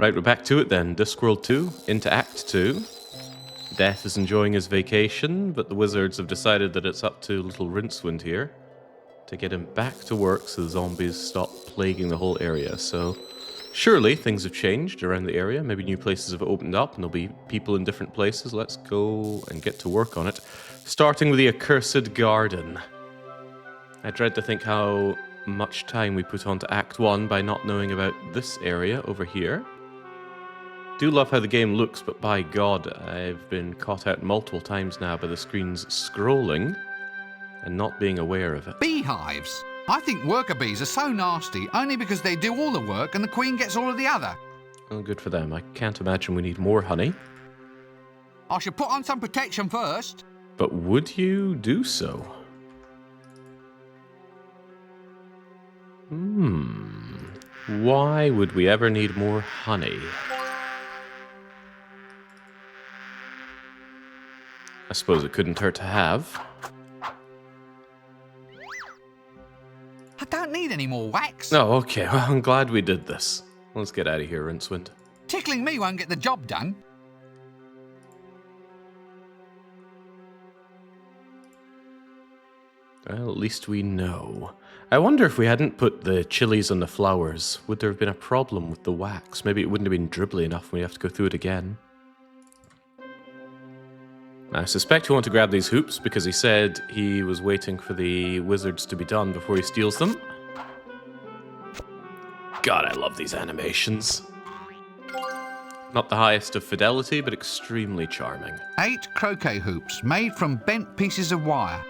Right, we're back to it then. Discworld 2, into Act 2. Death is enjoying his vacation, but the wizards have decided that it's up to little Rincewind here to get him back to work so the zombies stop plaguing the whole area. So surely things have changed around the area. Maybe new places have opened up and there'll be people in different places. Let's go and get to work on it. Starting with the Accursed Garden. I dread to think how much time we put onto Act 1 by not knowing about this area over here. Do love how the game looks, but by God, I've been caught out multiple times now by the screens scrolling and not being aware of it. Beehives. I think worker bees are so nasty only because they do all the work and the queen gets all of the other. Oh, good for them. I can't imagine we need more honey. I should put on some protection first. But would you do so? Why would we ever need more honey? I suppose it couldn't hurt to have. I don't need any more wax. Oh, okay. Well, I'm glad we did this. Let's get out of here, Rincewind. Tickling me won't get the job done. Well, at least we know. I wonder if we hadn't put the chilies on the flowers, would there have been a problem with the wax? Maybe it wouldn't have been dribbly enough and we'd have to go through it again. I suspect he'll want to grab these hoops because he said he was waiting for the wizards to be done before he steals them. God, I love these animations. Not the highest of fidelity, but extremely charming. 8 croquet hoops made from bent pieces of wire.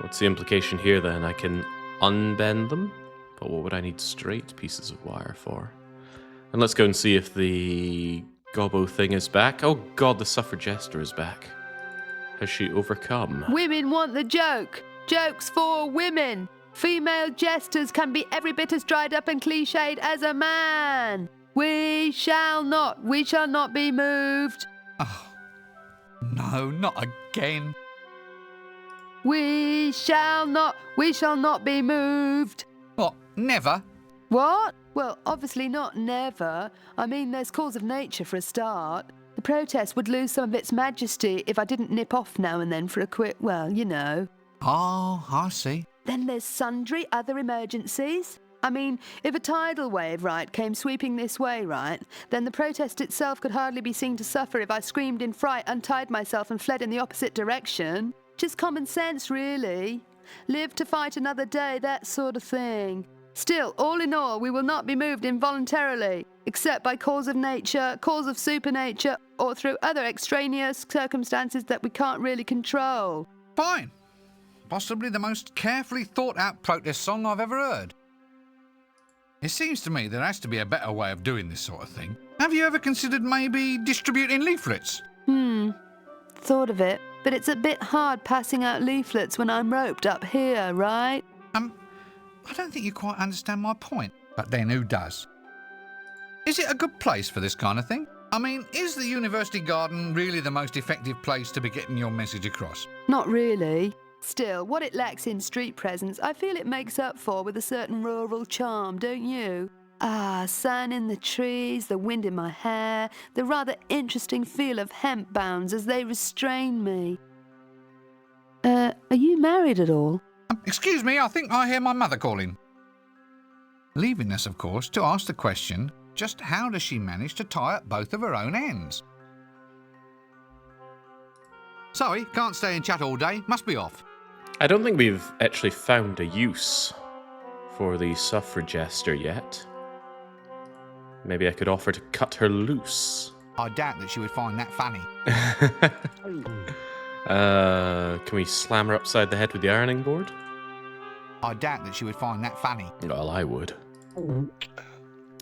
What's the implication here then? I can unbend them? But what would I need straight pieces of wire for? And let's go and see if the Gobbo thing is back. Oh God, the suffragester is back. Has she overcome? Women want the joke. Jokes for women. Female jesters can be every bit as dried up and cliched as a man. We shall not be moved. Oh, no, not again. We shall not be moved. What, never? What? Well, obviously not never. I mean, there's cause of nature for a start. The protest would lose some of its majesty if I didn't nip off now and then for a quick, well, you know. Oh, I see. Then there's sundry other emergencies. I mean, if a tidal wave, right, came sweeping this way, right, then the protest itself could hardly be seen to suffer if I screamed in fright, untied myself and fled in the opposite direction. Just common sense, really. Live to fight another day, that sort of thing. Still, all in all, we will not be moved involuntarily, except by cause of nature, cause of supernature, or through other extraneous circumstances that we can't really control. Fine. Possibly the most carefully thought-out protest song I've ever heard. It seems to me there has to be a better way of doing this sort of thing. Have you ever considered maybe distributing leaflets? Thought of it, but it's a bit hard passing out leaflets when I'm roped up here, right? I don't think you quite understand my point. But then who does? Is it a good place for this kind of thing? I mean, is the university garden really the most effective place to be getting your message across? Not really. Still, what it lacks in street presence, I feel it makes up for with a certain rural charm, don't you? Ah, sun in the trees, the wind in my hair, the rather interesting feel of hemp bounds as they restrain me. Are you married at all? Excuse me, I think I hear my mother calling. Leaving us, of course, to ask the question, just how does she manage to tie up both of her own ends? Sorry, can't stay and chat all day, must be off. I don't think we've actually found a use for the suffragester yet. Maybe I could offer to cut her loose. I doubt that she would find that funny. Can we slam her upside the head with the ironing board? I doubt that she would find that funny. Well, I would.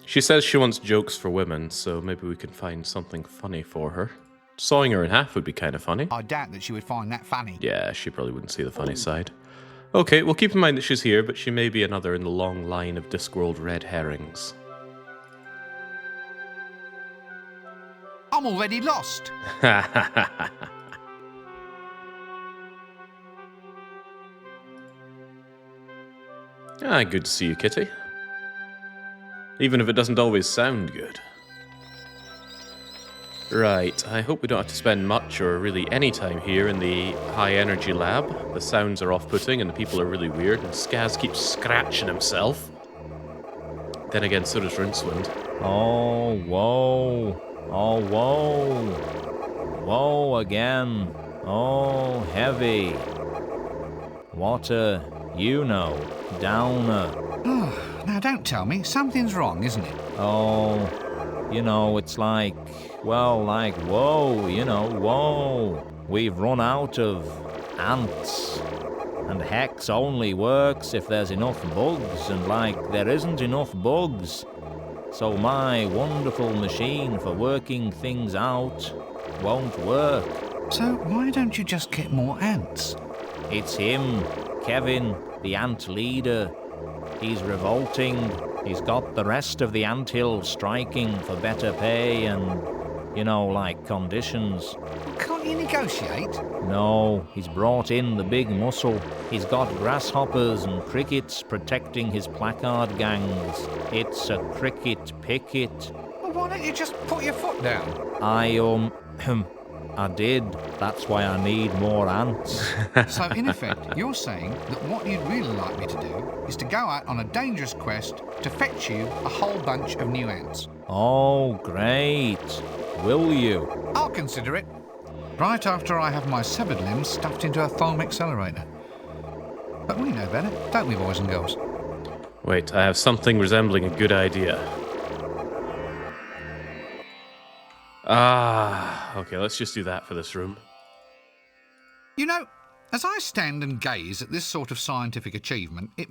She says she wants jokes for women, so maybe we can find something funny for her. Sawing her in half would be kind of funny. I doubt that she would find that funny. Yeah, she probably wouldn't see the funny side. Okay, well keep in mind that she's here, but she may be another in the long line of Discworld red herrings. I'm already lost. Ah, good to see you, Kitty. Even if it doesn't always sound good. Right, I hope we don't have to spend much or really any time here in the high-energy lab. The sounds are off-putting and the people are really weird, and Skaz keeps scratching himself. Then again, so does Rincewind. Oh, whoa. Oh, whoa. Whoa again. Oh, heavy. What a, downer. Oh, now don't tell me. Something's wrong, isn't it? Oh, it's like, whoa, whoa. We've run out of ants. And Hex only works if there's enough bugs, and there isn't enough bugs. So my wonderful machine for working things out won't work. So why don't you just get more ants? It's him, Kevin, the ant leader. He's revolting. He's got the rest of the anthill striking for better pay and, conditions. Can't you negotiate? No, he's brought in the big muscle. He's got grasshoppers and crickets protecting his placard gangs. It's a cricket picket. Well, why don't you just put your foot down? I did. That's why I need more ants. So, in effect, you're saying that what you'd really like me to do is to go out on a dangerous quest to fetch you a whole bunch of new ants. Oh, great. Will you? I'll consider it. Right after I have my severed limbs stuffed into a foam accelerator. But we know better, don't we, boys and girls? Wait, I have something resembling a good idea. Okay, let's just do that for this room. You know, as I stand and gaze at this sort of scientific achievement, it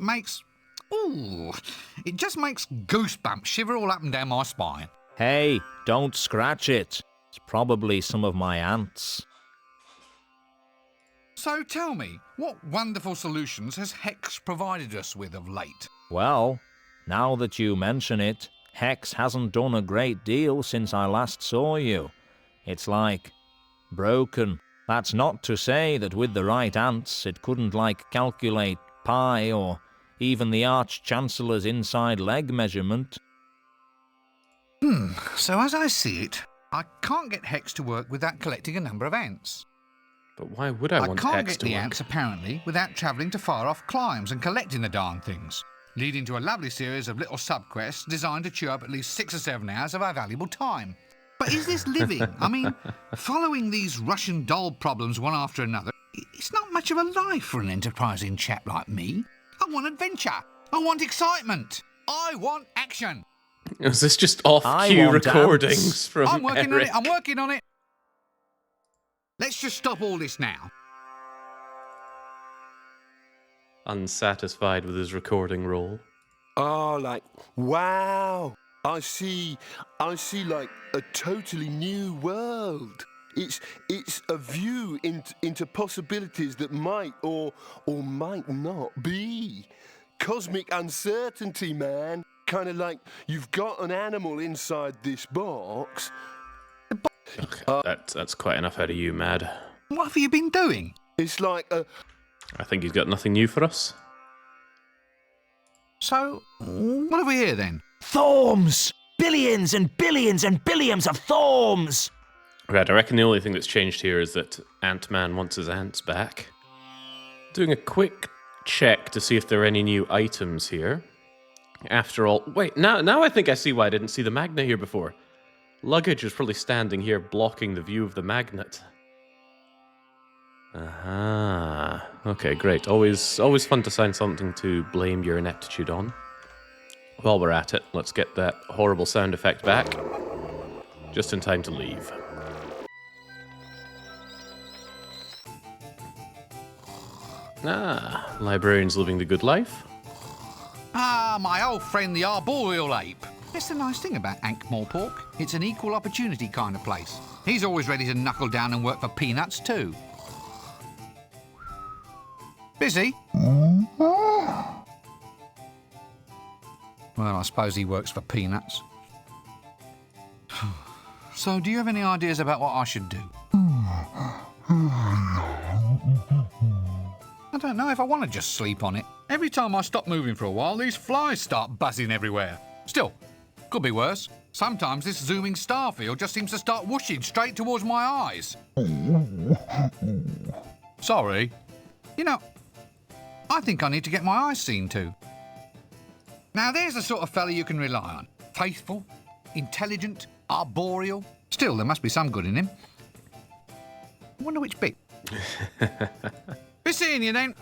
just makes goosebumps shiver all up and down my spine. Hey, don't scratch it. It's probably some of my ants. So tell me, what wonderful solutions has Hex provided us with of late? Well, now that you mention it, Hex hasn't done a great deal since I last saw you. It's broken. That's not to say that with the right ants it couldn't calculate pi or even the Arch-Chancellor's inside leg measurement. So as I see it, I can't get Hex to work without collecting a number of ants. But why would I want can't Hex get to the work? ants, apparently, without travelling to far-off climes and collecting the darn things, leading to a lovely series of little sub-quests designed to chew up at least 6 or 7 hours of our valuable time. But is this living? I mean, following these Russian doll problems one after another, it's not much of a life for an enterprising chap like me. I want adventure. I want excitement. I want action. Is this just off-cue recordings from I'm working Eric? on it. I'm working on it. Let's just stop all this now. Unsatisfied with his recording role. Oh, wow. I see a totally new world. It's a view into possibilities that might or might not be. Cosmic uncertainty, man. Kind of like you've got an animal inside this box. Okay, that's quite enough out of you, Mad. What have you been doing? It's like a... I think he's got nothing new for us. So, what have we here then? Thorms! Billions and billions and billions of thorms! Right, I reckon the only thing that's changed here is that Ant-Man wants his ants back. Doing a quick check to see if there are any new items here. After all... Wait, now I think I see why I didn't see the magnet here before. Luggage was probably standing here blocking the view of the magnet. Aha. Okay, great. Always fun to find something to blame your ineptitude on. While we're at it, let's get that horrible sound effect back. Just in time to leave. Ah, librarian's living the good life. Ah, my old friend the arboreal ape. That's the nice thing about Ankh-Morpork. It's an equal opportunity kind of place. He's always ready to knuckle down and work for peanuts too. Busy? Well, I suppose he works for peanuts. So, do you have any ideas about what I should do? I don't know if I want to just sleep on it. Every time I stop moving for a while, these flies start buzzing everywhere. Still, Could be worse. Sometimes this zooming starfield just seems to start whooshing straight towards my eyes. Sorry. You know, I think I need to get my eyes seen to. Now, there's the sort of fella you can rely on. Faithful, intelligent, arboreal. Still, there must be some good in him. I wonder which bit. Be seeing you then.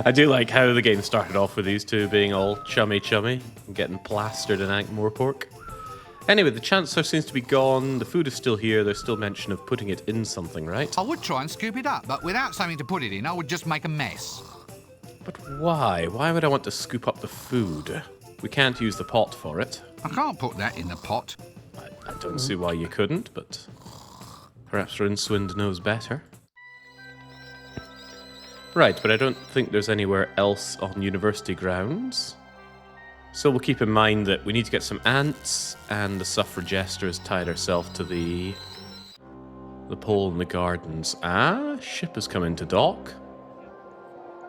I do like how the game started off with these two being all chummy and getting plastered in Ankh-Morpork. Anyway, the Chancellor seems to be gone. The food is still here. There's still mention of putting it in something, right? I would try and scoop it up, but without something to put it in, I would just make a mess. But why? Why would I want to scoop up the food? We can't use the pot for it. I can't put that in the pot. I don't see why you couldn't, but perhaps Rincewind knows better. Right, but I don't think there's anywhere else on university grounds. So we'll keep in mind that we need to get some ants, and the suffragester has tied herself to the pole in the gardens. Ah, ship has come into dock.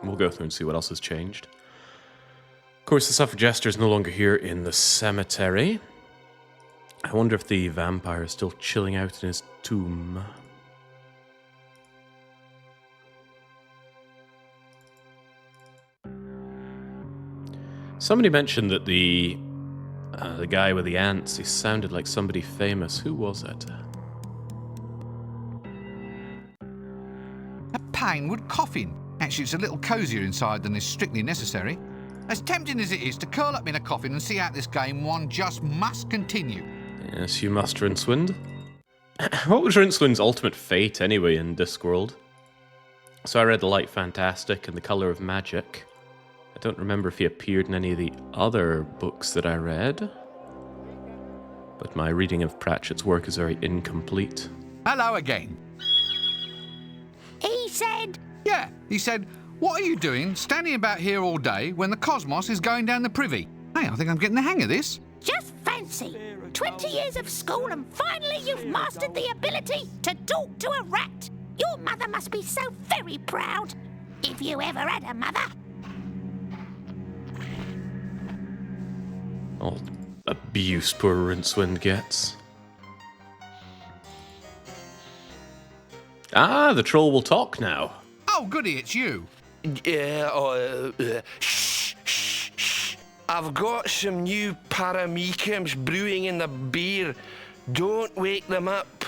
We'll go through and see what else has changed. Of course, the suffragester is no longer here in the cemetery. I wonder if the vampire is still chilling out in his tomb. Somebody mentioned that the guy with the ants, he sounded like somebody famous. Who was it? A pinewood coffin. Actually, it's a little cosier inside than is strictly necessary. As tempting as it is to curl up in a coffin and see out this game, one just must continue. Yes, you must, Rincewind. What was Rincewind's ultimate fate, anyway, in Discworld? So I read The Light Fantastic and The Colour of Magic. I don't remember if he appeared in any of the other books that I read. But my reading of Pratchett's work is very incomplete. Hello again. He said... Yeah, he said, what are you doing standing about here all day when the cosmos is going down the privy? Hey, I think I'm getting the hang of this. Just fancy. 20 years of school and finally you've mastered the ability to talk to a rat. Your mother must be so very proud. If you ever had a mother. All abuse poor Rincewind gets. Ah, the troll will talk now. Oh, goody, it's you. Shh. I've got some new paramecums brewing in the beer. Don't wake them up.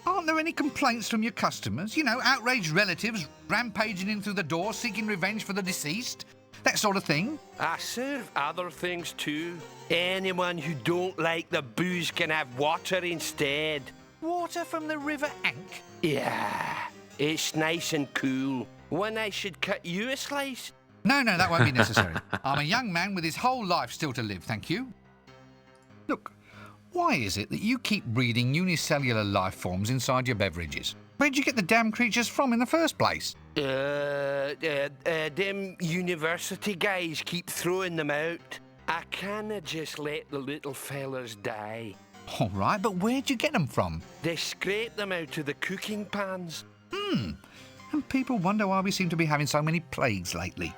Aren't there any complaints from your customers? You know, outraged relatives rampaging in through the door seeking revenge for the deceased? That sort of thing? I serve other things too. Anyone who don't like the booze can have water instead. Water from the River Ankh? Yeah, it's nice and cool. When I should cut you a slice? No, that won't be necessary. I'm a young man with his whole life still to live, thank you. Look, why is it that you keep breeding unicellular life forms inside your beverages? Where'd you get the damn creatures from in the first place? Them university guys keep throwing them out. I canna just let the little fellas die. All right, but where'd you get them from? They scrape them out of the cooking pans. And people wonder why we seem to be having so many plagues lately.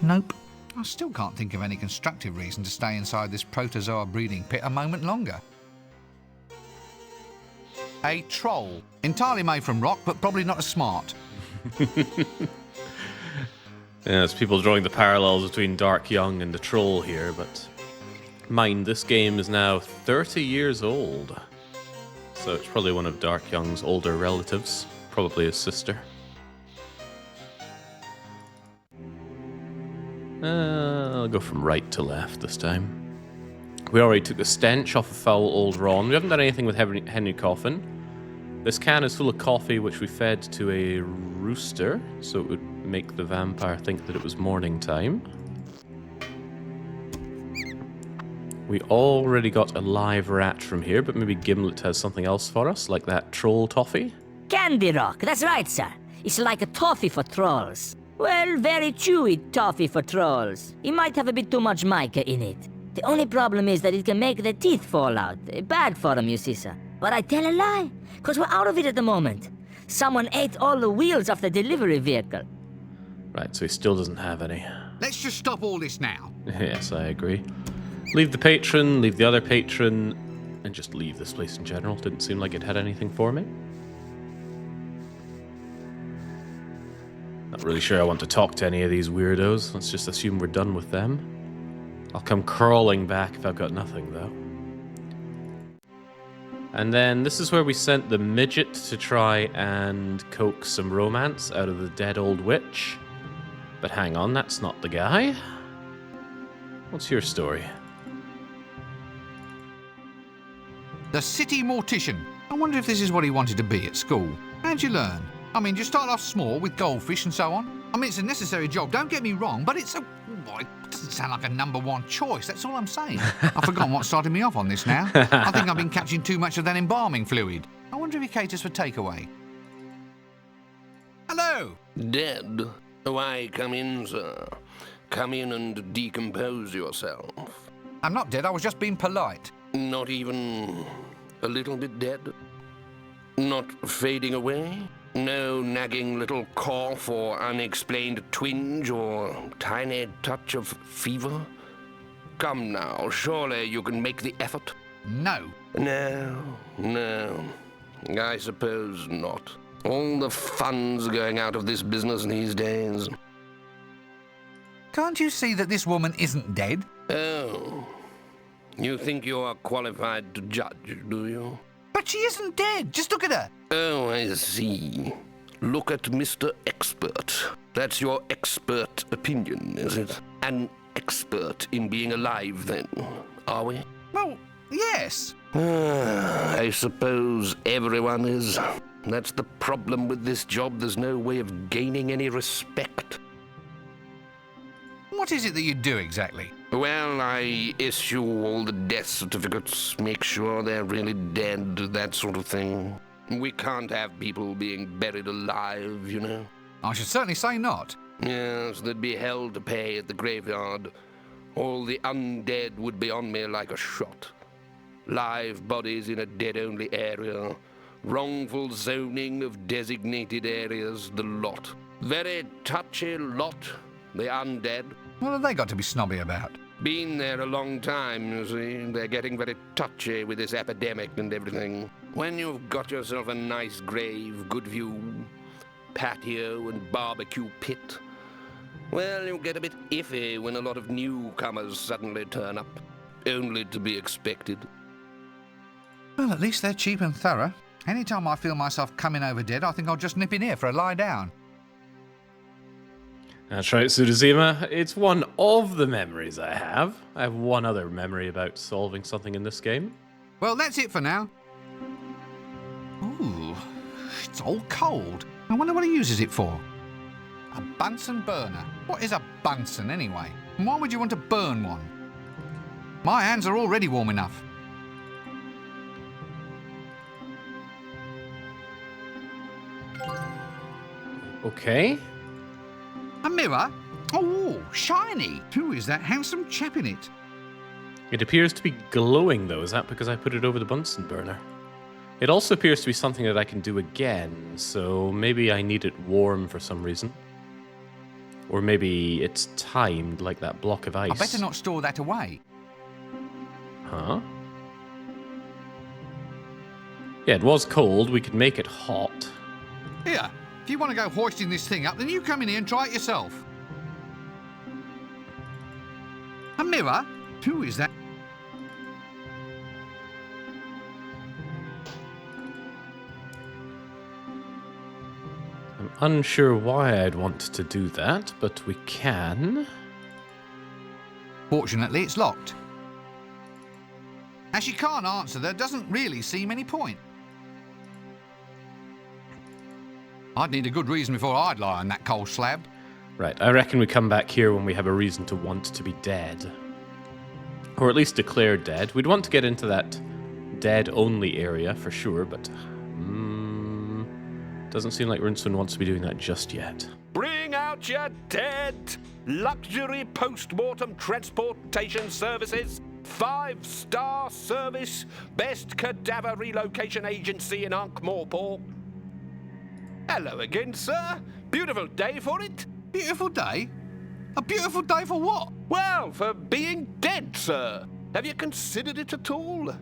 Nope. I still can't think of any constructive reason to stay inside this protozoa breeding pit a moment longer. A troll. Entirely made from rock, but probably not as smart. Yes, people drawing the parallels between Dark Young and the troll here, but mind, this game is now 30 years old. So it's probably one of Dark Young's older relatives, probably his sister. I'll go from right to left this time. We already took the stench off of foul old Ron. We haven't done anything with Henry Coffin. This can is full of coffee, which we fed to a rooster, so it would make the vampire think that it was morning time. We already got a live rat from here, but maybe Gimlet has something else for us, like that troll toffee? Candy Rock, that's right, sir. It's like a toffee for trolls. Well, very chewy toffee for trolls. It might have a bit too much mica in it. The only problem is that it can make the teeth fall out. Bad for them, you see, sir. But I tell a lie, because we're out of it at the moment. Someone ate all the wheels off the delivery vehicle. Right, so he still doesn't have any. Let's just stop all this now. Yes, I agree. Leave the patron, leave the other patron, and just leave this place in general. Didn't seem like it had anything for me. Not really sure I want to talk to any of these weirdos. Let's just assume we're done with them. I'll come crawling back if I've got nothing, though. And then this is where we sent the midget to try and coax some romance out of the dead old witch. But hang on, that's not the guy. What's your story? The city mortician. I wonder if this is what he wanted to be at school. How'd you learn? I mean, you start off small with goldfish and so on. I mean, it's a necessary job, don't get me wrong, but it's a... Well, it doesn't sound like a #1 choice, that's all I'm saying. I've forgotten what started me off on this now. I think I've been catching too much of that embalming fluid. I wonder if he caters for takeaway. Hello! Dead? Why, come in, sir. Come in and decompose yourself. I'm not dead, I was just being polite. Not even a little bit dead? Not fading away? No nagging little cough or unexplained twinge or tiny touch of fever? Come now, surely you can make the effort? No. No. I suppose not. All the fun's going out of this business these days. Can't you see that this woman isn't dead? Oh. You think you are qualified to judge, do you? But she isn't dead, just look at her. Oh, I see. Look at Mr. Expert. That's your expert opinion, is it? An expert in being alive, then, are we? Well, yes. I suppose everyone is. That's the problem with this job. There's no way of gaining any respect. What is it that you do exactly? Well, I issue all the death certificates, make sure they're really dead, that sort of thing. We can't have people being buried alive, you know. I should certainly say not. Yes, there'd be hell to pay at the graveyard. All the undead would be on me like a shot. Live bodies in a dead-only area. Wrongful zoning of designated areas, the lot. Very touchy lot, the undead. What have they got to be snobby about? Been there a long time, you see. They're getting very touchy with this epidemic and everything. When you've got yourself a nice grave, good view, patio and barbecue pit, well, you get a bit iffy when a lot of newcomers suddenly turn up. Only to be expected. Well, at least they're cheap and thorough. Anytime I feel myself coming over dead, I think I'll just nip in here for a lie down. That's right, Sudazima. It's one of the memories I have. I have one other memory about solving something in this game. Well, that's it for now. Ooh, it's all cold. I wonder what he uses it for. A Bunsen burner. What is a Bunsen anyway? And why would you want to burn one? My hands are already warm enough. Okay. A mirror? Oh, shiny. Who is that handsome chap in it? It appears to be glowing, though. Is that because I put it over the Bunsen burner? It also appears to be something that I can do again, so maybe I need it warm for some reason. Or maybe it's timed, like that block of ice. I better not store that away. Huh? Yeah, it was cold. We could make it hot. Here, if you want to go hoisting this thing up, then you come in here and try it yourself. A mirror? Who is that? I'm unsure why I'd want to do that, but we can. Fortunately, it's locked. As she can't answer, there doesn't really seem any point. I'd need a good reason before I'd lie on that cold slab. Right, I reckon we come back here when we have a reason to want to be dead. Or at least declare dead. We'd want to get into that dead-only area for sure, but... doesn't seem like Rincewind wants to be doing that just yet. Bring out your dead! Luxury post-mortem transportation services. 5-star service. Best cadaver relocation agency in Ankh-Morpork. Hello again, sir. Beautiful day for it. Beautiful day? A beautiful day for what? Well, for being dead, sir. Have you considered it at all?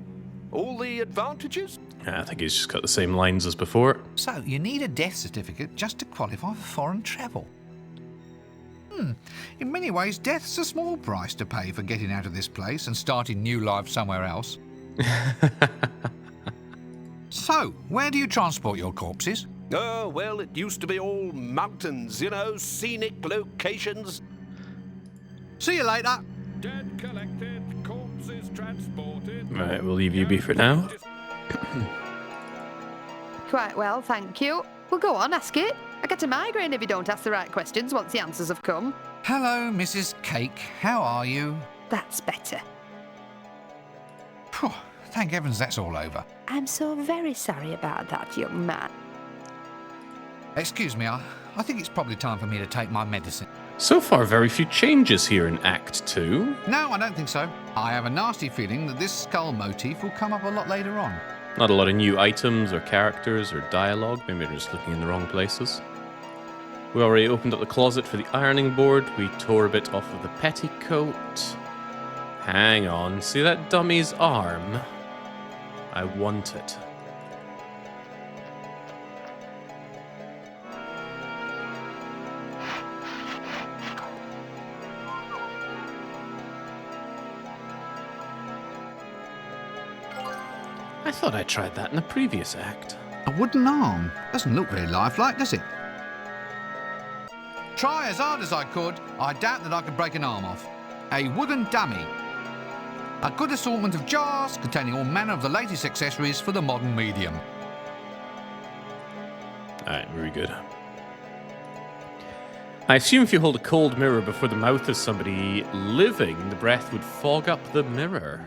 All the advantages? I think he's just got the same lines as before. So, you need a death certificate just to qualify for foreign travel. In many ways, death's a small price to pay for getting out of this place and starting new life somewhere else. So, where do you transport your corpses? Oh, well, it used to be all mountains, you know, scenic locations. See you later. Dead collected, corpses transported. Right, we'll leave you be for now. Quite well, thank you. Well, go on, ask it. I get a migraine if you don't ask the right questions once the answers have come. Hello, Mrs. Cake. How are you? That's better. Phew, thank heavens that's all over. I'm so very sorry about that, young man. Excuse me, I think it's probably time for me to take my medicine. So far, very few changes here in Act 2. No, I don't think so. I have a nasty feeling that this skull motif will come up a lot later on. Not a lot of new items or characters or dialogue. Maybe we're just looking in the wrong places. We already opened up the closet for the ironing board. We tore a bit off of the petticoat. Hang on. See that dummy's arm? I want it. I thought I tried that in the previous act. A wooden arm. Doesn't look very lifelike, does it? Try as hard as I could, I doubt that I could break an arm off. A wooden dummy. A good assortment of jars containing all manner of the latest accessories for the modern medium. Alright, very good. I assume if you hold a cold mirror before the mouth of somebody living, the breath would fog up the mirror.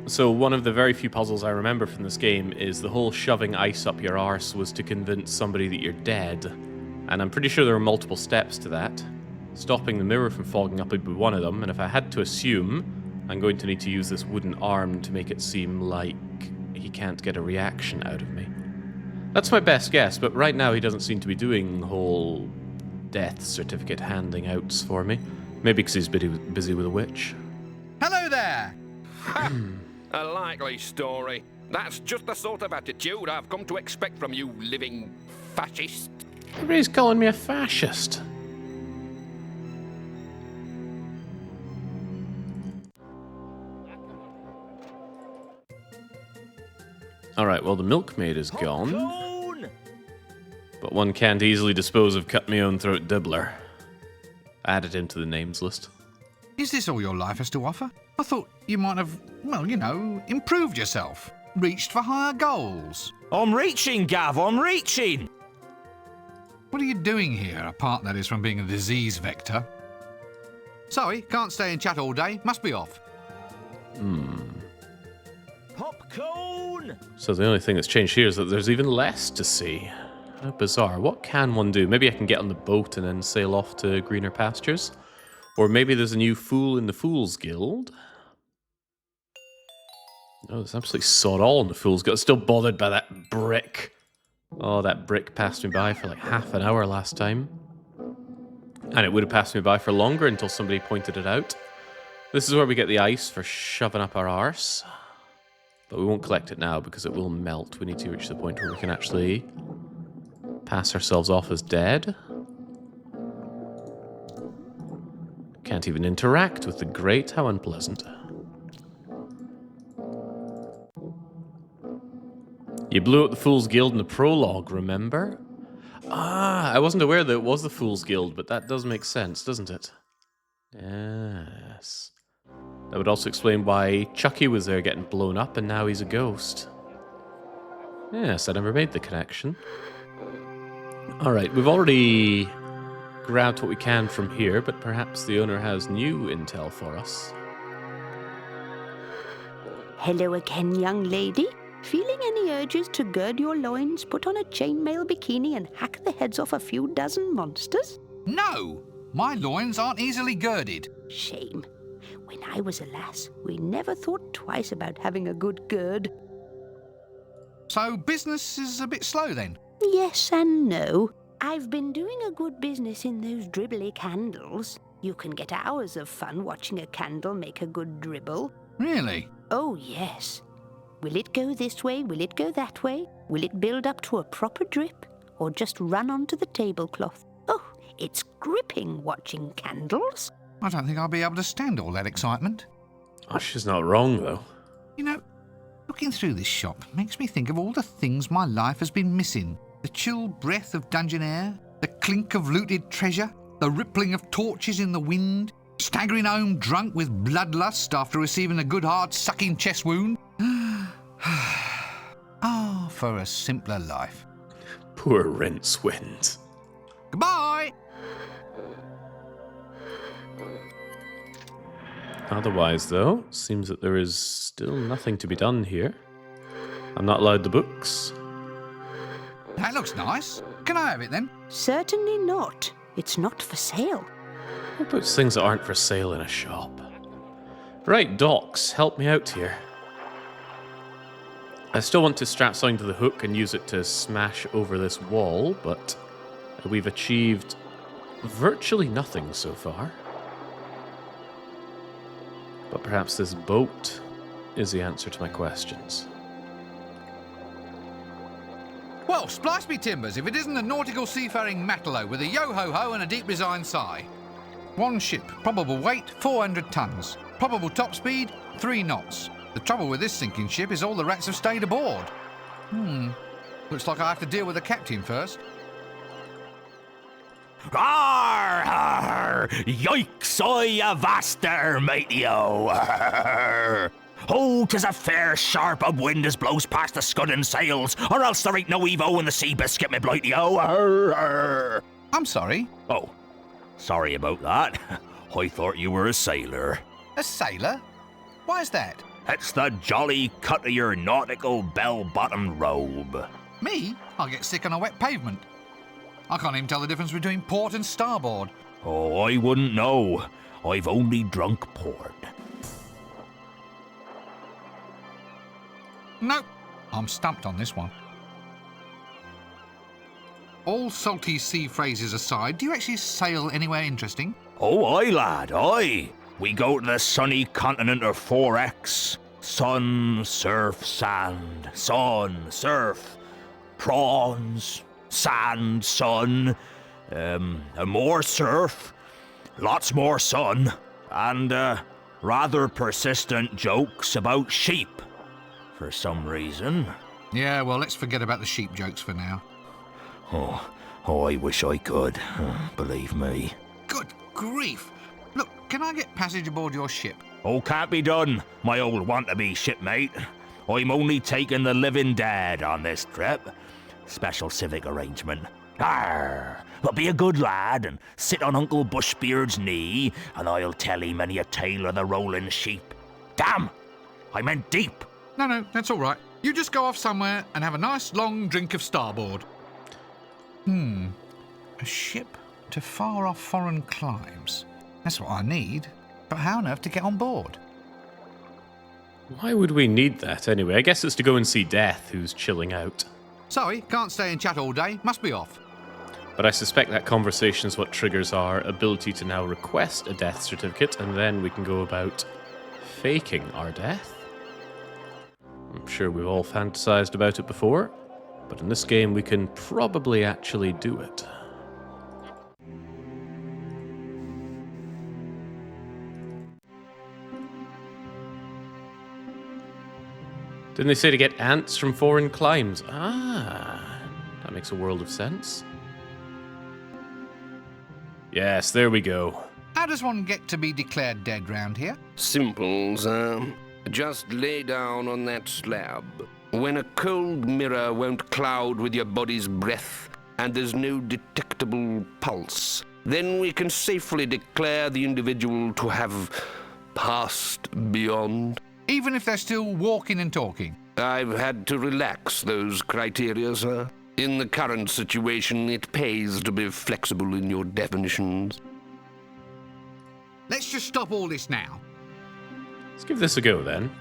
So one of the very few puzzles I remember from this game is the whole shoving ice up your arse was to convince somebody that you're dead. And I'm pretty sure there are multiple steps to that. Stopping the mirror from fogging up would be one of them, and if I had to assume, I'm going to need to use this wooden arm to make it seem like he can't get a reaction out of me. That's my best guess, but right now he doesn't seem to be doing whole death certificate handing outs for me. Maybe because he's busy with a witch. Hello there! A likely story. That's just the sort of attitude I've come to expect from you living fascist. Everybody's calling me a fascist. Alright, well the milkmaid is gone. But one can't easily dispose of cut-me-own-throat dibbler. Add it into the names list. Is this all your life has to offer? I thought you might have, well, you know, improved yourself. Reached for higher goals. I'm reaching, Gav, I'm reaching! What are you doing here, apart, that is, from being a disease vector? Sorry, can't stay and chat all day. Must be off. Popcorn! So the only thing that's changed here is that there's even less to see. How bizarre. What can one do? Maybe I can get on the boat and then sail off to greener pastures? Or maybe there's a new fool in the Fool's Guild. Oh, there's absolutely sod all in the Fool's Guild. Still bothered by that brick. Oh, that brick passed me by for like half an hour last time. And it would have passed me by for longer until somebody pointed it out. This is where we get the ice for shoving up our arse. But we won't collect it now because it will melt. We need to reach the point where we can actually pass ourselves off as dead. Can't even interact with the grate. How unpleasant. You blew up the Fool's Guild in the prologue, remember? Ah, I wasn't aware that it was the Fool's Guild, but that does make sense, doesn't it? Yes. That would also explain why Chucky was there getting blown up and now he's a ghost. Yes, I never made the connection. Alright, we've already grabbed what we can from here, but perhaps the owner has new intel for us. Hello again, young lady. Feeling any urges to gird your loins, put on a chainmail bikini and hack the heads off a few dozen monsters? No! My loins aren't easily girded. Shame. When I was a lass, we never thought twice about having a good gird. So business is a bit slow then? Yes and no. I've been doing a good business in those dribbly candles. You can get hours of fun watching a candle make a good dribble. Really? Oh, yes. Will it go this way? Will it go that way? Will it build up to a proper drip? Or just run onto the tablecloth? Oh, it's gripping watching candles. I don't think I'll be able to stand all that excitement. Oh, she's not wrong, though. You know, looking through this shop makes me think of all the things my life has been missing. The chill breath of dungeon air, the clink of looted treasure, the rippling of torches in the wind, staggering home drunk with bloodlust after receiving a good hard sucking chest wound. Ah, for a simpler life. Poor Rincewind. Goodbye! Otherwise, though, seems that there is still nothing to be done here. I'm not allowed the books. That looks nice. Can I have it then? Certainly not. It's not for sale. Who puts things that aren't for sale in a shop? Right, Docs, help me out here. I still want to strap something to the hook and use it to smash over this wall, but we've achieved virtually nothing so far. But perhaps this boat is the answer to my questions. Well, splice me timbers if it isn't a nautical seafaring matelot with a yo-ho-ho and a deep resigned sigh. One ship, probable weight 400 tons. Probable top speed 3 knots. The trouble with this sinking ship is all the rats have stayed aboard. Looks like I have to deal with the captain first. Arr, arr, yikes, I avaster, matey-o. Arr. Oh, 'tis a fair sharp of wind as blows past the scudding sails, or else there ain't no Evo in the sea biscuit, me blighty-o. Arr, arr. I'm sorry. Oh, sorry about that. I thought you were a sailor. A sailor? Why's that? It's the jolly cut of your nautical bell-bottomed robe. Me? I'll get sick on a wet pavement. I can't even tell the difference between port and starboard. Oh, I wouldn't know. I've only drunk port. Nope. I'm stumped on this one. All salty sea phrases aside, do you actually sail anywhere interesting? Oh, aye, lad, aye. We go to the sunny continent of 4X. Sun, surf, sand. Sun, surf, prawns, sand, sun. More surf, lots more sun, and rather persistent jokes about sheep. For some reason. Yeah, well, let's forget about the sheep jokes for now. Oh, I wish I could. Believe me. Good grief! Look, can I get passage aboard your ship? Oh, can't be done, my old want-to-be shipmate. I'm only taking the living dead on this trip. Special civic arrangement. Arr! But be a good lad and sit on Uncle Bushbeard's knee, and I'll tell him many a tale of the rolling sheep. Damn! I meant deep. No, that's all right. You just go off somewhere and have a nice long drink of starboard. A ship to far-off foreign climes. That's what I need. But how on earth to get on board? Why would we need that anyway? I guess it's to go and see Death, who's chilling out. Sorry, can't stay and chat all day. Must be off. But I suspect that conversation is what triggers our ability to now request a death certificate, and then we can go about faking our death. I'm sure we've all fantasized about it before, but in this game we can probably actually do it. Didn't they say to get ants from foreign climes? Ah, that makes a world of sense. Yes, there we go. How does one get to be declared dead round here? Simple, sir. Just lay down on that slab. When a cold mirror won't cloud with your body's breath and there's no detectable pulse, then we can safely declare the individual to have passed beyond. Even if they're still walking and talking? I've had to relax those criteria, sir. In the current situation, it pays to be flexible in your definitions. Let's just stop all this now. Let's give this a go then.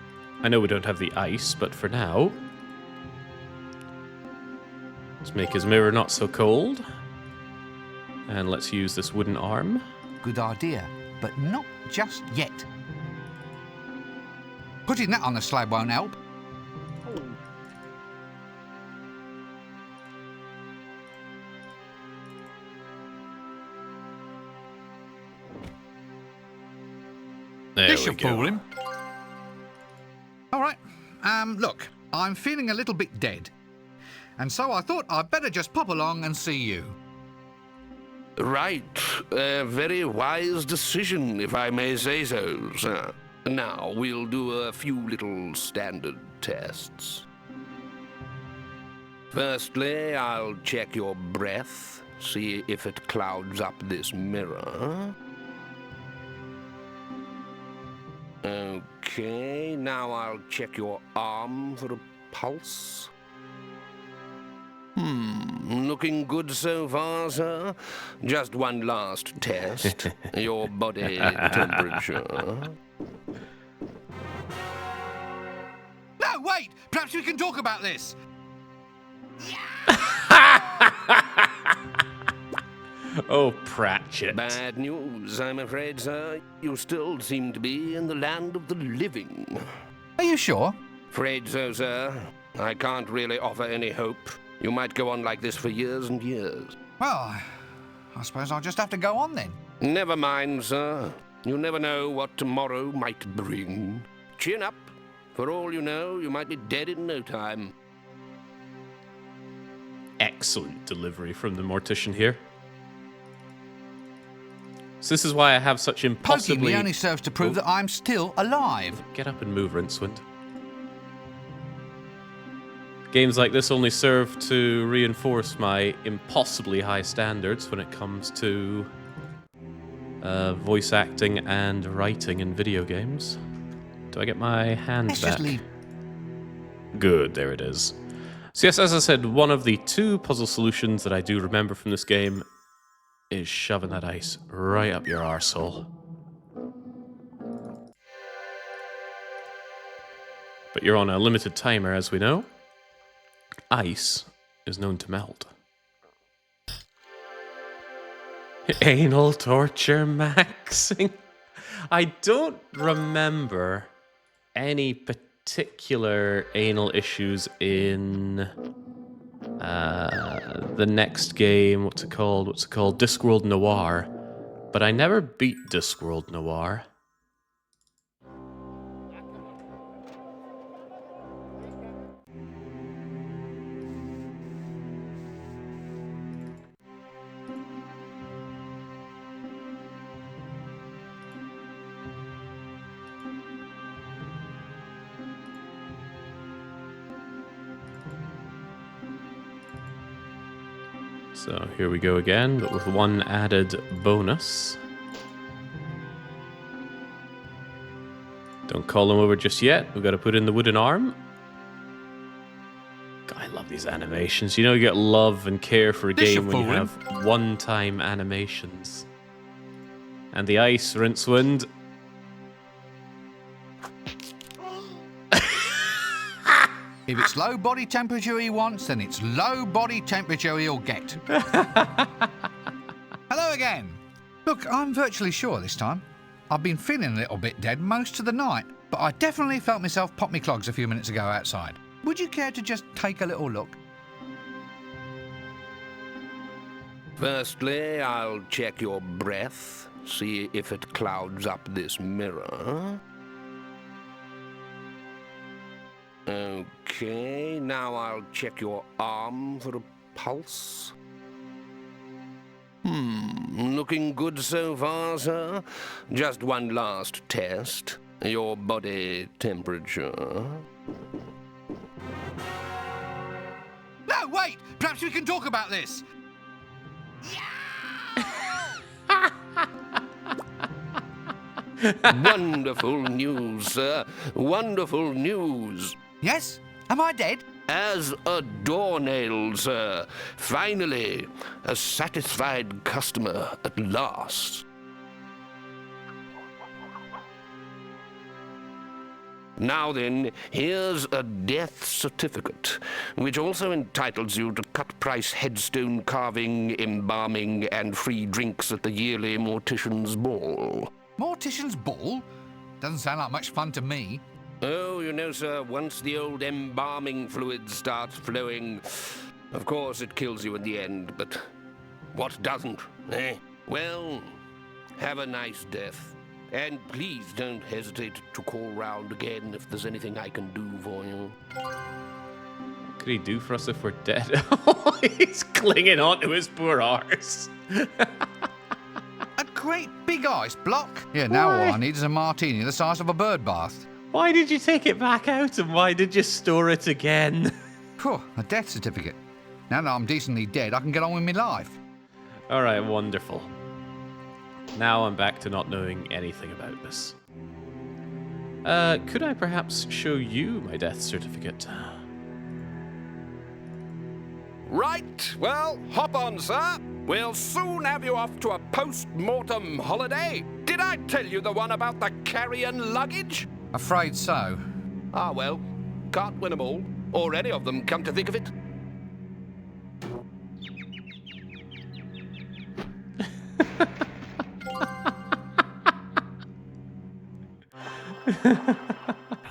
I know we don't have the ice, but for now... Let's make his mirror not so cold. And let's use this wooden arm. Good idea, but not just yet. Putting that on the slab won't help. There This we should go. fool him. All right. Look, I'm feeling a little bit dead. And so I thought I'd better just pop along and see you. Right. A very wise decision, if I may say so, sir. Now, we'll do a few little standard tests. Firstly, I'll check your breath, see if it clouds up this mirror. Okay, now I'll check your arm for a pulse. Looking good so far, sir? Just one last test. Your body temperature. No, wait! Perhaps we can talk about this. Oh, Pratchett. Bad news, I'm afraid, sir. You still seem to be in the land of the living. Are you sure? Afraid so, sir. I can't really offer any hope. You might go on like this for years and years. Well, I suppose I'll just have to go on then. Never mind, sir. You never know what tomorrow might bring. Chin up. For all you know, you might be dead in no time. Excellent delivery from the mortician here. So this is why I have such Poking impossibly... me only serves to prove that I'm still alive. Get up and move, Rincewind. Games like this only serve to reinforce my impossibly high standards when it comes to voice acting and writing in video games. Do I get my hand Let's back? just leave. Good, there it is. So yes, as I said, one of the two puzzle solutions that I do remember from this game is shoving that ice right up your arsehole. But you're on a limited timer, as we know. Ice is known to melt. Anal torture maxing. I don't remember any particular anal issues in the next game. What's it called? Discworld Noir. But I never beat Discworld Noir. So here we go again, but with one added bonus. Don't call him over just yet. We've got to put in the wooden arm. God, I love these animations. You know, you get love and care for a game when you have one-time animations. And the ice, Rincewind. If it's low body temperature he wants, then it's low body temperature he'll get. Hello again. Look, I'm virtually sure this time. I've been feeling a little bit dead most of the night, but I definitely felt myself pop me clogs a few minutes ago outside. Would you care to just take a little look? Firstly, I'll check your breath, see if it clouds up this mirror. Okay, now I'll check your arm for a pulse. Looking good so far, sir? Just one last test. Your body temperature. No, wait! Perhaps we can talk about this. Wonderful news, sir. Wonderful news. Yes? Am I dead? As a doornail, sir. Finally, a satisfied customer at last. Now then, here's a death certificate, which also entitles you to cut-price headstone carving, embalming, and free drinks at the yearly Mortician's Ball. Mortician's Ball? Doesn't sound like much fun to me. Oh, you know, sir, once the old embalming fluid starts flowing, of course it kills you in the end, but what doesn't, eh? Well, have a nice death. And please don't hesitate to call round again if there's anything I can do for you. What could he do for us if we're dead? He's clinging on to his poor arse. A great big ice block? Yeah, now all I need is a martini the size of a bird bath. Why did you take it back out and why did you store it again? Phew, a death certificate. Now that I'm decently dead, I can get on with my life. Alright, wonderful. Now I'm back to not knowing anything about this. Could I perhaps show you my death certificate? Right, well, hop on, sir. We'll soon have you off to a post-mortem holiday. Did I tell you the one about the carrion luggage? Afraid so. Ah, well, can't win 'em all. Or any of them, come to think of it.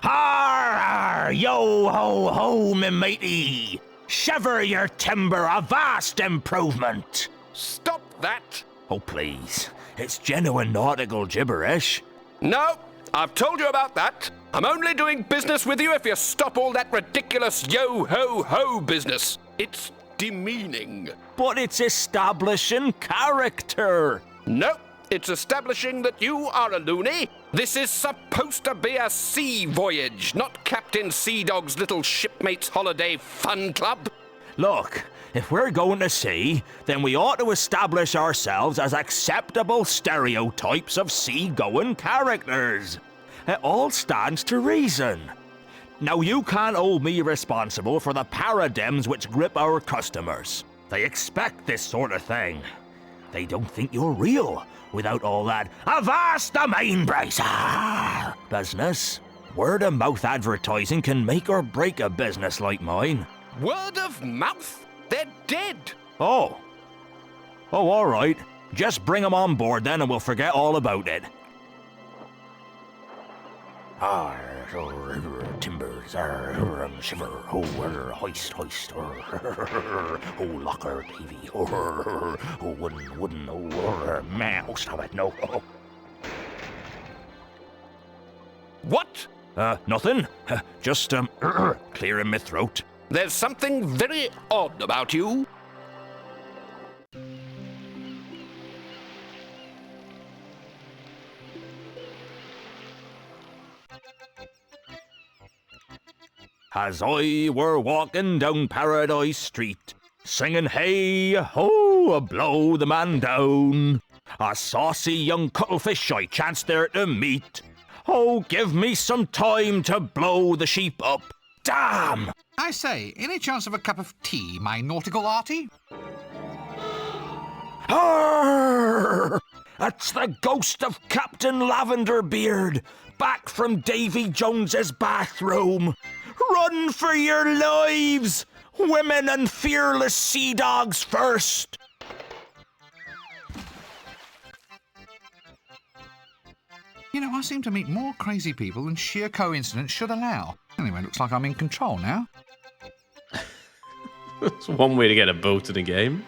Har, yo ho ho, me matey. Shiver your timber, a vast improvement. Stop that! Oh, please. It's genuine nautical gibberish. No, I've told you about that. I'm only doing business with you if you stop all that ridiculous yo-ho-ho business. It's demeaning. But it's establishing character. Nope, it's establishing that you are a loony. This is supposed to be a sea voyage, not Captain Sea Dog's little shipmates holiday fun club. Look, if we're going to sea, then we ought to establish ourselves as acceptable stereotypes of sea-going characters. It all stands to reason. Now, you can't hold me responsible for the paradigms which grip our customers. They expect this sort of thing. They don't think you're real without all that avast the main brace business. Word-of-mouth advertising can make or break a business like mine. Word of mouth? They're dead. Oh, all right. Just bring 'em on board then and we'll forget all about it. Timbers, shiver, hoist, locker, TV, wooden, man, stop it, no. What? Nothing. Just, clearing my throat. There's something very odd about you. As I were walking down Paradise Street, singing hey ho, blow the man down, a saucy young cuttlefish I chanced there to meet. Oh, give me some time to blow the sheep up. Damn! I say, any chance of a cup of tea, my nautical arty? Arr! That's the ghost of Captain Lavenderbeard, back from Davy Jones's bathroom. Run for your lives! Women and fearless sea dogs first! You know, I seem to meet more crazy people than sheer coincidence should allow. Anyway, looks like I'm in control now. That's one way to get a boat in a game.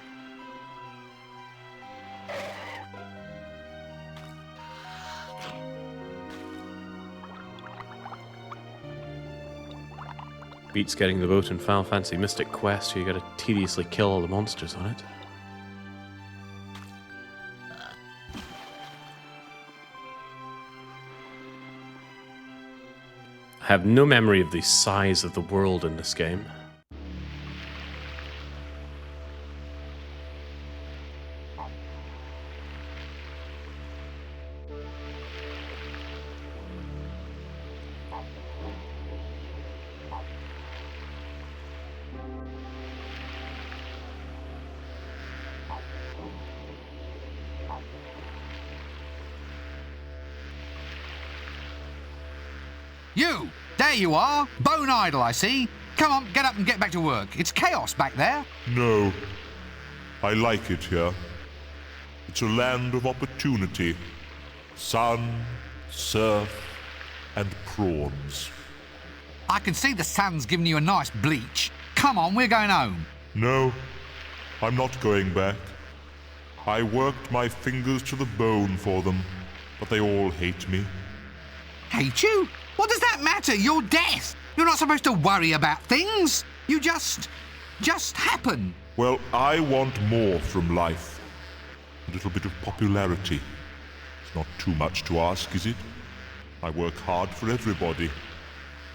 Beats getting the boat in Final Fantasy Mystic Quest, where you gotta tediously kill all the monsters on it. I have no memory of the size of the world in this game. You! There you are. Bone idle, I see. Come on, get up and get back to work. It's chaos back there. No. I like it here. It's a land of opportunity. Sun, surf, and prawns. I can see the sun's giving you a nice bleach. Come on, we're going home. No, I'm not going back. I worked my fingers to the bone for them, but they all hate me. Hate you? What does that matter? You're death. You're not supposed to worry about things. You just happen. Well, I want more from life. A little bit of popularity. It's not too much to ask, is it? I work hard for everybody.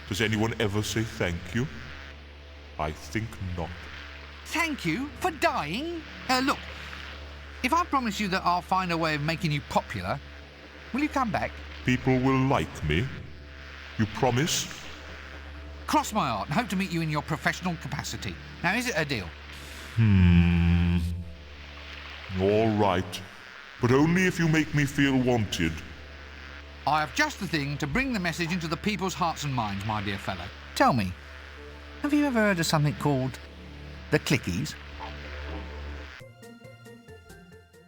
Does anyone ever say thank you? I think not. Thank you for dying? Look, if I promise you that I'll find a way of making you popular, will you come back? People will like me. You promise? Cross my heart and hope to meet you in your professional capacity. Now, is it a deal? All right. But only if you make me feel wanted. I have just the thing to bring the message into the people's hearts and minds, my dear fellow. Tell me, have you ever heard of something called the Clickies?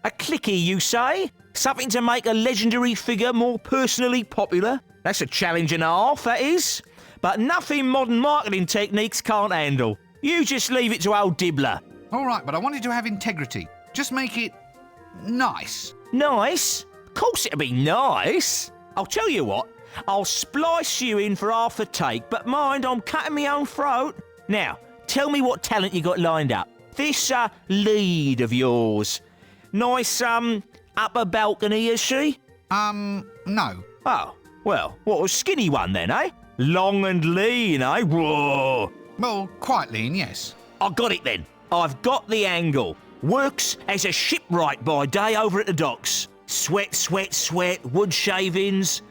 A clicky, you say? Something to make a legendary figure more personally popular? That's a challenge and a half, that is. But nothing modern marketing techniques can't handle. You just leave it to old Dibbler. All right, but I wanted to have integrity. Just make it nice. Nice? Of course it'll be nice. I'll tell you what, I'll splice you in for half a take, but mind, I'm cutting my own throat. Now, tell me what talent you got lined up. This, lead of yours. Nice, upper balcony, is she? No. Oh, well, what a skinny one then, eh? Long and lean, eh? Whoa! Well, quite lean, yes. I got it then. I've got the angle. Works as a shipwright by day over at the docks. Sweat, sweat, sweat, wood shavings,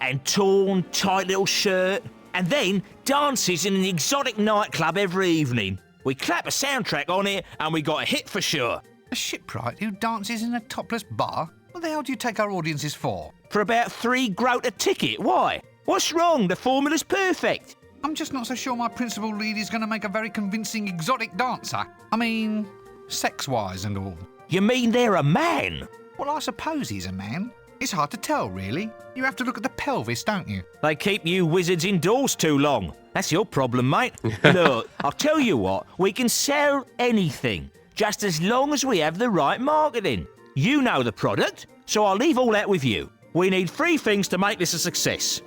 and torn, tight little shirt. And then dances in an exotic nightclub every evening. We clap a soundtrack on it, and we got a hit for sure. A shipwright who dances in a topless bar? What the hell do you take our audiences for? For about 3 groat a ticket. Why? What's wrong? The formula's perfect. I'm just not so sure my principal lead is going to make a very convincing exotic dancer. I mean, sex-wise and all. You mean they're a man? Well, I suppose he's a man. It's hard to tell, really. You have to look at the pelvis, don't you? They keep you wizards indoors too long. That's your problem, mate. Look, I'll tell you what, we can sell anything, just as long as we have the right marketing. You know the product, so I'll leave all that with you. We need 3 things to make this a success.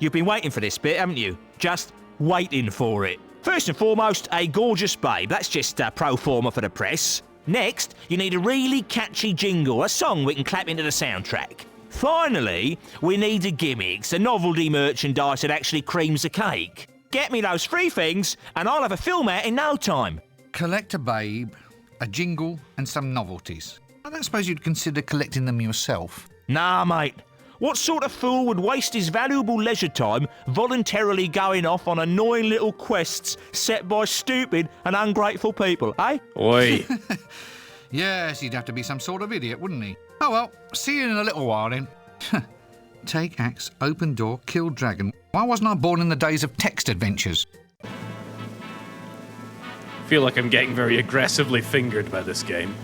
You've been waiting for this bit, haven't you? Just waiting for it. First and foremost, a gorgeous babe. That's just pro forma for the press. Next, you need a really catchy jingle, a song we can clap into the soundtrack. Finally, we need a gimmick, a novelty merchandise that actually creams the cake. Get me those 3 things, and I'll have a film out in no time. Collect a babe, a jingle, and some novelties. I don't suppose you'd consider collecting them yourself. Nah, mate. What sort of fool would waste his valuable leisure time voluntarily going off on annoying little quests set by stupid and ungrateful people, eh? Oi. Yes, he'd have to be some sort of idiot, wouldn't he? Oh well, see you in a little while then. Take axe, open door, kill dragon. Why wasn't I born in the days of text adventures? I feel like I'm getting very aggressively fingered by this game.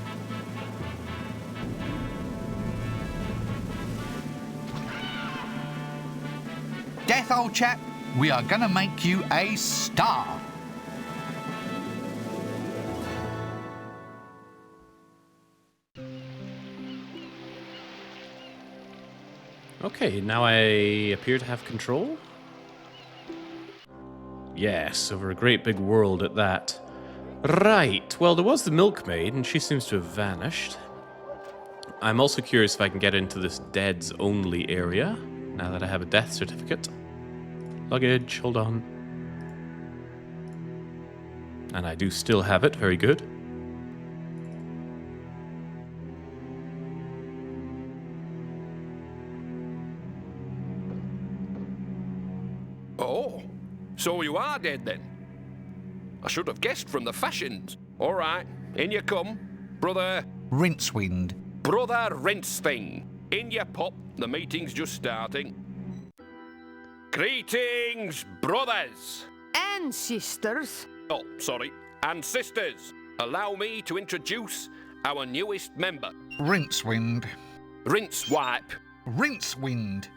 Death, old chap, we are gonna make you a star. Okay, now I appear to have control? Yes, over a great big world at that. Right, well, there was the milkmaid, and she seems to have vanished. I'm also curious if I can get into this deads only area, now that I have a death certificate. Luggage, hold on. And I do still have it, very good. Oh, so you are dead then? I should have guessed from the fashions. All right, in you come, brother. Rincewind. Brother Rince Thing. In you pop, the meeting's just starting. Greetings, brothers. And sisters. Oh, sorry. And sisters. Allow me to introduce our newest member. Rincewind. Rincewipe. Rincewind.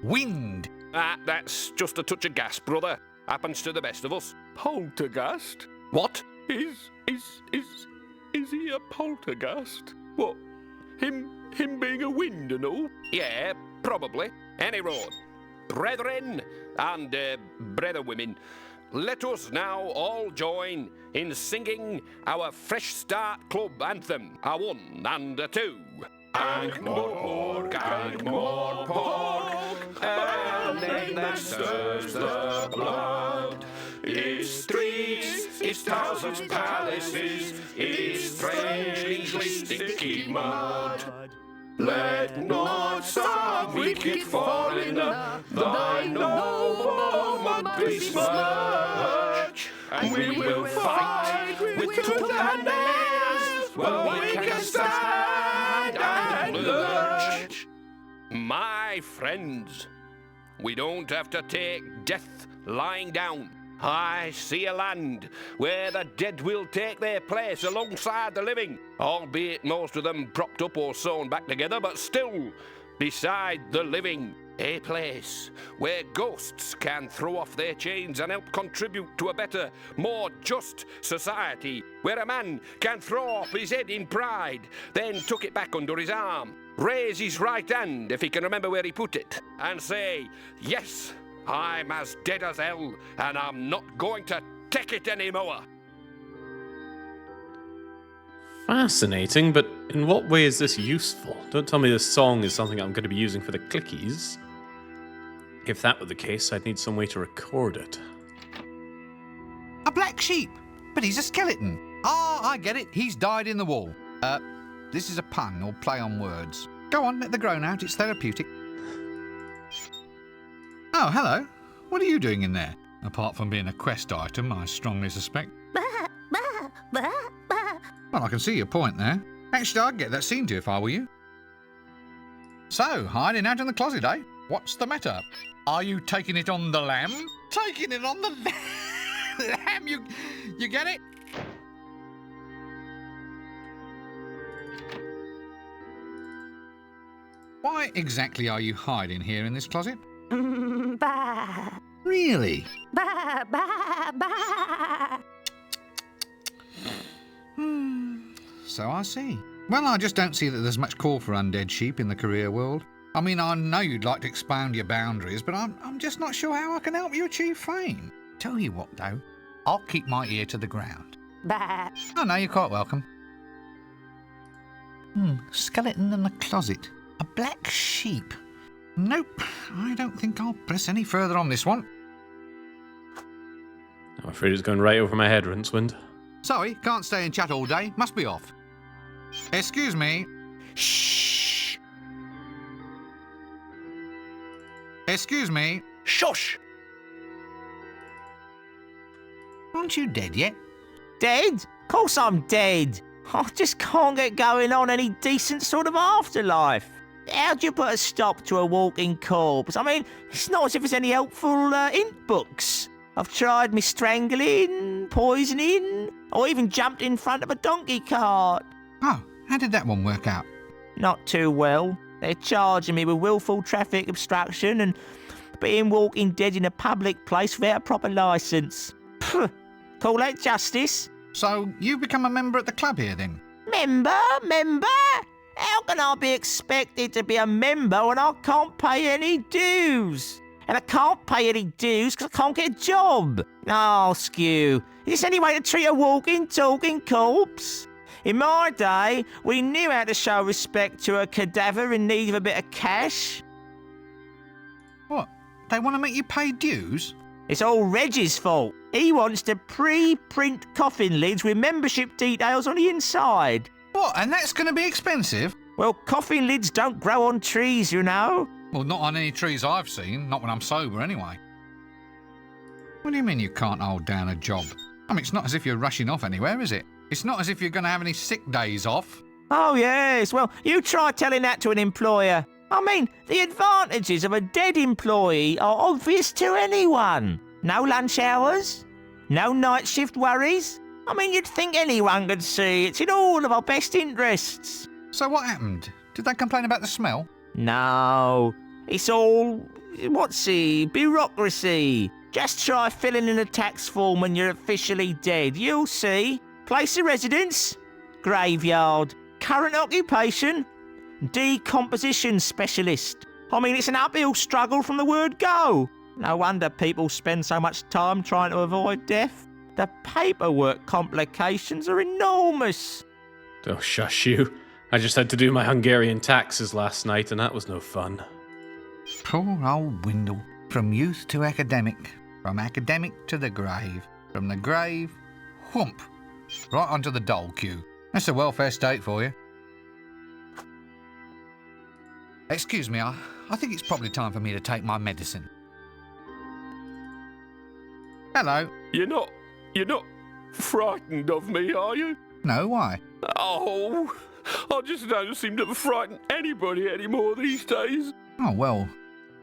Wind. Ah, that's just a touch of gas, brother. Happens to the best of us. Poltergeist? What? Is he a poltergeist? What? Him being a wind and all? Yeah, probably. Any road. Brethren and brethren women, let us now all join in singing our Fresh Start Club anthem. A 1 and a 2. Ankh-Morpork, Ankh-Morpork, a name that stirs the blood. Its streets, its towers, its palaces, its strangely sticky mud. Let not some wicked foreigner thy noble mud besmirch, and we will fight with tooth and nails while we can stand and lurch. My friends, we don't have to take death lying down. I see a land where the dead will take their place alongside the living, albeit most of them propped up or sewn back together, but still beside the living. A place where ghosts can throw off their chains and help contribute to a better, more just society, where a man can throw off his head in pride, then tuck it back under his arm, raise his right hand if he can remember where he put it, and say, yes, I'm as dead as hell, and I'm not going to take it anymore. Fascinating, but in what way is this useful? Don't tell me this song is something I'm going to be using for the clickies. If that were the case, I'd need some way to record it. A black sheep, but he's a skeleton. Ah, I get it. He's died in the wall. This is a pun or play on words. Go on, let the groan out. It's therapeutic. Oh, hello. What are you doing in there? Apart from being a quest item, I strongly suspect. Well, I can see your point there. Actually, I'd get that seen to if I were you. So, hiding out in the closet, eh? What's the matter? Are you taking it on the lamb? Taking it on the lamb? You get it? Why exactly are you hiding here in this closet? Bah. Really? Bah, bah, bah. So I see. Well, I just don't see that there's much call for undead sheep in the career world. I mean, I know you'd like to expand your boundaries, but I'm just not sure how I can help you achieve fame. Tell you what, though, I'll keep my ear to the ground. Bah. Oh, no, you're quite welcome. Skeleton in the closet. A black sheep. Nope, I don't think I'll press any further on this one. I'm afraid it's going right over my head, Rincewind. Sorry, can't stay and chat all day. Must be off. Excuse me. Shh! Excuse me. Shush! Aren't you dead yet? Dead? Of course I'm dead. I just can't get going on any decent sort of afterlife. How'd you put a stop to a walking corpse? I mean, it's not as if there's any helpful ink books. I've tried me strangling, poisoning, or even jumped in front of a donkey cart. Oh, how did that one work out? Not too well. They're charging me with willful traffic obstruction and being walking dead in a public place without a proper licence. Call that justice? So, you've become a member at the club here, then? Member? How can I be expected to be a member when I can't pay any dues? And I can't pay any dues because I can't get a job. Oh, Skew, is this any way to treat a walking, talking corpse? In my day, we knew how to show respect to a cadaver in need of a bit of cash. What? They want to make you pay dues? It's all Reggie's fault. He wants to pre-print coffin lids with membership details on the inside. What, and that's going to be expensive? Well, coffin lids don't grow on trees, you know. Well, not on any trees I've seen, not when I'm sober anyway. What do you mean you can't hold down a job? I mean, it's not as if you're rushing off anywhere, is it? It's not as if you're going to have any sick days off. Oh, yes. Well, you try telling that to an employer. I mean, the advantages of a dead employee are obvious to anyone. No lunch hours, no night shift worries. I mean, you'd think anyone could see it's in all of our best interests. So what happened? Did they complain about the smell? No, it's all, bureaucracy. Just try filling in a tax form when you're officially dead, you'll see. Place of residence, graveyard. Current occupation, decomposition specialist. I mean, it's an uphill struggle from the word go. No wonder people spend so much time trying to avoid death. The paperwork complications are enormous. Oh, shush you. I just had to do my Hungarian taxes last night, and that was no fun. Poor old Windle. From youth to academic. From academic to the grave. From the grave, whoomp. Right onto the dole queue. That's a welfare state for you. Excuse me, I think it's probably time for me to take my medicine. Hello. You're not frightened of me, are you? No, why? Oh, I just don't seem to frighten anybody anymore these days. Oh, well,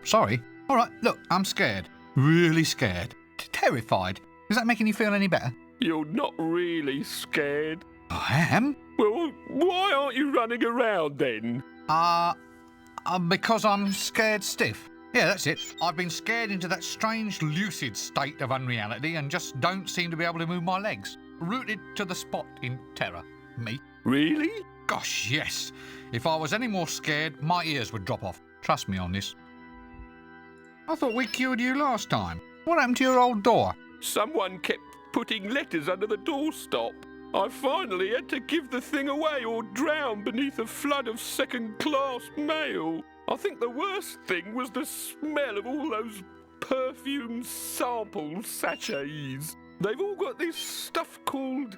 sorry. All right, look, I'm scared. Really scared. Terrified. Is that making you feel any better? You're not really scared. I am? Well, why aren't you running around then? Because I'm scared stiff. Yeah, that's it. I've been scared into that strange lucid state of unreality and just don't seem to be able to move my legs. Rooted to the spot in terror. Me. Really? Gosh, yes. If I was any more scared, my ears would drop off. Trust me on this. I thought we cured you last time. What happened to your old door? Someone kept putting letters under the doorstop. I finally had to give the thing away or drown beneath a flood of second-class mail. I think the worst thing was the smell of all those perfume sample sachets. They've all got this stuff called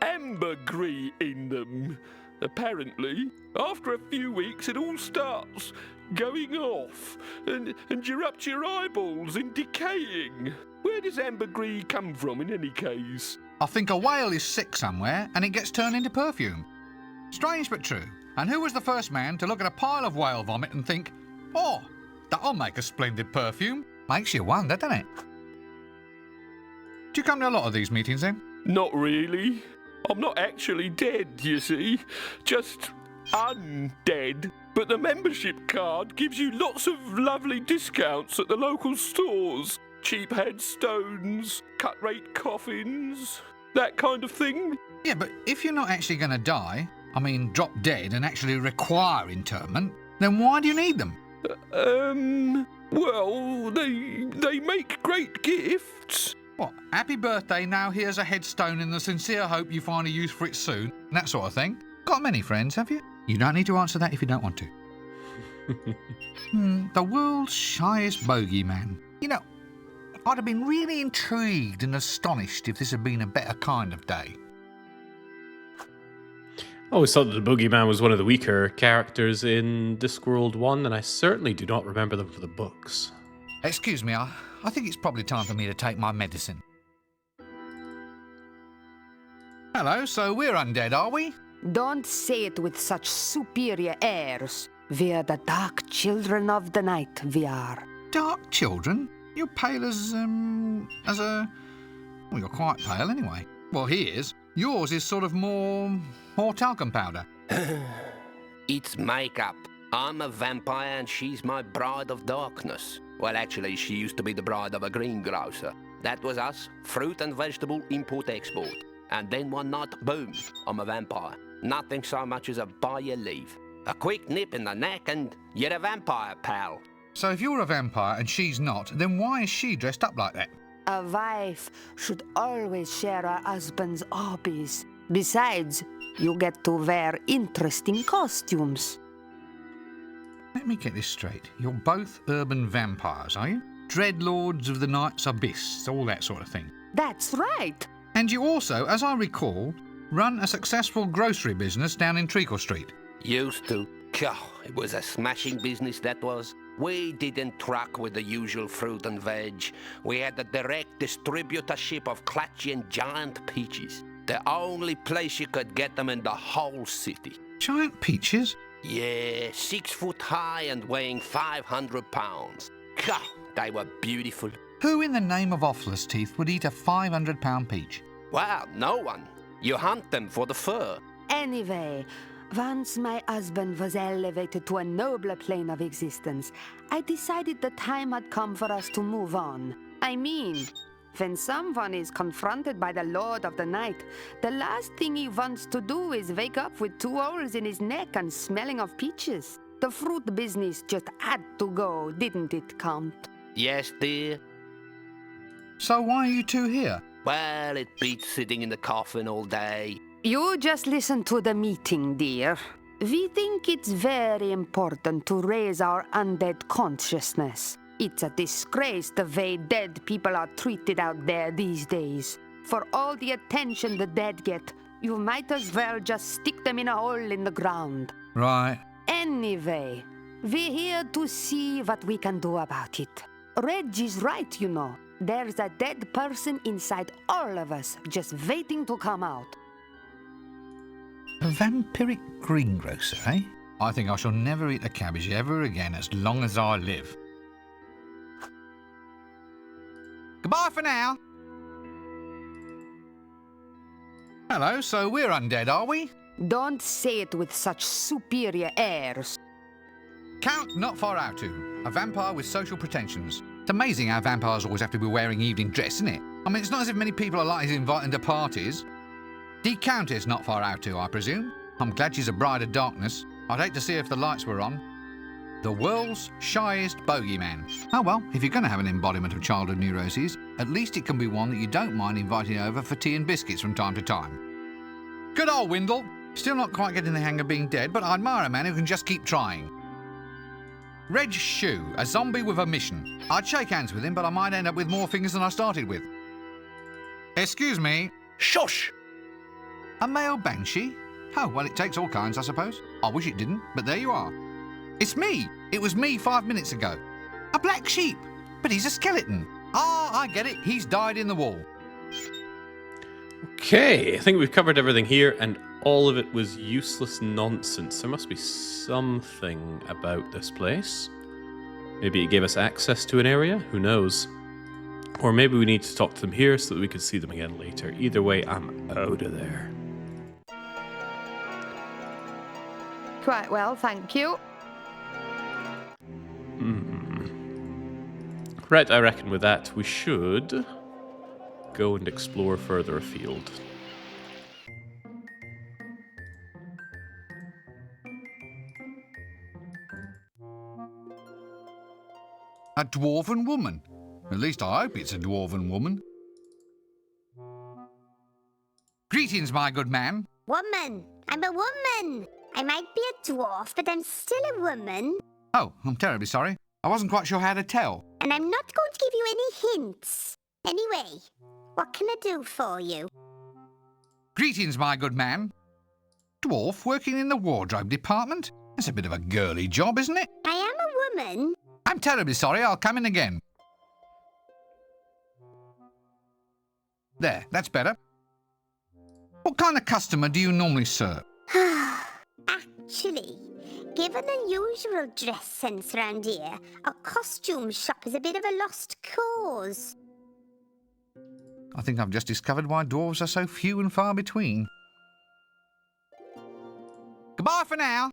ambergris in them. Apparently, after a few weeks it all starts going off and you're up to your eyeballs and decaying. Where does ambergris come from in any case? I think a whale is sick somewhere and it gets turned into perfume. Strange but true. And who was the first man to look at a pile of whale vomit and think, oh, that'll make a splendid perfume? Makes you wonder, doesn't it? Do you come to a lot of these meetings then? Not really. I'm not actually dead, you see. Just undead. But the membership card gives you lots of lovely discounts at the local stores. Cheap headstones, cut-rate coffins, that kind of thing. Yeah, but if you're not actually going to die, I mean drop dead and actually require interment, then why do you need them? Well, they make great gifts. What, happy birthday, now here's a headstone in the sincere hope you find a use for it soon, and that sort of thing? Got many friends, have you? You don't need to answer that if you don't want to. The world's shyest bogeyman. You know, I'd have been really intrigued and astonished if this had been a better kind of day. I always thought that the Boogeyman was one of the weaker characters in Discworld 1, and I certainly do not remember them from the books. Excuse me, I think it's probably time for me to take my medicine. Hello, so we're undead, are we? Don't say it with such superior airs. We're the dark children of the night, we are. Dark children? You're pale as a... Well, you're quite pale anyway. Well, he is. Yours is sort of more talcum powder. It's makeup. I'm a vampire and she's my bride of darkness. Well, actually, she used to be the bride of a greengrocer. That was us, fruit and vegetable import-export. And then one night, boom, I'm a vampire. Nothing so much as a by your leave. A quick nip in the neck and you're a vampire, pal. So if you're a vampire and she's not, then why is she dressed up like that? A wife should always share her husband's hobbies. Besides, you get to wear interesting costumes. Let me get this straight. You're both urban vampires, are you? Dreadlords of the night's abyss, all that sort of thing. That's right. And you also, as I recall, run a successful grocery business down in Treacle Street. Used to. God, it was a smashing business, that was. We didn't truck with the usual fruit and veg. We had the direct distributorship of clutchy and giant peaches. The only place you could get them in the whole city. Giant peaches? Yeah, 6 foot high and weighing 500 pounds. God, they were beautiful. Who in the name of Offless Teeth would eat a 500-pound peach? Well, no one. You hunt them for the fur. Anyway, once my husband was elevated to a nobler plane of existence, I decided the time had come for us to move on. I mean, when someone is confronted by the Lord of the Night, the last thing he wants to do is wake up with 2 holes in his neck and smelling of peaches. The fruit business just had to go, didn't it, Count? Yes, dear. So why are you two here? Well, it beats sitting in the coffin all day. You just listen to the meeting, dear. We think it's very important to raise our undead consciousness. It's a disgrace the way dead people are treated out there these days. For all the attention the dead get, you might as well just stick them in a hole in the ground. Right. Anyway, we're here to see what we can do about it. Reg is right, you know. There's a dead person inside all of us, just waiting to come out. A vampiric greengrocer, eh? I think I shall never eat a cabbage ever again as long as I live. Goodbye for now. Hello, so we're undead, are we? Don't say it with such superior airs. Count not far out to. A vampire with social pretensions. It's amazing how vampires always have to be wearing evening dress, isn't it? I mean, it's not as if many people are likely to invite them to parties. The Countess not far out to, I presume. I'm glad she's a bride of darkness. I'd hate to see if the lights were on. The world's shyest bogeyman. Oh well, if you're going to have an embodiment of childhood neuroses, at least it can be one that you don't mind inviting over for tea and biscuits from time to time. Good old Windle. Still not quite getting the hang of being dead, but I admire a man who can just keep trying. Reg Shoe, a zombie with a mission. I'd shake hands with him, but I might end up with more fingers than I started with. Excuse me. Shush! A male banshee? Oh, well, it takes all kinds, I suppose. I wish it didn't, but there you are. It's me. It was me 5 minutes ago. A black sheep. But he's a skeleton. Ah, I get it. He's died in the wall. Okay, I think we've covered everything here, and all of it was useless nonsense. There must be something about this place. Maybe it gave us access to an area, who knows? Or maybe we need to talk to them here so that we could see them again later. Either way, I'm out of there. Quite well, thank you. Right, I reckon with that we should go and explore further afield. A dwarven woman. At least I hope it's a dwarven woman. Greetings, my good man. Woman. I'm a woman. I might be a dwarf, but I'm still a woman. Oh, I'm terribly sorry. I wasn't quite sure how to tell. And I'm not going to give you any hints. Anyway, what can I do for you? Greetings, my good man. Dwarf working in the wardrobe department? That's a bit of a girly job, isn't it? I am a woman. I'm terribly sorry. I'll come in again. There, that's better. What kind of customer do you normally serve? Actually, given the usual dress sense around here, a costume shop is a bit of a lost cause. I think I've just discovered why dwarves are so few and far between. Goodbye for now.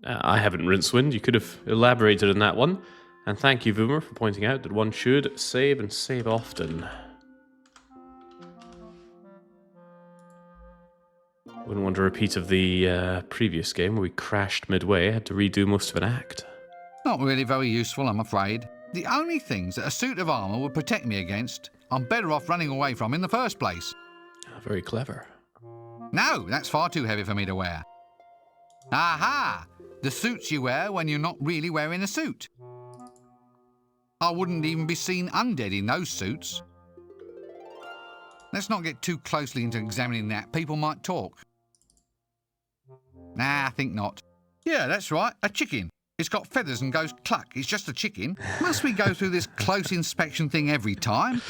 I haven't Rincewind. You could have elaborated on that one. And thank you, Voomer, for pointing out that one should save and save often. Wouldn't want a repeat of the previous game where we crashed midway, had to redo most of an act. Not really very useful, I'm afraid. The only things that a suit of armour would protect me against, I'm better off running away from in the first place. Very clever. No, that's far too heavy for me to wear. Aha! The suits you wear when you're not really wearing a suit. I wouldn't even be seen undead in those suits. Let's not get too closely into examining that. People might talk. Nah, I think not. Yeah, that's right, a chicken. It's got feathers and goes cluck. It's just a chicken. Must we go through this close inspection thing every time?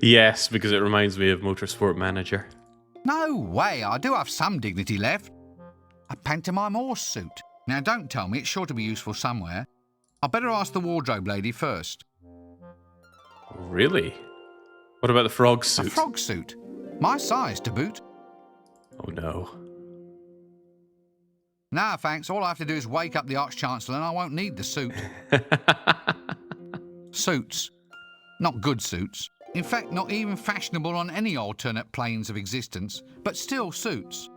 Yes, because it reminds me of Motorsport Manager. No way, I do have some dignity left. A pantomime horse suit. Now, don't tell me, it's sure to be useful somewhere. I'd better ask the wardrobe lady first. Really? What about the frog A suit? frog suit? My size to boot. Oh no. Nah, thanks. All I have to do is wake up the Arch-Chancellor and I won't need the suit. Suits. Not good suits. In fact, not even fashionable on any alternate planes of existence, but still suits.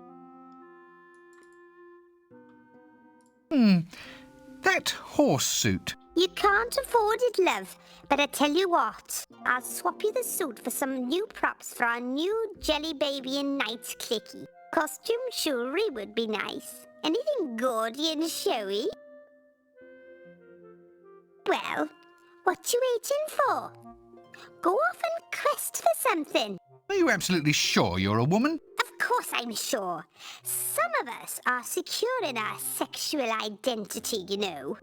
That horse suit. You can't afford it, love. But I tell you what, I'll swap you the suit for some new props for our new jelly baby and night clicky. Costume jewellery would be nice. Anything gaudy and showy? Well, what you waiting for? Go off and quest for something. Are you absolutely sure you're a woman? Of course I'm sure. Some of us are secure in our sexual identity, you know.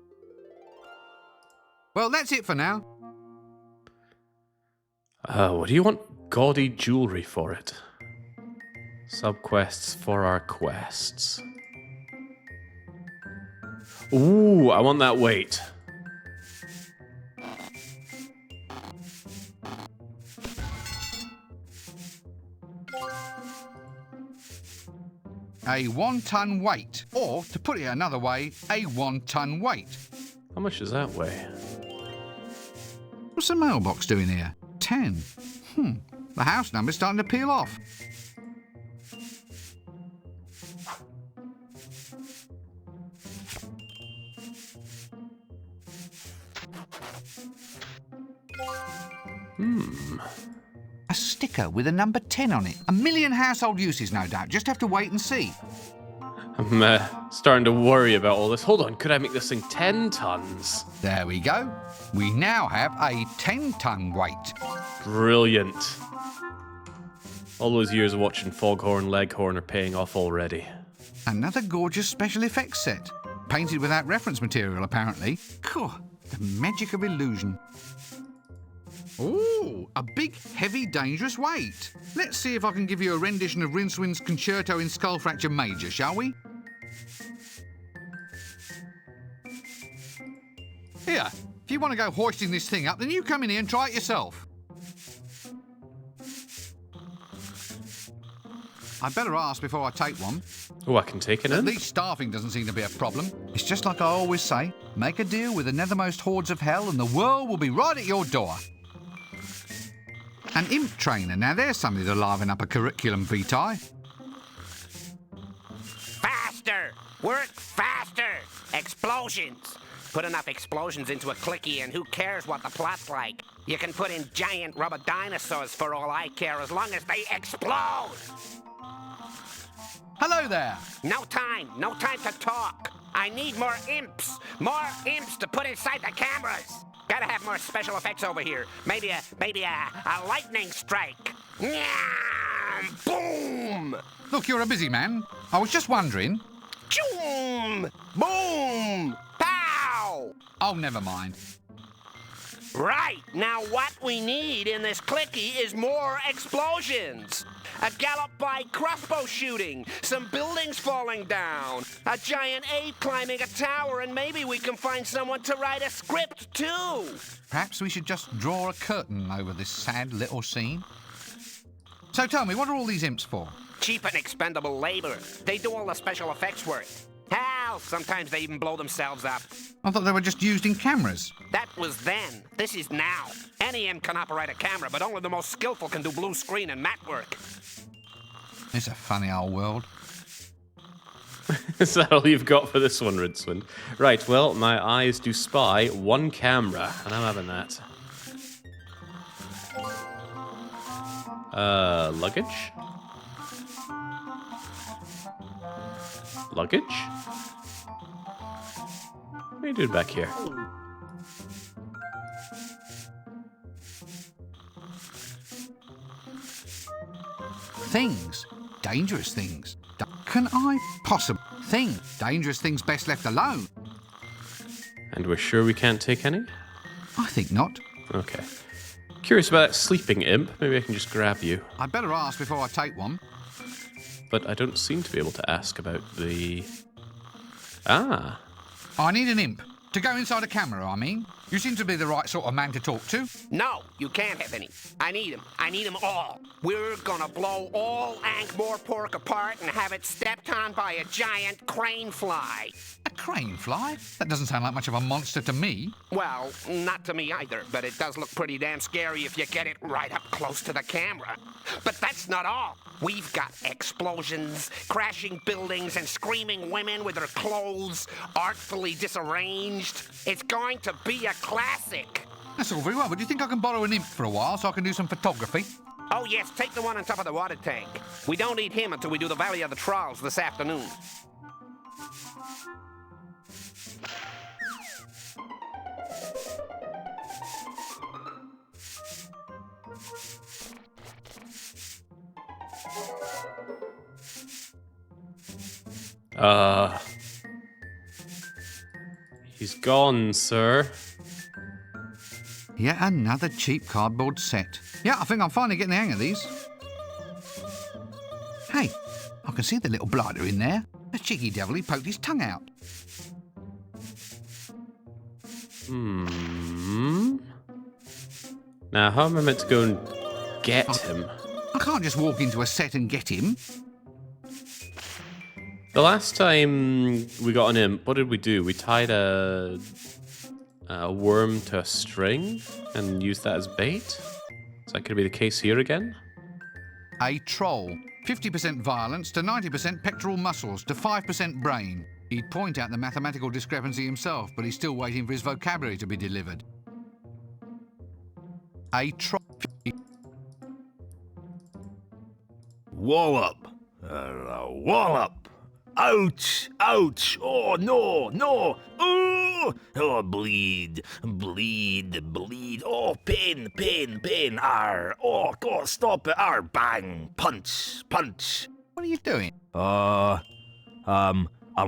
Well, that's it for now. What do you want gaudy jewellery for it? Subquests for our quests. Ooh, I want that weight. A 1-ton weight. Or, to put it another way, a 1-ton weight. How much does that weigh? What's the mailbox doing here? 10. The house number's starting to peel off. A sticker with a number 10 on it. A million household uses, no doubt. Just have to wait and see. I'm starting to worry about all this. Hold on, could I make this thing 10 tons? There we go. We now have a 10-ton weight. Brilliant. All those years of watching Foghorn Leghorn are paying off already. Another gorgeous special effects set. Painted without reference material, apparently. Cool. The magic of illusion. Ooh, a big, heavy, dangerous weight. Let's see if I can give you a rendition of Rincewind's Concerto in Skull Fracture Major, shall we? Here, if you want to go hoisting this thing up, then you come in here and try it yourself. I'd better ask before I take one. Oh, I can take it At in? least staffing doesn't seem to be a problem. It's just like I always say, make a deal with the nethermost hordes of hell and the world will be right at your door. An imp trainer, now there's something to liven up a curriculum vitae. Faster! Work faster! Explosions! Put enough explosions into a clicky and who cares what the plot's like? You can put in giant rubber dinosaurs for all I care as long as they explode! Hello there. No time to talk. I need more imps to put inside the cameras. Gotta have more special effects over here. Maybe a lightning strike. Nyam! Boom! Look, you're a busy man. I was just wondering. Choom! Boom! Pow! Oh, never mind. Right, now what we need in this clicky is more explosions. A gallop by crossbow shooting, some buildings falling down, a giant ape climbing a tower, and maybe we can find someone to write a script too. Perhaps we should just draw a curtain over this sad little scene. So tell me, what are all these imps for? Cheap and expendable labor. They do all the special effects work. Hell, sometimes they even blow themselves up. I thought they were just used in cameras. That was then. This is now. Any imp can operate a camera, but only the most skillful can do blue screen and matte work. It's a funny old world. Is that all you've got for this one, Rincewind? Right, well, my eyes do spy one camera, and I'm having that. Luggage? Luggage? What are you doing back here? Things. Dangerous things. Can I possibly think? Dangerous things best left alone. And we're sure we can't take any? I think not. Okay. Curious about that sleeping imp. Maybe I can just grab you. I'd better ask before I take one. But I don't seem to be able to ask about the Ah. I need an imp. To go inside a camera, I mean. You seem to be the right sort of man to talk to. No, you can't have any. I need them. I need them all. We're gonna blow all Ankh-Morpork apart and have it stepped on by a giant crane fly. A crane fly? That doesn't sound like much of a monster to me. Well, not to me either, but it does look pretty damn scary if you get it right up close to the camera. But that's not all. We've got explosions, crashing buildings, and screaming women with their clothes artfully disarranged. It's going to be a classic. That's all very well, but do you think I can borrow an imp for a while so I can do some photography? Oh, yes, take the one on top of the water tank. We don't need him until we do the Valley of the Trolls this afternoon. He's gone, sir. Yet another cheap cardboard set. Yeah, I think I'm finally getting the hang of these. Hey, I can see the little blighter in there. The cheeky devil, he poked his tongue out. Now, how am I meant to go and get him? I can't just walk into a set and get him. The last time we got an imp, what did we do? We tied a worm to a string and used that as bait? Is that going to be the case here again? A troll. 50% violence to 90% pectoral muscles to 5% brain. He'd point out the mathematical discrepancy himself, but he's still waiting for his vocabulary to be delivered. A troll. Wallop. Wallop. Ouch! Ouch! Oh, no! No! Oh, bleed! Bleed! Bleed! Oh, pain! Pain! Pain! Arr! Oh, God, stop it! Arr! Bang! Punch! Punch! What are you doing? I'm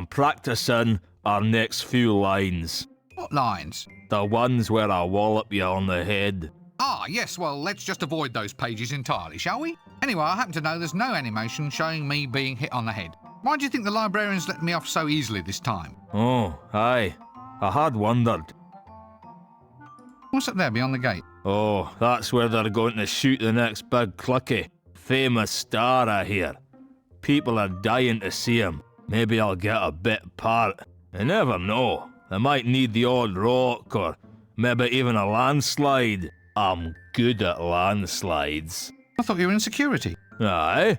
practicing our next few lines. What lines? The ones where I wallop you on the head. Ah, yes, well, let's just avoid those pages entirely, shall we? Anyway, I happen to know there's no animation showing me being hit on the head. Why do you think the librarians let me off so easily this time? Oh, aye. I had wondered. What's up there beyond the gate? Oh, that's where they're going to shoot the next big clicky. Famous star, I hear. People are dying to see him. Maybe I'll get a bit part. You never know. They might need the odd rock or maybe even a landslide. I'm good at landslides. I thought you were in security. Aye,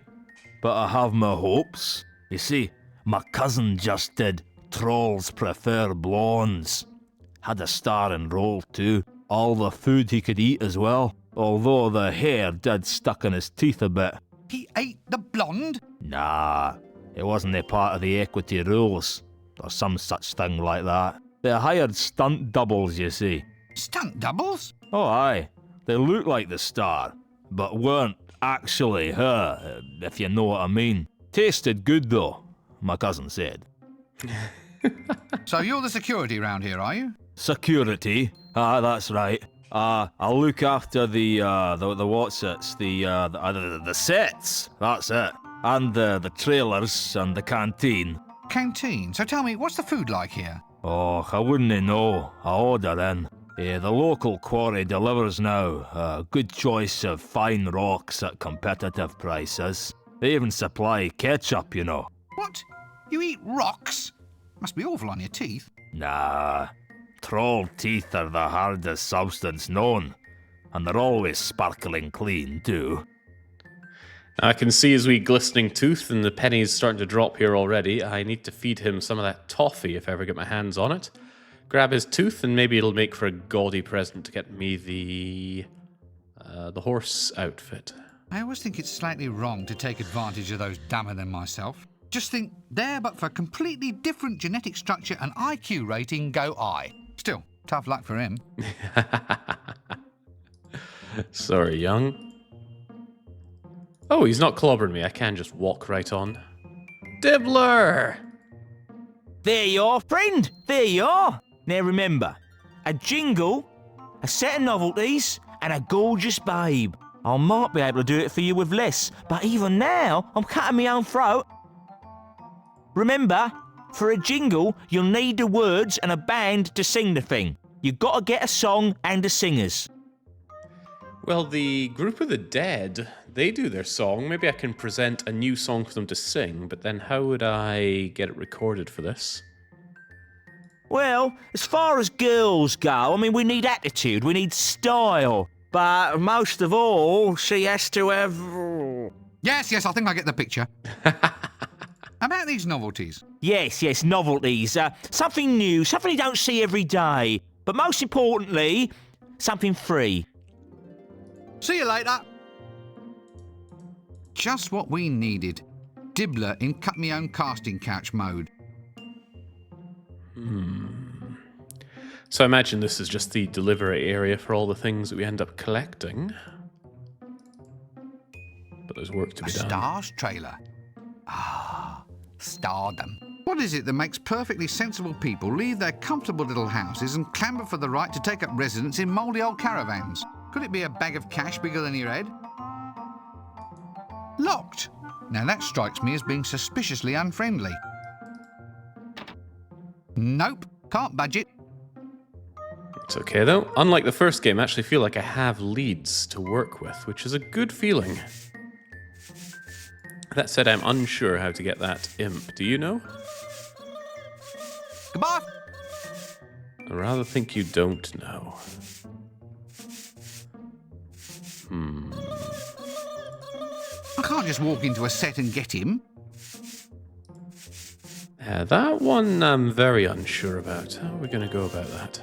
but I have my hopes. You see, my cousin just did Trolls Prefer Blondes. Had a star and roll too. All the food he could eat as well. Although the hair did stuck in his teeth a bit. He ate the blonde? Nah, it wasn't a part of the equity rules. Or some such thing like that. They hired stunt doubles, you see. Stunt doubles? Oh aye, they looked like the star, but weren't actually her, if you know what I mean. Tasted good though, my cousin said. So you're the security round here, are you? Security? Ah, that's right. I'll look after the what's-its, the sets, that's it. And the trailers and the canteen. Canteen? So tell me, what's the food like here? Oh, I wouldn't know. I order in. The local quarry delivers now. A good choice of fine rocks at competitive prices. They even supply ketchup, you know. What? You eat rocks? Must be awful on your teeth. Nah. Troll teeth are the hardest substance known. And they're always sparkling clean, too. I can see his wee glistening tooth and the pennies starting to drop here already. I need to feed him some of that toffee if I ever get my hands on it. Grab his tooth and maybe it'll make for a gaudy present to get me the horse outfit. I always think it's slightly wrong to take advantage of those dumber than myself. Just think, there but for completely different genetic structure and IQ rating go I. Still, tough luck for him. Sorry, young. Oh, he's not clobbering me. I can just walk right on. Dibbler! There you are, friend. There you are. Now remember, a jingle, a set of novelties, and a gorgeous babe. I might be able to do it for you with less, but even now, I'm cutting my own throat. Remember, For a jingle, you'll need the words and a band to sing the thing. You gotta get a song and the singers. Well, the Group of the Dead, they do their song. Maybe I can present a new song for them to sing, but then how would I get it recorded for this? Well, as far as girls go, I mean, we need attitude, we need style. But most of all, she has to have... Yes, I think I get the picture. About these novelties. Yes, novelties. Something new, something you don't see every day. But most importantly, something free. See you later. Just what we needed. Dibbler in cut-me-own casting couch mode. So I imagine this is just the delivery area for all the things that we end up collecting. But there's work to be done. A Stars trailer. Ah, stardom. What is it that makes perfectly sensible people leave their comfortable little houses and clamber for the right to take up residence in mouldy old caravans? Could it be a bag of cash bigger than your head? Locked. Now that strikes me as being suspiciously unfriendly. Nope, can't budge it. It's okay though. Unlike the first game, I actually feel like I have leads to work with, which is a good feeling. That said, I'm unsure how to get that imp. Do you know? Goodbye. I rather think you don't know. I can't just walk into a set and get him. That one I'm very unsure about. How are we going to go about that?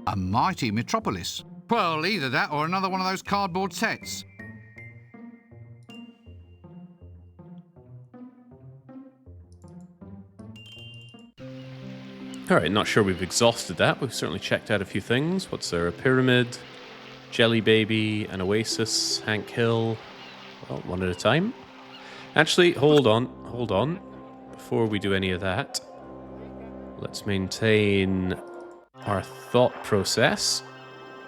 A mighty metropolis. Well, either that or another one of those cardboard sets. Alright, not sure we've exhausted that. We've certainly checked out a few things. What's there? A pyramid, Jelly Baby, an oasis, Hank Hill. Well, one at a time. Actually, hold on. Before we do any of that, let's maintain our thought process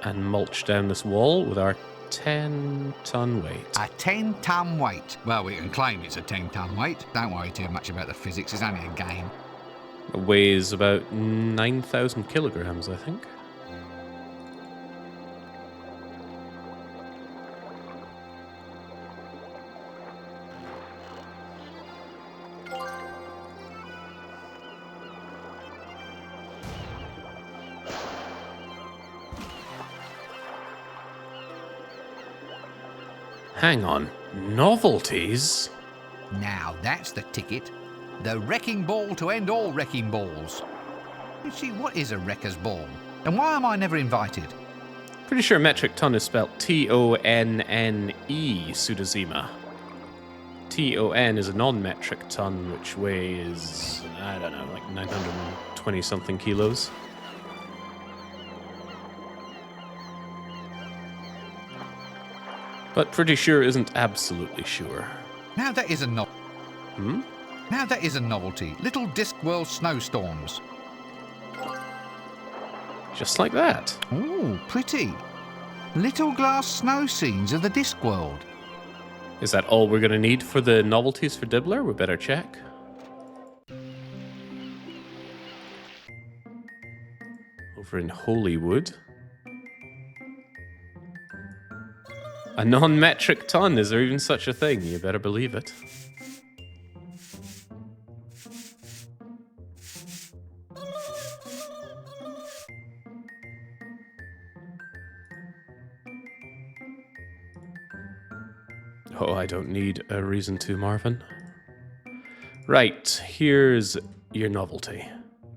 and mulch down this wall with our 10-ton weight. A 10-ton weight. Well, we can claim it's a 10-ton weight. Don't worry too much about the physics. It's only a game. It weighs about 9,000 kilograms, I think. Hang on, novelties? Now that's the ticket. The wrecking ball to end all wrecking balls. You see, what is a wrecker's ball? And why am I never invited? Pretty sure metric ton is spelled Tonne, Sudazima. Ton is a non-metric ton, which weighs, I don't know, like 920 something kilos. But pretty sure isn't absolutely sure. Now that is a Now that is a novelty. Little Discworld snowstorms. Just like that. Ooh, pretty. Little glass snow scenes of the Discworld. Is that all we're going to need for the novelties for Dibbler? We better check. Over in Holywood. A non-metric ton, is there even such a thing? You better believe it. Oh, I don't need a reason to, Marvin. Right, here's your novelty.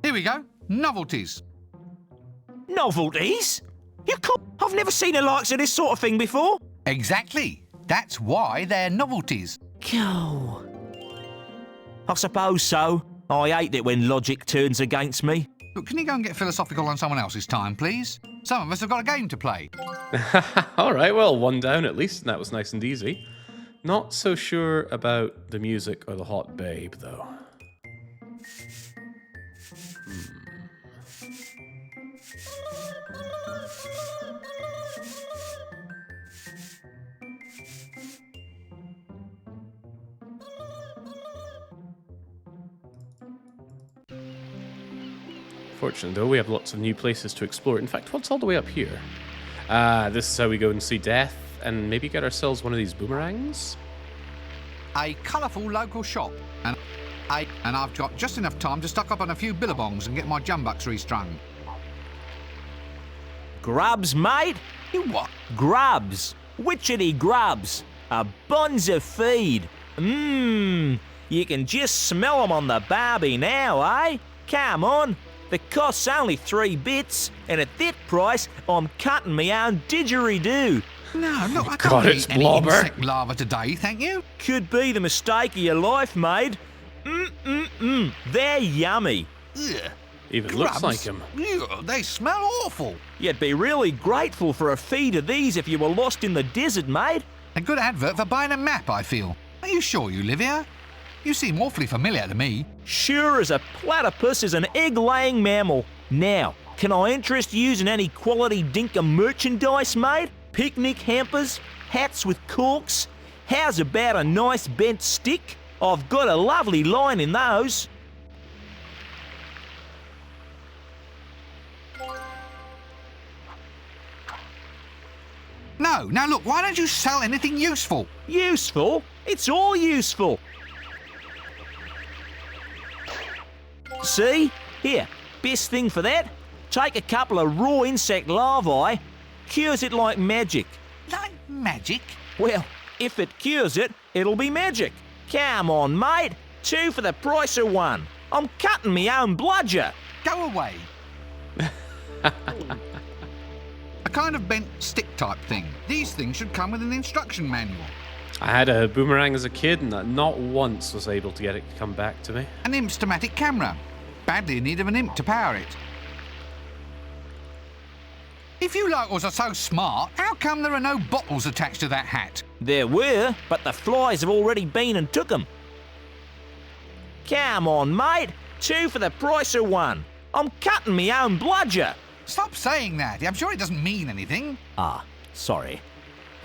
Here we go. Novelties. Novelties? You can't... I've never seen the likes of this sort of thing before. Exactly. That's why they're novelties. Go. I suppose so. I hate it when logic turns against me. Look, can you go and get philosophical on someone else's time, please? Some of us have got a game to play. All right, well, one down at least, and that was nice and easy. Not so sure about the music or the hot babe, though. Fortunately, though, we have lots of new places to explore. In fact, what's all the way up here? This is how we go and see Death, and maybe get ourselves one of these boomerangs? A colourful local shop, and I've got just enough time to stock up on a few billabongs and get my jumbucks restrung. Grubs, mate? You what? Grubs. Witchetty grubs. A bonza feed. Mmm. You can just smell 'em on the barbie now, eh? Come on. The cost's only 3 bits, and at that price, I'm cutting me own didgeridoo. No, look, I God, can't it's eat any blobber. insect larva today, thank you. Could be the mistake of your life, mate. They're yummy. Ugh. Even looks Grubs? like him. Ugh, they smell awful. You'd be really grateful for a feed of these if you were lost in the desert, mate. A good advert for buying a map, I feel. Are you sure you live here? You seem awfully familiar to me. Sure as a platypus is an egg-laying mammal. Now, can I interest you in any quality dinkum merchandise, mate? Picnic hampers, hats with corks. How's about a nice bent stick? I've got a lovely line in those. No, now look, why don't you sell anything useful? Useful? It's all useful. See? Here, best thing for that? Take a couple of raw insect larvae, cures it like magic. Like magic? Well, if it cures it, it'll be magic. Come on, mate. 2 for the price of 1. I'm cutting me own bludger. Go away. A kind of bent stick type thing. These things should come with an instruction manual. I had a boomerang as a kid, and not once was able to get it to come back to me. An imp-stomatic camera. Badly in need of an imp to power it. If you locals are so smart, how come there are no bottles attached to that hat? There were, but the flies have already been and took 'em. Come on, mate. 2 for the price of 1. I'm cutting me own bludger. Stop saying that. I'm sure it doesn't mean anything. Ah, sorry.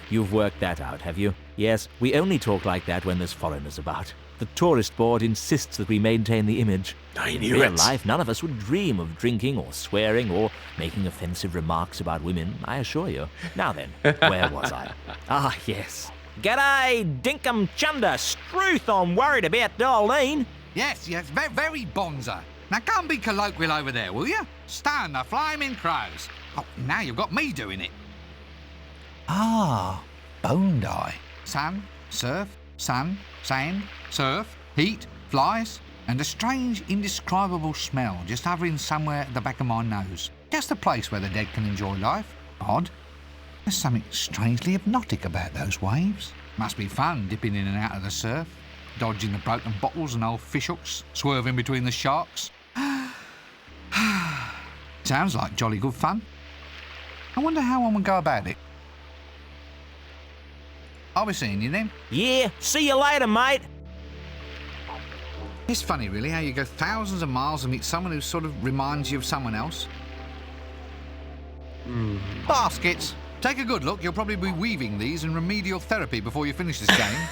You've worked that out, have you? Yes, we only talk like that when there's foreigners about. The tourist board insists that we maintain the image. I In knew real it. life, none of us would dream of drinking or swearing or making offensive remarks about women, I assure you. Now then, where was I? Ah, yes. G'day, Dinkum Chunder. Struth, I'm worried about Darlene. Yes, very bonza. Now go and be colloquial over there, will you? Stand the flaming crows. Oh, now you've got me doing it. Ah, Bondi. Sun, surf, sun, sand, surf, heat, flies, and a strange, indescribable smell just hovering somewhere at the back of my nose. Just the place where the dead can enjoy life. Odd. There's something strangely hypnotic about those waves. Must be fun dipping in and out of the surf, dodging the broken bottles and old fishhooks, swerving between the sharks. Sounds like jolly good fun. I wonder how one would go about it. I'll be seeing you then. Yeah, see you later, mate. It's funny, really, how you go thousands of miles and meet someone who sort of reminds you of someone else. Baskets. Take a good look. You'll probably be weaving these in remedial therapy before you finish this game.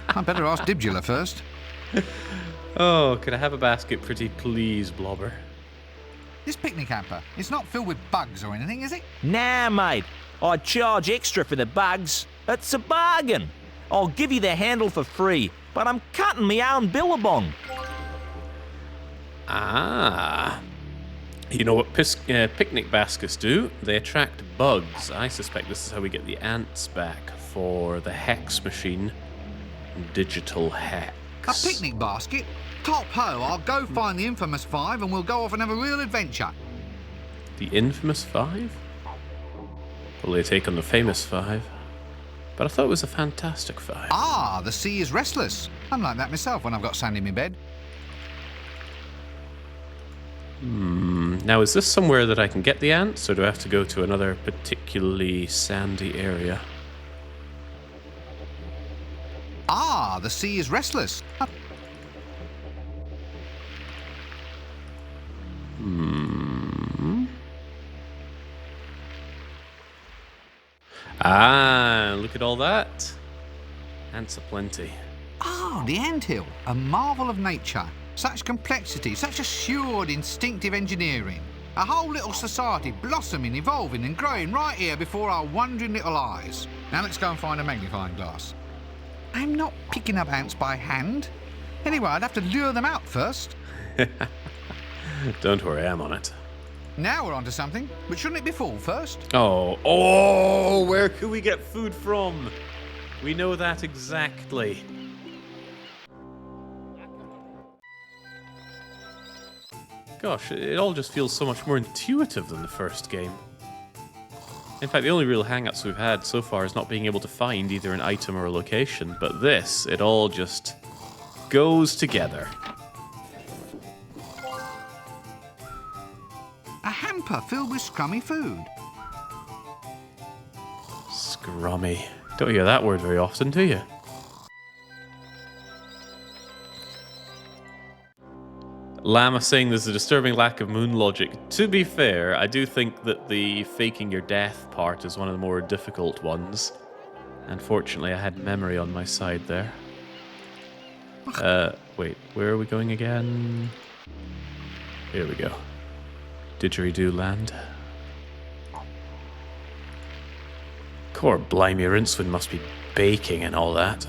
I'd better ask Dibula first. Oh, could I have a basket, pretty please, Blobber? This picnic hamper, it's not filled with bugs or anything, is it? Nah, mate. I'd charge extra for the bugs. It's a bargain. I'll give you the handle for free, but I'm cutting me own billabong. Ah. You know what picnic baskets do? They attract bugs. I suspect this is how we get the ants back for the hex machine. Digital hex. A picnic basket? Top ho, I'll go find the infamous 5 and we'll go off and have a real adventure. The infamous 5? Probably a take on the famous 5. But I thought it was a fantastic 5. Ah, the sea is restless. I'm like that myself when I've got sand in my bed. Now, is this somewhere that I can get the ants, or do I have to go to another particularly sandy area? Ah, the sea is restless. Ah, look at all that. Ants aplenty. Ah, the anthill, a marvel of nature. Such complexity, such assured, instinctive engineering. A whole little society blossoming, evolving and growing right here before our wondering little eyes. Now let's go and find a magnifying glass. I'm not picking up ants by hand. Anyway, I'd have to lure them out first. Don't worry, I'm on it. Now we're onto something, but shouldn't it be full first? Oh, where could we get food from? We know that exactly. Gosh, it all just feels so much more intuitive than the first game. In fact, the only real hang-ups we've had so far is not being able to find either an item or a location, but this, it all just goes together. A hamper filled with scrummy food. Scrummy. Don't hear that word very often, do you? Llama saying there's a disturbing lack of moon logic. To be fair, I do think that the faking your death part is one of the more difficult ones. Unfortunately, I had memory on my side there. Wait, where are we going again? Here we go. Didgeridoo land. Core blimey, Rincewind must be baking and all that.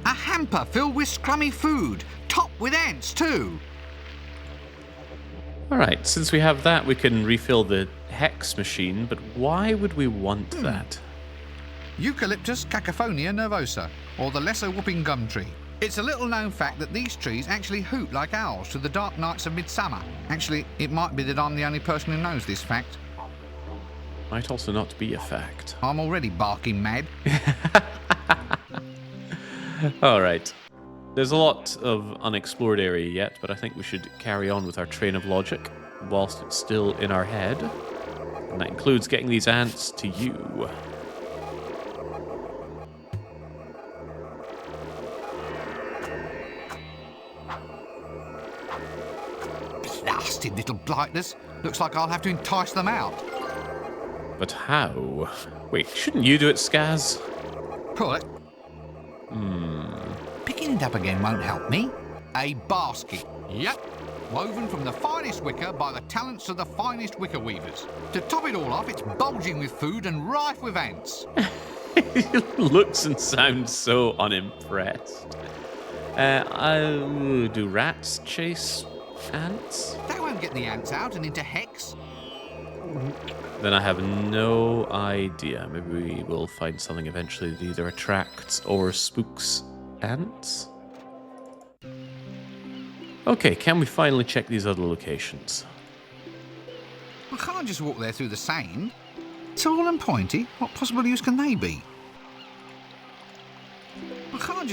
A hamper filled with scrummy food, topped with ants too. Alright, since we have that, we can refill the hex machine, but why would we want that? Eucalyptus cacophonia nervosa, or the lesser whooping gum tree. It's a little known fact that these trees actually hoot like owls through the dark nights of midsummer. Actually, it might be that I'm the only person who knows this fact. Might also not be a fact. I'm already barking mad. Alright. There's a lot of unexplored area yet, but I think we should carry on with our train of logic whilst it's still in our head. And that includes getting these ants to you. Blasted little blighters. Looks like I'll have to entice them out. But how? Wait, shouldn't you do it, Skaz? Pull it. Picking it up again won't help me. A basket. Yep. Woven from the finest wicker by the talents of the finest wicker weavers. To top it all off, it's bulging with food and rife with ants. He looks and sounds so unimpressed. Do rats chase ants? They won't get the ants out and into hex. Then I have no idea. Maybe we will find something eventually that either attracts or spooks ants? Okay, can we finally check these other locations? I can't just walk there through the sand. Tall and pointy, what possible use can they be? I can't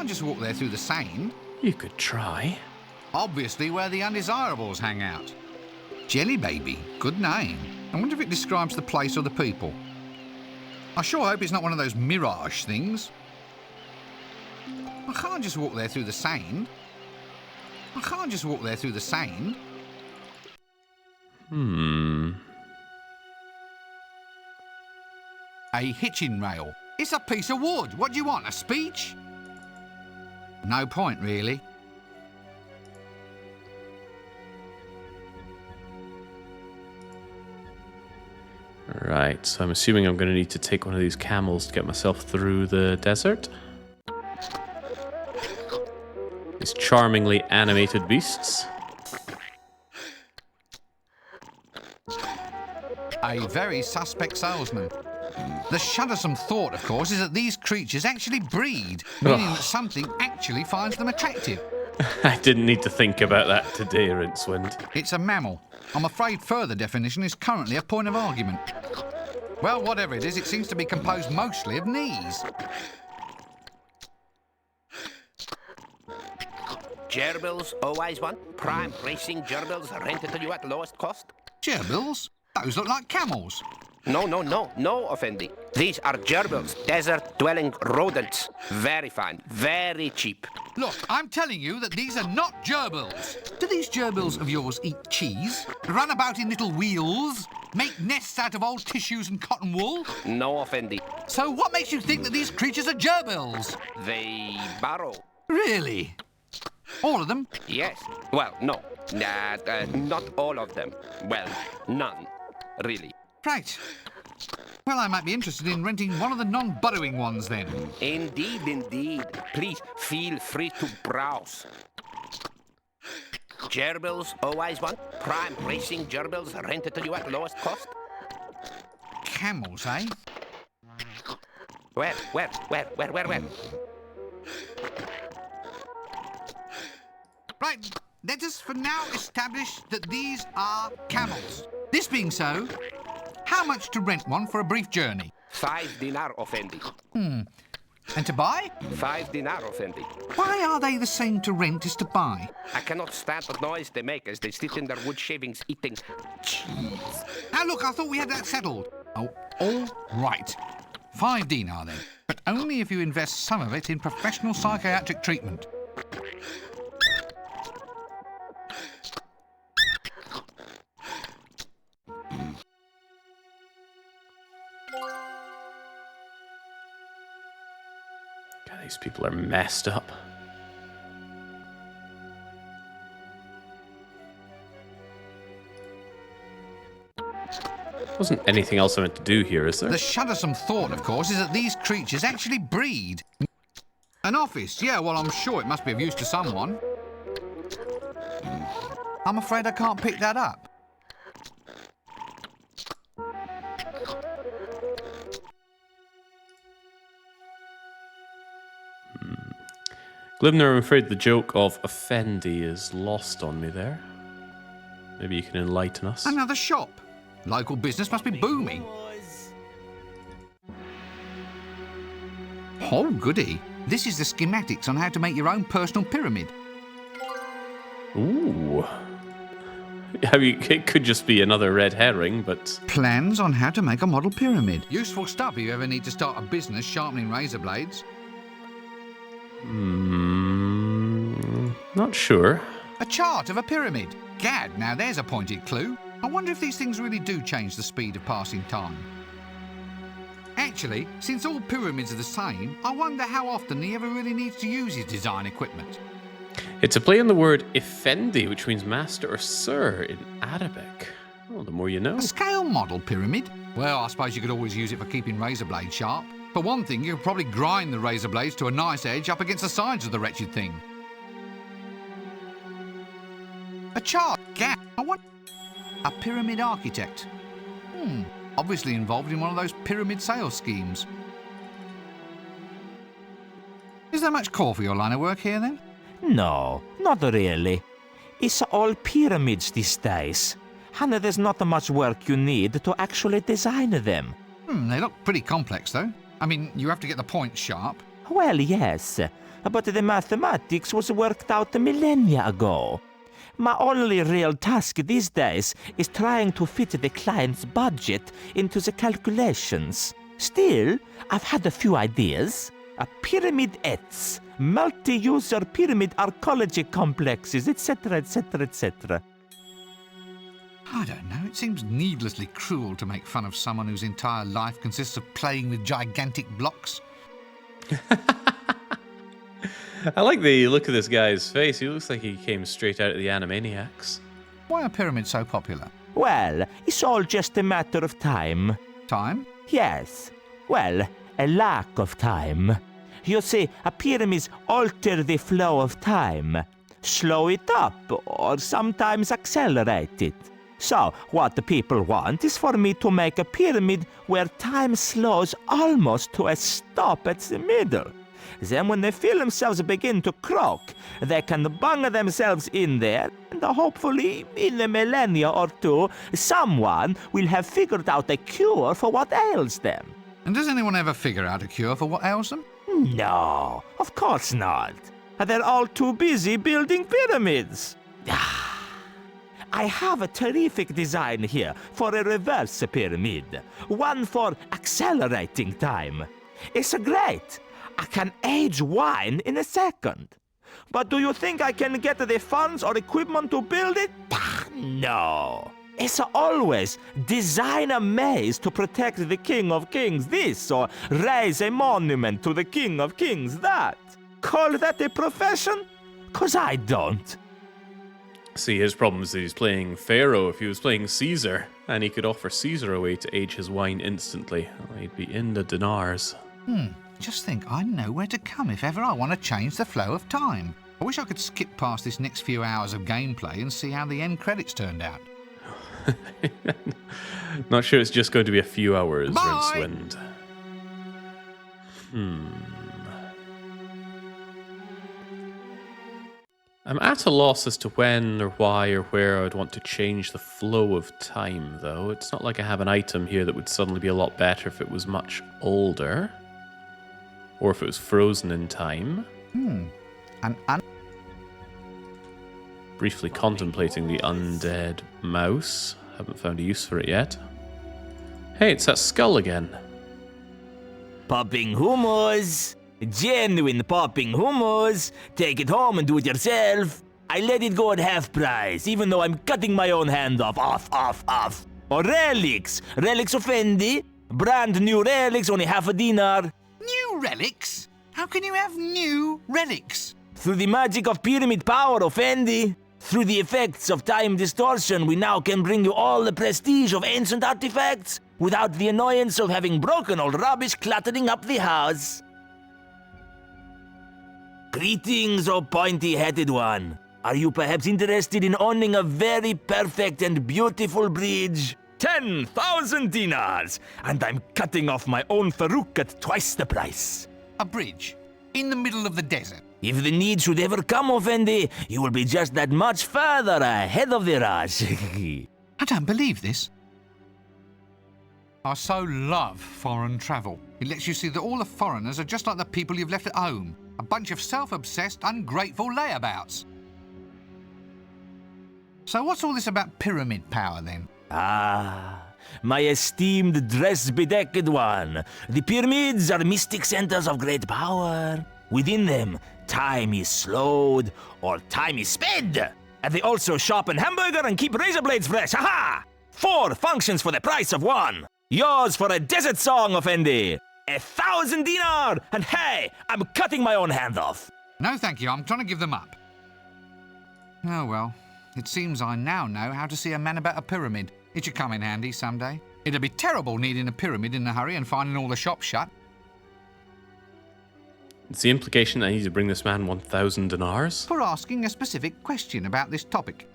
just walk there through the sand. You could try. Obviously where the undesirables hang out. Jelly Baby, good name. I wonder if it describes the place or the people. I sure hope it's not one of those mirage things. I can't just walk there through the sand. I can't just walk there through the sand. A hitching rail. It's a piece of wood. What do you want, a speech? No point, really. Right, so I'm assuming I'm going to need to take one of these camels to get myself through the desert. These charmingly animated beasts. A very suspect salesman. The shuddersome thought, of course, is that these creatures actually breed, meaning that something actually finds them attractive. I didn't need to think about that today, Rincewind. It's a mammal. I'm afraid further definition is currently a point of argument. Well, whatever it is, it seems to be composed mostly of knees. Gerbils always want prime racing gerbils rented to you at lowest cost. Gerbils? Those look like camels. No, Effendi. These are gerbils, desert-dwelling rodents. Very fine, very cheap. Look, I'm telling you that these are not gerbils. Do these gerbils of yours eat cheese, run about in little wheels, make nests out of old tissues and cotton wool? No, Effendi. So what makes you think that these creatures are gerbils? They burrow. Really? All of them? Yes. Well, no. Not all of them. Well, none. Really. Right. Well, I might be interested in renting one of the non-burrowing ones then. Indeed. Please feel free to browse. Gerbils always want prime racing gerbils rented to you at lowest cost. Camels, eh? Where? Right, let us for now establish that these are camels. This being so, how much to rent one for a brief journey? 5 dinar, Effendi. And to buy? 5 dinar, Effendi. Why are they the same to rent as to buy? I cannot stand the noise they make as they sit in their wood shavings eating cheese. Now look, I thought we had that settled. Oh, all right. 5 dinar then, but only if you invest some of it in professional psychiatric treatment. God, these people are messed up. Wasn't anything else I meant to do here, is there? The shuddersome thought, of course, is that these creatures actually breed. An office? Yeah, well, I'm sure it must be of use to someone. I'm afraid I can't pick that up. Glibner, I'm afraid the joke of Effendi is lost on me there. Maybe you can enlighten us. Another shop. Local business must be booming. Oh, goody. This is the schematics on how to make your own personal pyramid. Ooh. I mean, it could just be another red herring, but... Plans on how to make a model pyramid. Useful stuff if you ever need to start a business sharpening razor blades. Not sure. A chart of a pyramid. Gad, now there's a pointed clue. I wonder if these things really do change the speed of passing time. Actually, since all pyramids are the same, I wonder how often he ever really needs to use his design equipment. It's a play on the word Effendi, which means master or sir in Arabic. Well, the more you know. A scale model pyramid? Well, I suppose you could always use it for keeping razor blades sharp. For one thing, you could probably grind the razor blades to a nice edge up against the sides of the wretched thing. A chart. Gad, I want... A pyramid architect. Obviously involved in one of those pyramid sales schemes. Is there much call for your line of work here, then? No, not really. It's all pyramids these days. And there's not much work you need to actually design them. They look pretty complex, though. I mean, you have to get the points sharp. Well, yes. But the mathematics was worked out millennia ago. My only real task these days is trying to fit the client's budget into the calculations. Still, I've had a few ideas. Pyramid-ettes, multi-user pyramid archaeology complexes, etc., etc., etc. I don't know, it seems needlessly cruel to make fun of someone whose entire life consists of playing with gigantic blocks. I like the look of this guy's face. He looks like he came straight out of the Animaniacs. Why are pyramids so popular? Well, it's all just a matter of time. Time? Yes. Well, a lack of time. You see, pyramids alter the flow of time. Slow it up, or sometimes accelerate it. So, what the people want is for me to make a pyramid where time slows almost to a stop at the middle. Then when they feel themselves begin to croak, they can bung themselves in there, and hopefully, in a millennia or two, someone will have figured out a cure for what ails them. And does anyone ever figure out a cure for what ails them? No, of course not. They're all too busy building pyramids. I have a terrific design here for a reverse pyramid. One for accelerating time. It's great. I can age wine in a second. But do you think I can get the funds or equipment to build it? No. It's always design a maze to protect the King of Kings this, or raise a monument to the King of Kings that. Call that a profession? 'Cause I don't. See, his problem is that he's playing Pharaoh. If he was playing Caesar, and he could offer Caesar a way to age his wine instantly, well, he'd be in the dinars. Just think, I know where to come if ever I want to change the flow of time. I wish I could skip past this next few hours of gameplay and see how the end credits turned out. Not sure it's just going to be a few hours, Bye. Rincewind. I'm at a loss as to when or why or where I'd want to change the flow of time, though. It's not like I have an item here that would suddenly be a lot better if it was much older. Or if it was frozen in time. Briefly contemplating the undead mouse. Haven't found a use for it yet. Hey, it's that skull again. Popping hummus. Genuine popping hummus. Take it home and do it yourself. I let it go at half price, even though I'm cutting my own hand off. Off. Or relics. Relics of Fendi. Brand new relics, only half a dinar. New relics? How can you have new relics? Through the magic of pyramid power, Fendi. Through the effects of time distortion, we now can bring you all the prestige of ancient artifacts without the annoyance of having broken old rubbish cluttering up the house. Greetings, O pointy-headed one. Are you perhaps interested in owning a very perfect and beautiful bridge? 10,000 dinars, and I'm cutting off my own Farouk at twice the price. A bridge? In the middle of the desert? If the need should ever come, Fendi, you will be just that much further ahead of the rush. I don't believe this. I so love foreign travel. It lets you see that all the foreigners are just like the people you've left at home. A bunch of self-obsessed, ungrateful layabouts. So what's all this about pyramid power, then? My esteemed dress-bedecked one. The pyramids are mystic centers of great power. Within them, time is slowed or time is sped. And they also sharpen hamburger and keep razor blades fresh. Ha-ha! 4 functions for the price of 1. Yours for a desert song, Fendi. 1,000 dinar! And hey, I'm cutting my own hand off. No, thank you. I'm trying to give them up. Oh, well. It seems I now know how to see a man about a pyramid. It should come in handy someday. It'd be terrible needing a pyramid in a hurry and finding all the shops shut. It's the implication that I need to bring this man 1,000 dinars? For asking a specific question about this topic.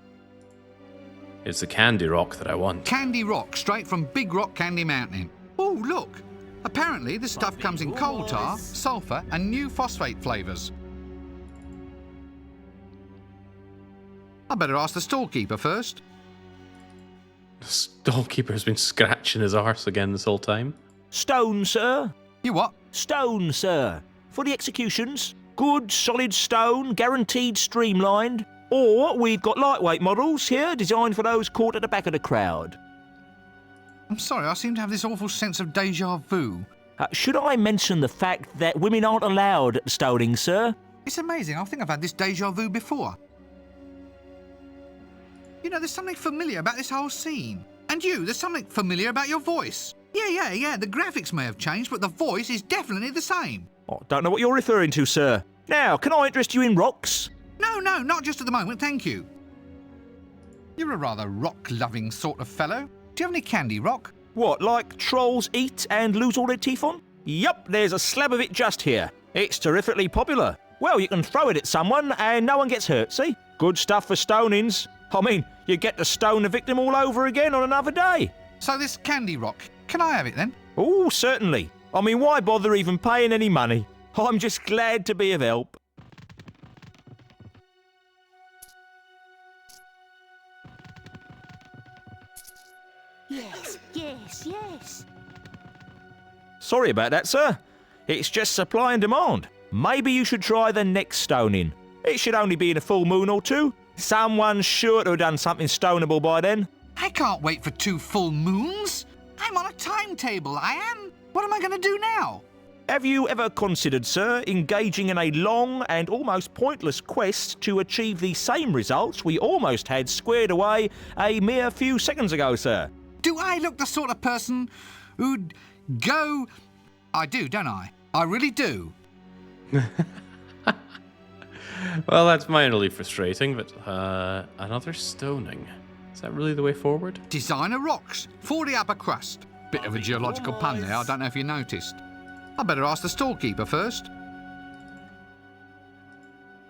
It's the candy rock that I want. Candy rock, straight from Big Rock Candy Mountain. Oh, look. Apparently, this stuff comes in coal tar, sulphur, and new phosphate flavours. I better ask the storekeeper first. The storekeeper's been scratching his arse again this whole time. Stone, sir. You what? Stone, sir. For the executions. Good, solid stone, guaranteed streamlined. Or we've got lightweight models here, designed for those caught at the back of the crowd. I'm sorry, I seem to have this awful sense of déjà vu. Should I mention the fact that women aren't allowed at stoning, sir? It's amazing. I think I've had this déjà vu before. You know, there's something familiar about this whole scene. And you, there's something familiar about your voice. Yeah. The graphics may have changed, but the voice is definitely the same. Oh, don't know what you're referring to, sir. Now, can I interest you in rocks? No, not just at the moment, thank you. You're a rather rock-loving sort of fellow. Do you have any candy rock? What, like trolls eat and lose all their teeth on? Yup, there's a slab of it just here. It's terrifically popular. Well, you can throw it at someone and no one gets hurt, see? Good stuff for stonings. I mean, you get to stone the victim all over again on another day. So this candy rock, can I have it then? Oh, certainly. I mean, why bother even paying any money? I'm just glad to be of help. Yes. Sorry about that, sir. It's just supply and demand. Maybe you should try the next stoning. It should only be in a full moon or 2. Someone's sure to have done something stonable by then. I can't wait for 2 full moons. I'm on a timetable, I am. What am I going to do now? Have you ever considered, sir, engaging in a long and almost pointless quest to achieve the same results we almost had squared away a mere few seconds ago, sir? Do I look the sort of person who'd go... I do, don't I? I really do. Well, that's mildly frustrating, but another stoning. Is that really the way forward? Designer rocks for the upper crust. Bit of a geological pun there, I don't know if you noticed. I better ask the storekeeper first.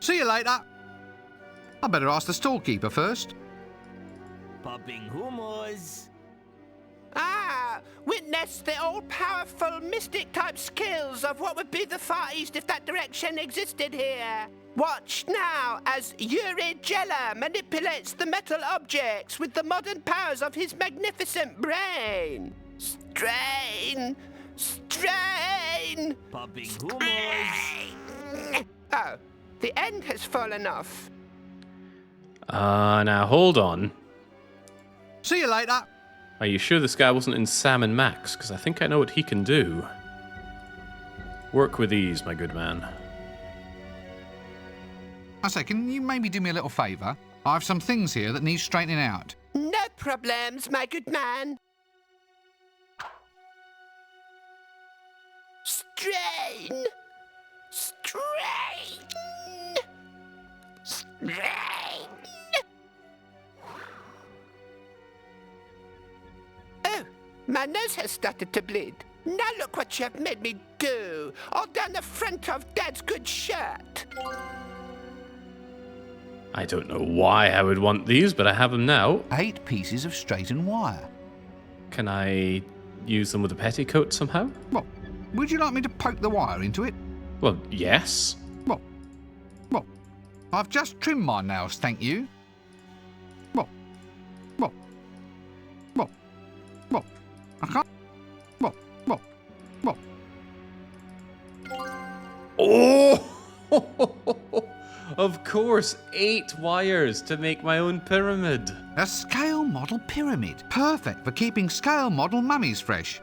See you later. I better ask the storekeeper first. Popping hummus. Ah, witness the all-powerful mystic-type skills of what would be the Far East if that direction existed here. Watch now as Yuri Geller manipulates the metal objects with the modern powers of his magnificent brain. Strain! Strain! Popping hummus. Oh, the end has fallen off. Now hold on. See you later. Are you sure this guy wasn't in Sam and Max? Because I think I know what he can do. Work with ease, my good man. I say, can you maybe do me a little favour? I have some things here that need straightening out. No problems, my good man. Strain! Strain! Strain! Oh, my nose has started to bleed. Now look what you have made me do, all down the front of Dad's good shirt. I don't know why I would want these, but I have them now. 8 pieces of straightened wire. Can I use them with a petticoat somehow? What? Would you like me to poke the wire into it? Well, yes. Well, I've just trimmed my nails, thank you. Well, I can't. Well. Oh! Of course, 8 wires to make my own pyramid. A scale model pyramid. Perfect for keeping scale model mummies fresh.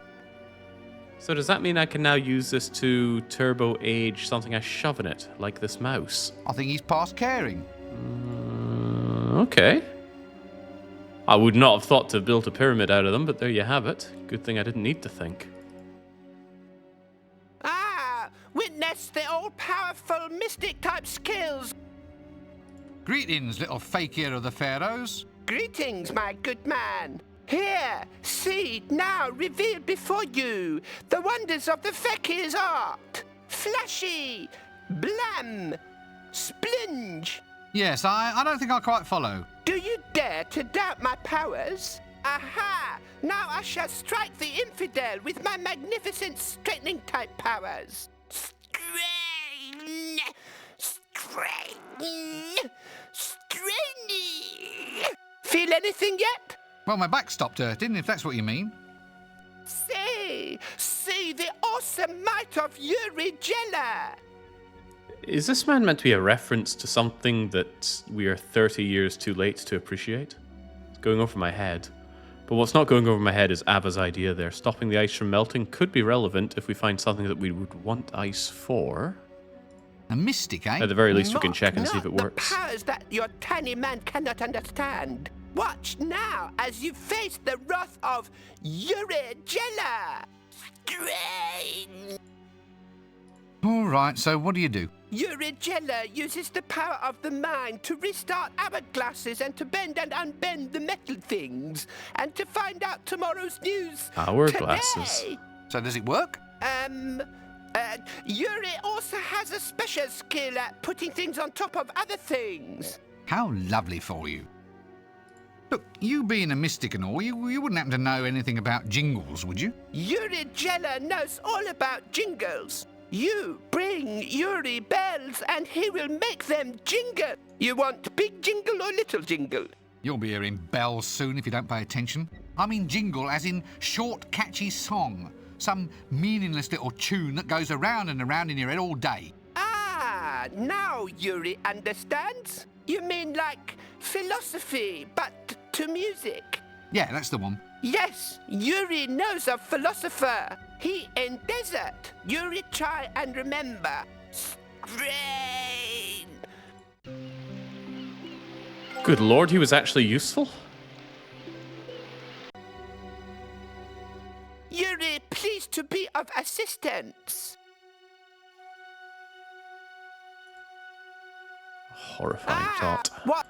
So does that mean I can now use this to turbo age something I shove in it, like this mouse? I think he's past caring. Okay. I would not have thought to have built a pyramid out of them, but there you have it. Good thing I didn't need to think. Ah, witness the all-powerful mystic-type skills. Greetings, little fakir of the pharaohs. Greetings, my good man. Here, see, now revealed before you, the wonders of the fakir's art. Flashy, blam, splunge. Yes, I don't think I quite follow. Do you dare to doubt my powers? Aha! Now I shall strike the infidel with my magnificent straightening-type powers. Strain! Strain! Straining! Feel anything yet? Well, my back stopped hurting, if that's what you mean. See the awesome might of Yuri Geller! Is this man meant to be a reference to something that we are 30 years too late to appreciate? It's going over my head. But what's not going over my head is Abba's idea there. Stopping the ice from melting could be relevant if we find something that we would want ice for. A mystic, eh? At the very least, we can check and see if it Not works. the powers that your tiny man cannot understand. Watch now as you face the wrath of Yuri Geller. Strain! All right, so what do you do? Yuri Geller uses the power of the mind to restart hourglasses and to bend and unbend the metal things, and to find out tomorrow's news. Hourglasses? Today. So does it work? Yuri also has a special skill at putting things on top of other things. How lovely for you. Look, you being a mystic and all, you wouldn't happen to know anything about jingles, would you? Yuri Geller knows all about jingles. You bring Yuri bells and he will make them jingle. You want big jingle or little jingle? You'll be hearing bells soon if you don't pay attention. I mean jingle as in short, catchy song. Some meaningless little tune that goes around and around in your head all day. Ah, now Yuri understands. You mean like philosophy, but to music. Yeah, that's the one. Yes, Yuri knows a philosopher. He in desert. Yuri, try and remember. Strain. Good lord, he was actually useful? Yuri, please to be of assistance. Horrifying thought. What?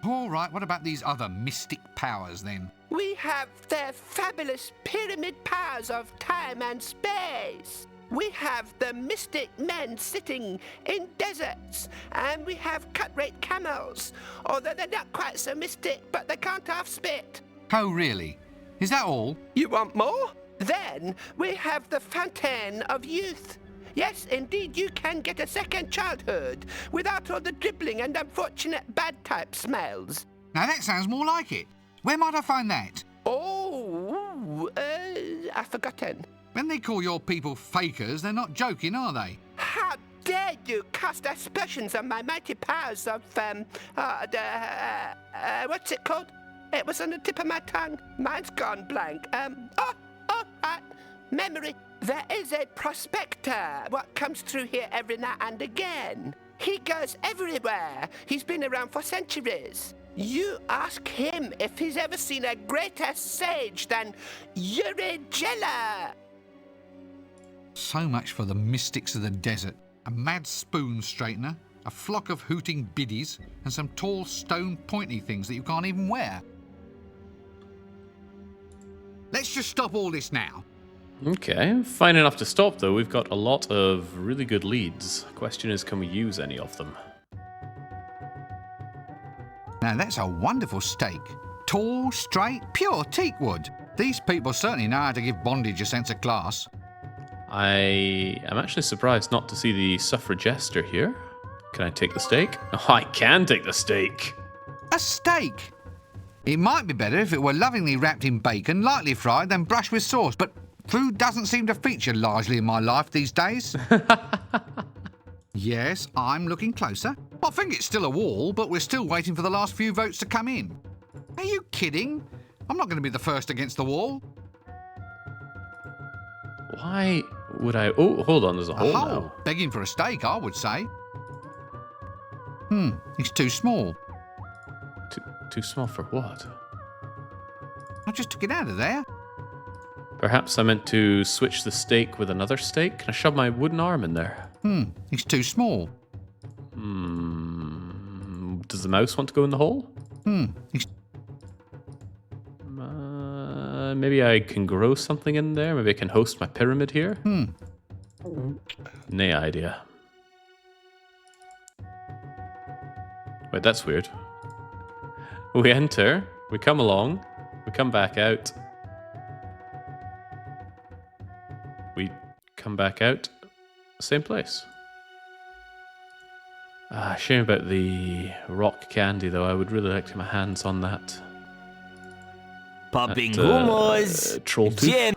All right, what about these other mystic powers then? We have the fabulous pyramid powers of time and space. We have the mystic men sitting in deserts, and we have cut-rate camels, although they're not quite so mystic, but they can't half spit. Oh, really? Is that all? You want more? Then we have the fountain of youth. Yes, indeed, you can get a second childhood without all the dribbling and unfortunate bad type smells. Now that sounds more like it. Where might I find that? Oh, I've forgotten. When they call your people fakers, they're not joking, are they? How dare you cast aspersions on my mighty powers of, what's it called? It was on the tip of my tongue. Mine's gone blank. Memory. There is a prospector what comes through here every now and again. He goes everywhere. He's been around for centuries. You ask him if he's ever seen a greater sage than Yuri Jella. So much for the mystics of the desert. A mad spoon straightener, a flock of hooting biddies, and some tall stone pointy things that you can't even wear. Let's just stop all this now. Okay, fine enough to stop though. We've got a lot of really good leads. Question is, can we use any of them? Now that's a wonderful stake. Tall, straight, pure teak wood. These people certainly know how to give bondage a sense of class. I am actually surprised not to see the suffragester here. Can I take the stake? Oh, I can take the stake. A steak! It might be better if it were lovingly wrapped in bacon, lightly fried, then brushed with sauce, but food doesn't seem to feature largely in my life these days. Yes, I'm looking closer. I think it's still a wall, but we're still waiting for the last few votes to come in. Are you kidding? I'm not going to be the first against the wall. Why would I... Oh, hold on, there's a hole now. Begging for a steak, I would say. It's too small. Too small for what? I just took it out of there. Perhaps I meant to switch the stake with another stake? Can I shove my wooden arm in there? It's too small. Does the mouse want to go in the hole? It's... Maybe I can grow something in there? Maybe I can host my pyramid here? Nay idea. Wait, that's weird. We enter, we come along, we come back out. We come back out, same place. Shame about the rock candy though. I would really like to get my hands on that. Popping humors. Troll tooth.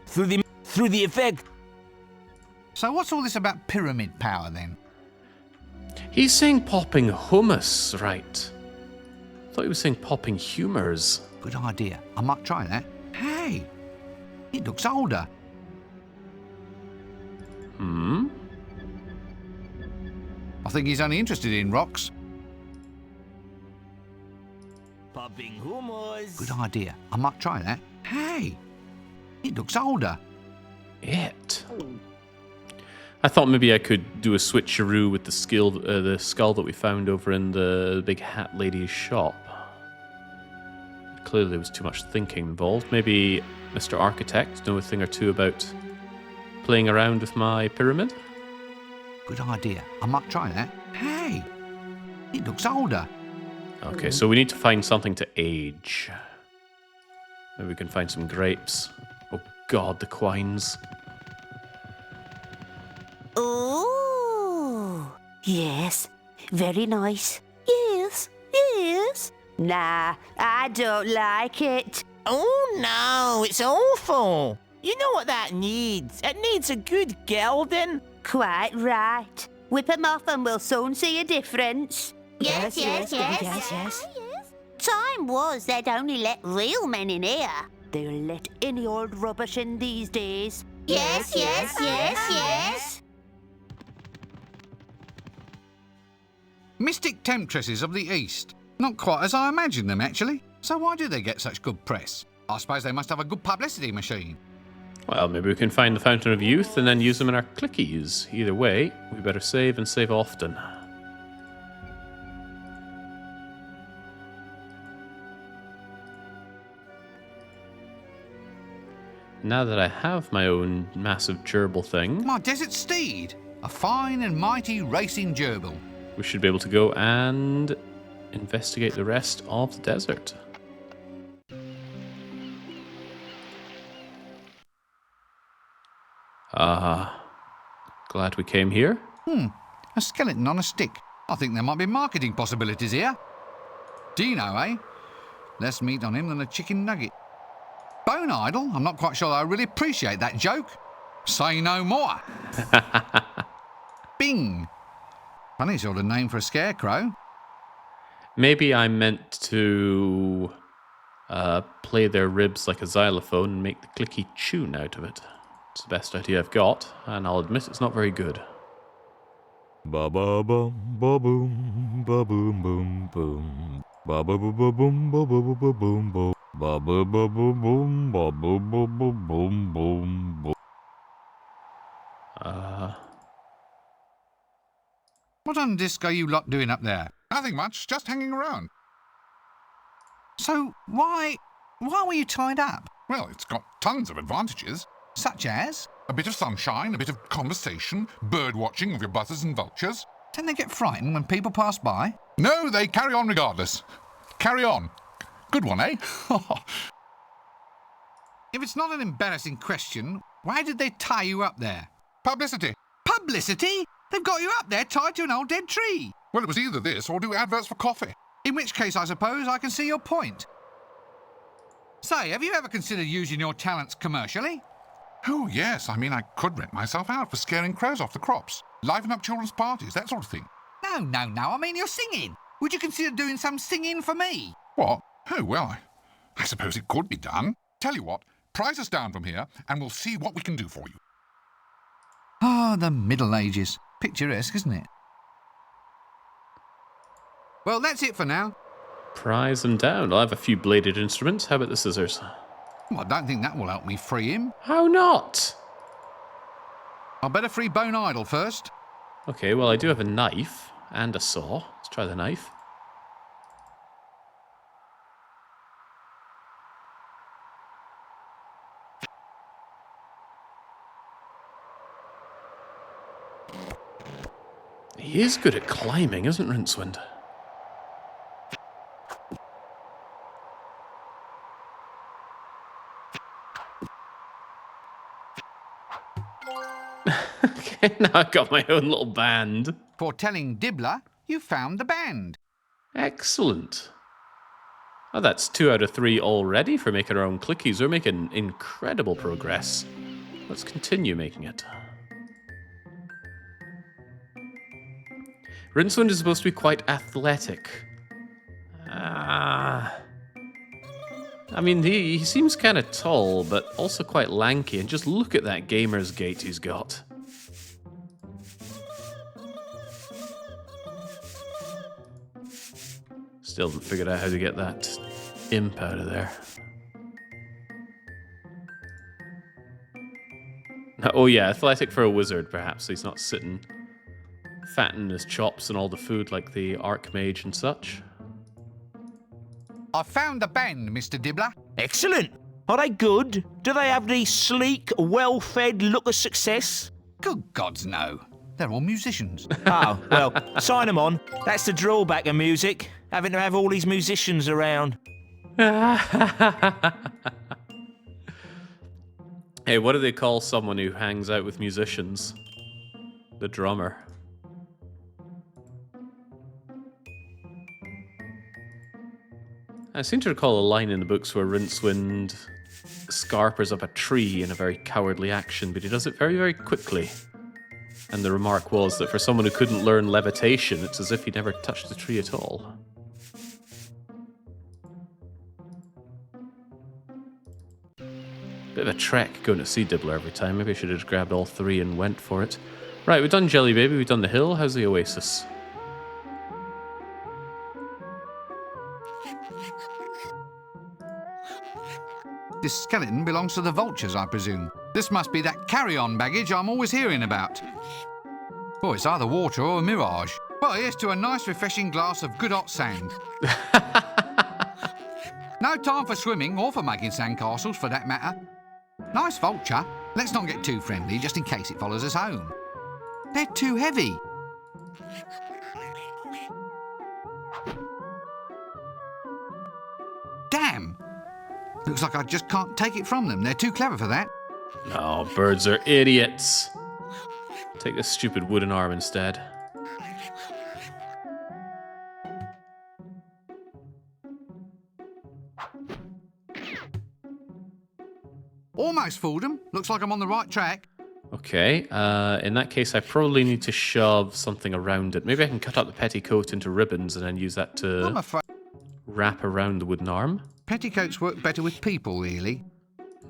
Through the effect. So what's all this about pyramid power then? He's saying popping hummus, right? I thought he was saying popping humours. Good idea. I might try that. Hey, it looks older. I think he's only interested in rocks. Popping humors. Good idea. I might try that. Hey, it looks older. I thought maybe I could do a switcheroo with the skull that we found over in the big hat lady's shop. Clearly there was too much thinking involved. Maybe Mr. Architect know a thing or two about playing around with my pyramid? Good idea. I might try that. Hey, it looks older. Okay, so we need to find something to age. Maybe we can find some grapes. Oh god, the quines. Ooh, yes, very nice. Yes, yes. Nah, I don't like it. Oh no, it's awful. You know what that needs? It needs a good gelding. Quite right. Whip 'em off and we'll soon see a difference. Yes, yes, yes, yes, yes. Time was they'd only let real men in here. They'll let any old rubbish in these days. Yes, yes, yes, yes. Mystic temptresses of the East. Not quite as I imagined them, actually. So why do they get such good press? I suppose they must have a good publicity machine. Well, maybe we can find the Fountain of Youth and then use them in our clickies. Either way, we better save and save often. Now that I have my own massive gerbil thing, My desert steed. A fine and mighty racing gerbil. we should be able to go and investigate the rest of the desert. Glad we came here. A skeleton on a stick. I think there might be marketing possibilities here. Dino, eh? Less meat on him than a chicken nugget. Bone idol? I'm not quite sure I really appreciate that joke. Say no more. Bing. Funny sort of name for a scarecrow. Maybe I meant to play their ribs like a xylophone and make the clicky tune out of it. It's the best idea I've got, and I'll admit it's not very good. Ba ba bum ba boom ba boom boom boom ba ba ba ba boom ba ba ba ba boom boom ba ba ba ba boom ba ba ba ba boom boom boom. What on disc are you lot doing up there? Nothing much, just hanging around. So, why were you tied up? Well, it's got tons of advantages. Such as? A bit of sunshine, a bit of conversation, bird watching of your buzzers and vultures. Don't they get frightened when people pass by? No, they carry on regardless. Carry on. Good one, eh? If it's not an embarrassing question, why did they tie you up there? Publicity. Publicity? They've got you up there tied to an old dead tree. Well, it was either this or do adverts for coffee. In which case, I suppose, I can see your point. Say, have you ever considered using your talents commercially? Oh, yes. I mean, I could rent myself out for scaring crows off the crops, liven up children's parties, that sort of thing. No. I mean, you're singing. Would you consider doing some singing for me? What? Oh, well, I suppose it could be done. Tell you what, prize us down from here and we'll see what we can do for you. Ah, the Middle Ages. Picturesque, isn't it? Well, that's it for now. Prize them down. I'll have a few bladed instruments. How about the scissors? Well, I don't think that will help me free him. How not? I'll better free Bone Idol first. Okay, well, I do have a knife and a saw. Let's try the knife. He is good at climbing, isn't Rincewind? Okay, now I've got my own little band. For telling Dibbler, you found the band. Excellent. Oh, that's 2 out of 3 already for making our own clickies. We're making incredible progress. Let's continue making it. Rincewind is supposed to be quite athletic. I mean, he seems kind of tall, but also quite lanky. And just look at that gamer's gait he's got. Still haven't figured out how to get that imp out of there. Oh yeah, athletic for a wizard, perhaps. So he's not sitting fattening his chops and all the food like the Archmage and such. I found the band, Mr. Dibbler. Excellent. Are they good? Do they have the sleek, well-fed look of success? Good gods, no. They're all musicians. Oh, well, sign them on. That's the drawback of music, having to have all these musicians around. Hey, what do they call someone who hangs out with musicians? The drummer. I seem to recall a line in the books where Rincewind scarpers up a tree in a very cowardly action, but he does it very, very quickly. And the remark was that for someone who couldn't learn levitation, it's as if he never touched the tree at all. Bit of a trek going to Sea Dibbler every time. Maybe I should have just grabbed all three and went for it. Right, we've done Jelly Baby, we've done the hill. How's the oasis? This skeleton belongs to the vultures, I presume. This must be that carry-on baggage I'm always hearing about. Oh, it's either water or a mirage. Well, here's to a nice refreshing glass of good hot sand. No time for swimming or for making sandcastles, for that matter. Nice vulture. Let's not get too friendly, just in case it follows us home. They're too heavy. Damn! Looks like I just can't take it from them. They're too clever for that. No, birds are idiots. Take this stupid wooden arm instead. Almost fooled them. Looks like I'm on the right track. Okay, in that case I probably need to shove something around it. Maybe I can cut up the petticoat into ribbons and then use that I'm to afraid wrap around the wooden arm. petticoats work better with people, really.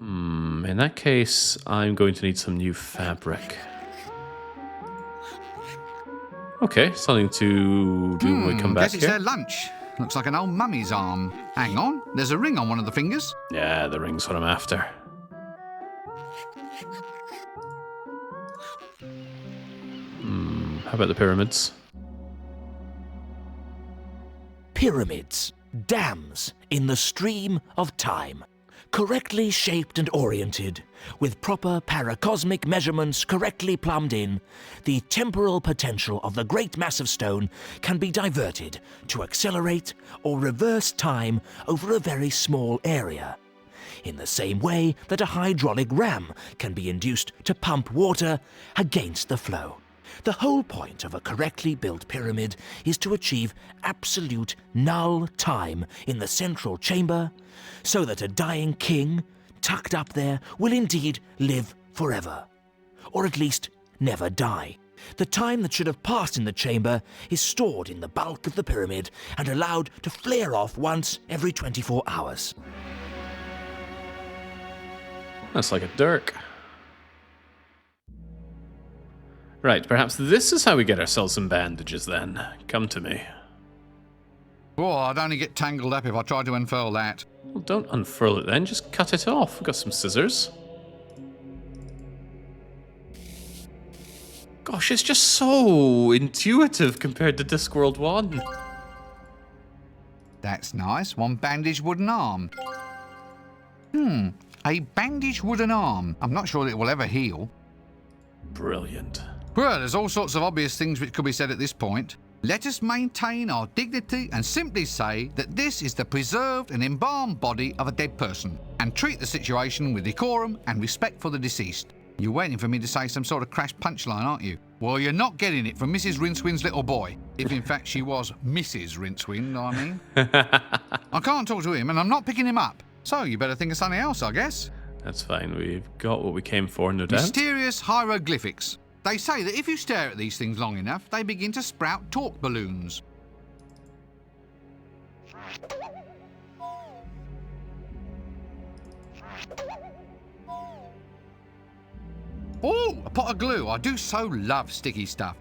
In that case, I'm going to need some new fabric. Okay, something to do when we come back Guess it's here. their lunch. Looks like an old mummy's arm. Hang on, there's a ring on one of the fingers. Yeah, the ring's what I'm after. How about the pyramids? Pyramids, dams in the stream of time, correctly shaped and oriented, with proper paracosmic measurements correctly plumbed in, the temporal potential of the great mass of stone can be diverted to accelerate or reverse time over a very small area, in the same way that a hydraulic ram can be induced to pump water against the flow. The whole point of a correctly built pyramid is to achieve absolute null time in the central chamber, so that a dying king, tucked up there, will indeed live forever, or at least never die. The time that should have passed in the chamber is stored in the bulk of the pyramid and allowed to flare off once every 24 hours. That's like a dirk. Right, perhaps this is how we get ourselves some bandages then. Come to me. Oh, I'd only get tangled up if I tried to unfurl that. Well, don't unfurl it then, just cut it off. We've got some scissors. Gosh, it's just so intuitive compared to Discworld 1. That's nice. One bandaged wooden arm. A bandaged wooden arm. I'm not sure that it will ever heal. Brilliant. Well, there's all sorts of obvious things which could be said at this point. Let us maintain our dignity and simply say that this is the preserved and embalmed body of a dead person, and treat the situation with decorum and respect for the deceased. You're waiting for me to say some sort of crash punchline, aren't you? Well, you're not getting it from Mrs. Rincewind's little boy. If in fact she was Mrs. Rincewind, I mean. I can't talk to him and I'm not picking him up. So you better think of something else, I guess. That's fine, we've got what we came for, no doubt. Mysterious hieroglyphics. They say that if you stare at these things long enough, they begin to sprout talk balloons. Oh, a pot of glue. I do so love sticky stuff.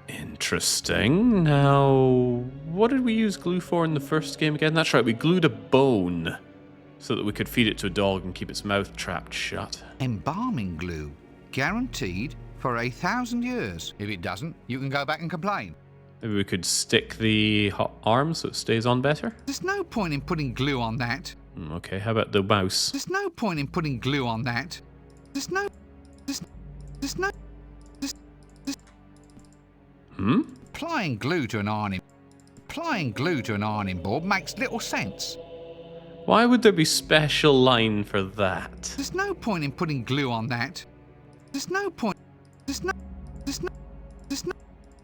Interesting. Now, what did we use glue for in the first game again? That's right, we glued a bone so that we could feed it to a dog and keep its mouth trapped shut. Embalming glue. Guaranteed for 1,000 years. If it doesn't, you can go back and complain. Maybe we could stick the hot arm so it stays on better? There's no point in putting glue on that. Okay, how about the mouse? There's no point in putting glue on that. There's no... Applying glue to an ironing board makes little sense. Why would there be special line for that? There's no point in putting glue on that. There's no point.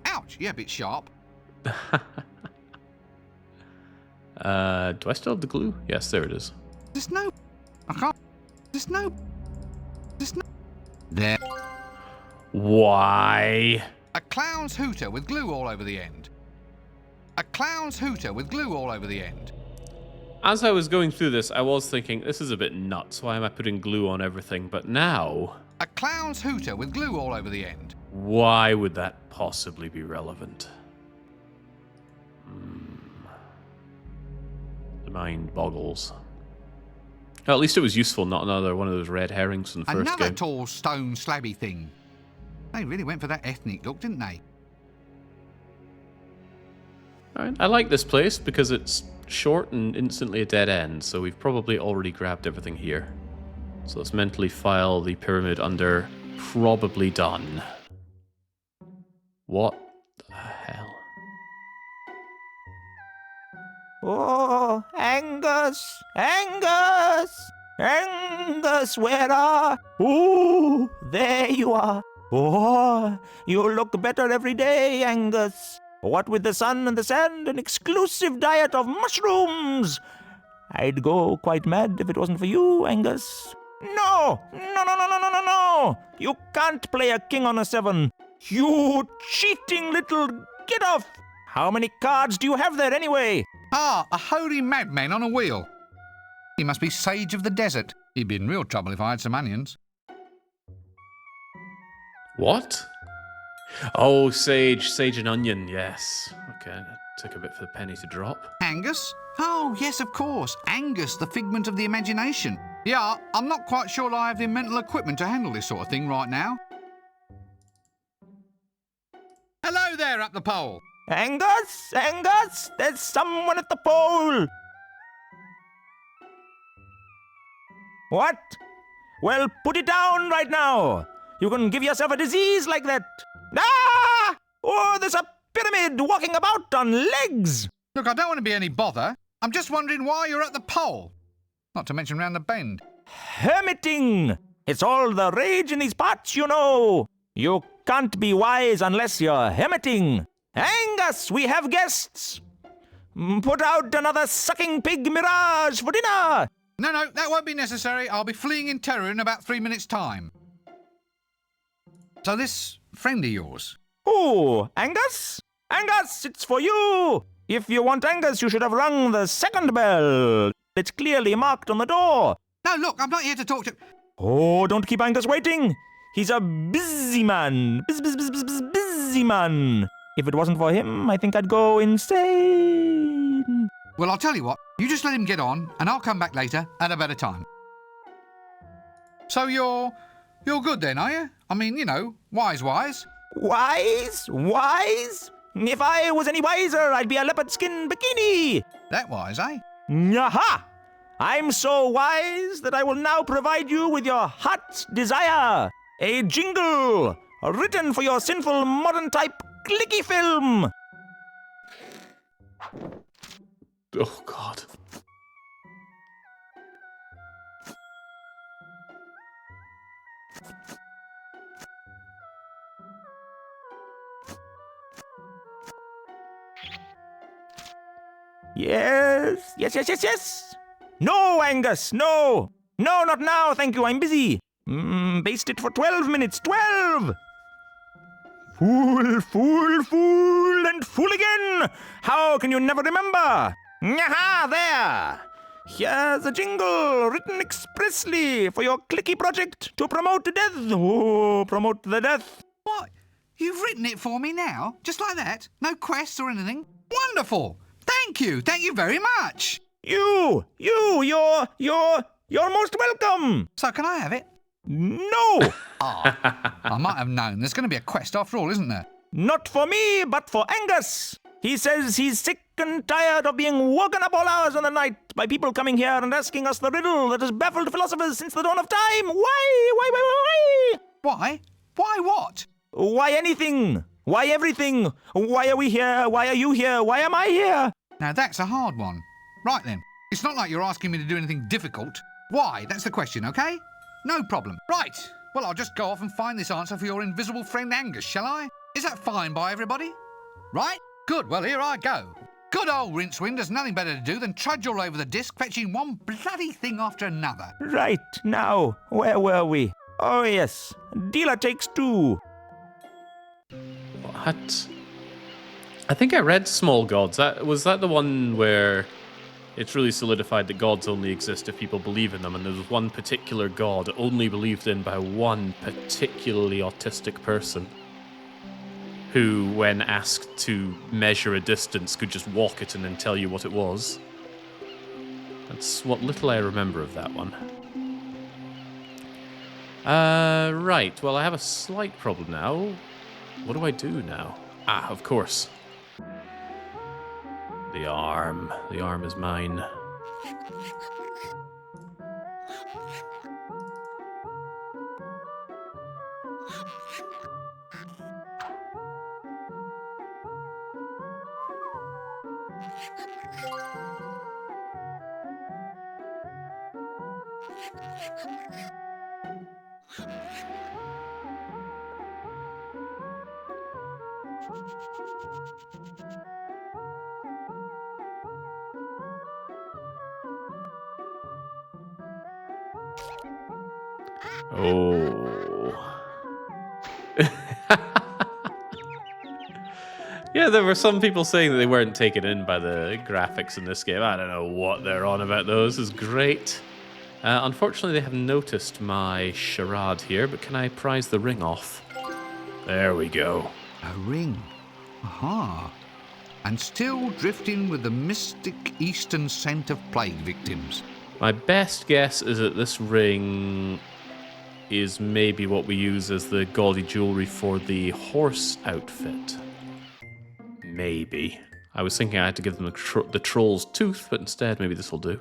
Ouch! Yeah, a bit sharp. Do I still have the glue? Yes, there it is. I can't. There. Why? A clown's hooter with glue all over the end. A clown's hooter with glue all over the end. As I was going through this, I was thinking, this is a bit nuts. Why am I putting glue on everything? But now, A clown's hooter with glue all over the end. why would that possibly be relevant? The mind boggles. Well, at least it was useful, not another one of those red herrings from the first Another game. tall stone slabby thing. They really went for that ethnic look, didn't they? Alright, I like this place because it's short and instantly a dead end, so we've probably already grabbed everything here. So let's mentally file the pyramid under probably done. What the hell? Oh, Angus! Angus! Angus, where are... Oh, there you are. Oh, you look better every day, Angus. What with the sun and the sand, an exclusive diet of mushrooms. I'd go quite mad if it wasn't for you, Angus. No! No! You can't play a king on a 7. You cheating little... Get off! How many cards do you have there anyway? Ah, a holy madman on a wheel. He must be Sage of the Desert. He'd be in real trouble if I had some onions. What? Oh, sage and onion, yes. Okay, that took a bit for the penny to drop. Angus? Oh, yes, of course. Angus, the figment of the imagination. Yeah, I'm not quite sure I have the mental equipment to handle this sort of thing right now. Hello there up the pole. Angus! Angus! There's someone at the pole! What? Well, put it down right now. You can give yourself a disease like that. Ah! Oh, there's a pyramid walking about on legs. Look, I don't want to be any bother. I'm just wondering why you're at the pole. Not to mention round the bend. Hermiting! It's all the rage in these parts, you know. You can't be wise unless you're hermiting. Angus, we have guests. Put out another sucking pig mirage for dinner. No, that won't be necessary. I'll be fleeing in terror in about 3 minutes' time. So this friend of yours? Oh, Angus? Angus, it's for you. If you want Angus, you should have rung the second bell. It's clearly marked on the door. No, look, I'm not here to talk to... Oh, don't keep Angus waiting. He's a busy man. Busy man. If it wasn't for him, I think I'd go insane. Well, I'll tell you what. You just let him get on, and I'll come back later at a better time. So you're good then, are you? I mean, you know, wise. Wise? Wise? If I was any wiser, I'd be a leopard skin bikini. That wise, eh? Aha! I'm so wise that I will now provide you with your heart's desire. A jingle written for your sinful modern type clicky film. Oh, God. Yes. No, Angus, no. No, not now, thank you, I'm busy. Baste it for 12 minutes, 12! Fool, and fool again! How can you never remember? Aha, there! Here's a jingle written expressly for your clicky project to promote death. Oh, promote the death. What? You've written it for me now? Just like that? No quests or anything? Wonderful! Thank you very much! You're most welcome! So can I have it? No! I might have known. There's going to be a quest after all, isn't there? Not for me, but for Angus. He says he's sick and tired of being woken up all hours of the night by people coming here and asking us the riddle that has baffled philosophers since the dawn of time. Why? Why? Why what? Why anything? Why everything? Why are we here? Why are you here? Why am I here? Now that's a hard one. Right then. It's not like you're asking me to do anything difficult. Why? That's the question, okay? No problem. Right. Well, I'll just go off and find this answer for your invisible friend Angus, shall I? Is that fine by everybody? Right? Good. Well, here I go. Good old Rincewind has nothing better to do than trudge all over the disc, fetching one bloody thing after another. Right. Now, where were we? Oh, yes. Dealer takes 2. I think I read Small Gods. Was that the one where it's really solidified that gods only exist if people believe in them, and there was one particular god only believed in by one particularly autistic person who, when asked to measure a distance, could just walk it and then tell you what it was. That's what little I remember of that one. Right, well, I have a slight problem now. What do I do now? Ah, of course. The arm. The arm is mine. Oh. Yeah, there were some people saying that they weren't taken in by the graphics in this game. I don't know what they're on about those. It's great. Unfortunately, they have noticed my charade here, but can I prise the ring off? There we go. A ring. Aha. And still drifting with the mystic eastern scent of plague victims. My best guess is that this ring is maybe what we use as the gaudy jewelry for the horse outfit. Maybe. I was thinking I had to give them the troll's tooth, but instead maybe this will do.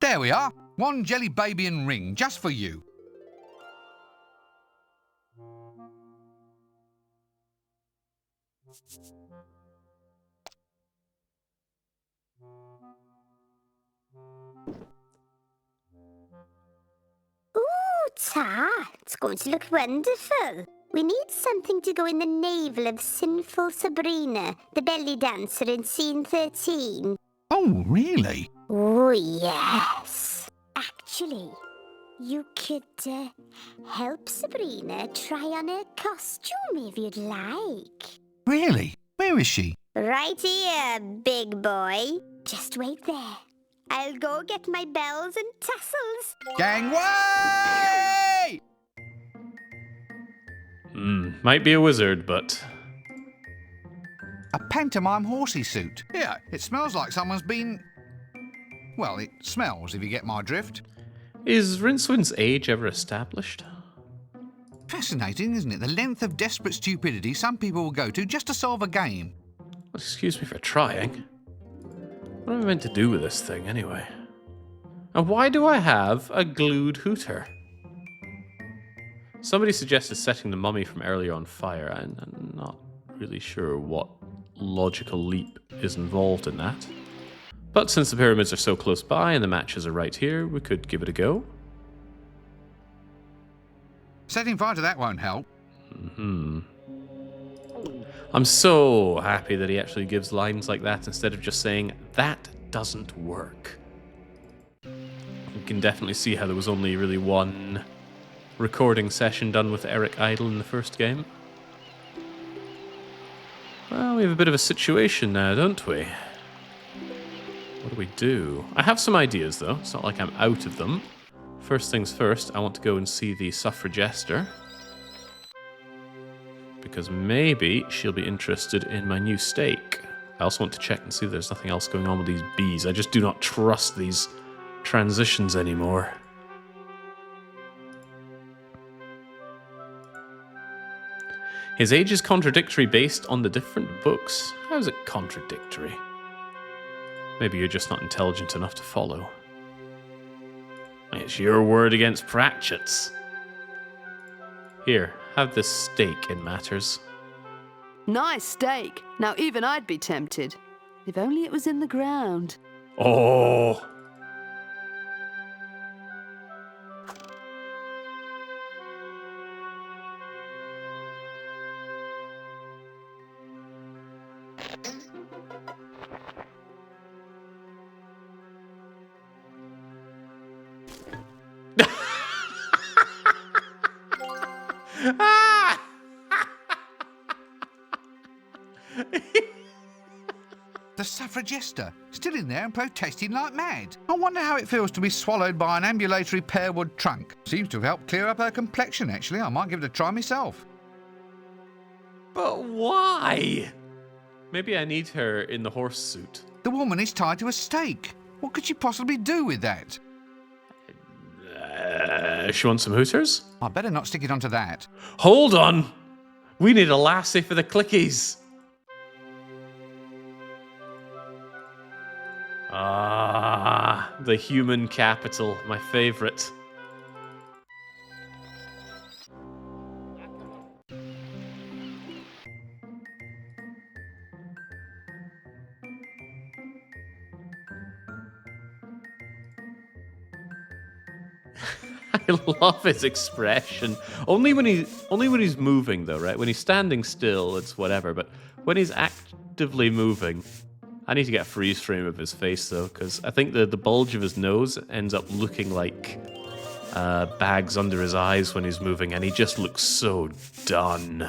There we are. One jelly baby and ring, just for you. Ooh, Ta, it's going to look wonderful. We need something to go in the navel of sinful Sabrina, the belly dancer in scene 13. Oh, really? Oh, yes. Actually, you could help Sabrina try on a costume if you'd like. Really? Where is she? Right here, big boy. Just wait there. I'll go get my bells and tassels. Gangway! Might be a wizard, but... A pantomime horsey suit. Yeah, it smells like someone's been... Well, it smells, if you get my drift. Is Rincewind's age ever established? Fascinating, isn't it? The length of desperate stupidity some people will go to just to solve a game. Excuse me for trying. What am I meant to do with this thing, anyway? And why do I have a glued hooter? Somebody suggested setting the mummy from earlier on fire, and I'm not really sure what logical leap is involved in that. But since the pyramids are so close by and the matches are right here, we could give it a go. Setting fire to that won't help. I'm so happy that he actually gives lines like that instead of just saying, "That doesn't work." You can definitely see how there was only really one recording session done with Eric Idle in the first game. Well, we have a bit of a situation now, don't we? What do we do? I have some ideas, though. It's not like I'm out of them. First things first, I want to go and see the suffragester. Because maybe she'll be interested in my new stake. I also want to check and see if there's nothing else going on with these bees. I just do not trust these transitions anymore. His age is contradictory based on the different books. How is it contradictory? Maybe you're just not intelligent enough to follow. It's your word against Pratchett's. Here, have this stake in matters. Nice steak. Now even I'd be tempted. If only it was in the ground. Oh! Ah! The suffragista, still in there and protesting like mad. I wonder how it feels to be swallowed by an ambulatory pearwood trunk. Seems to have helped clear up her complexion, actually. I might give it a try myself. But why? Maybe I need her in the horse suit. The woman is tied to a stake. What could she possibly do with that? She wants some hooters? I better not stick it onto that. Hold on! We need a lassie for the clickies. Ah, the human capital, my favourite. I love his expression. Only when he's moving though, right? When he's standing still, it's whatever. But when he's actively moving, I need to get a freeze frame of his face though, because I think the bulge of his nose ends up looking like bags under his eyes when he's moving, and he just looks so done.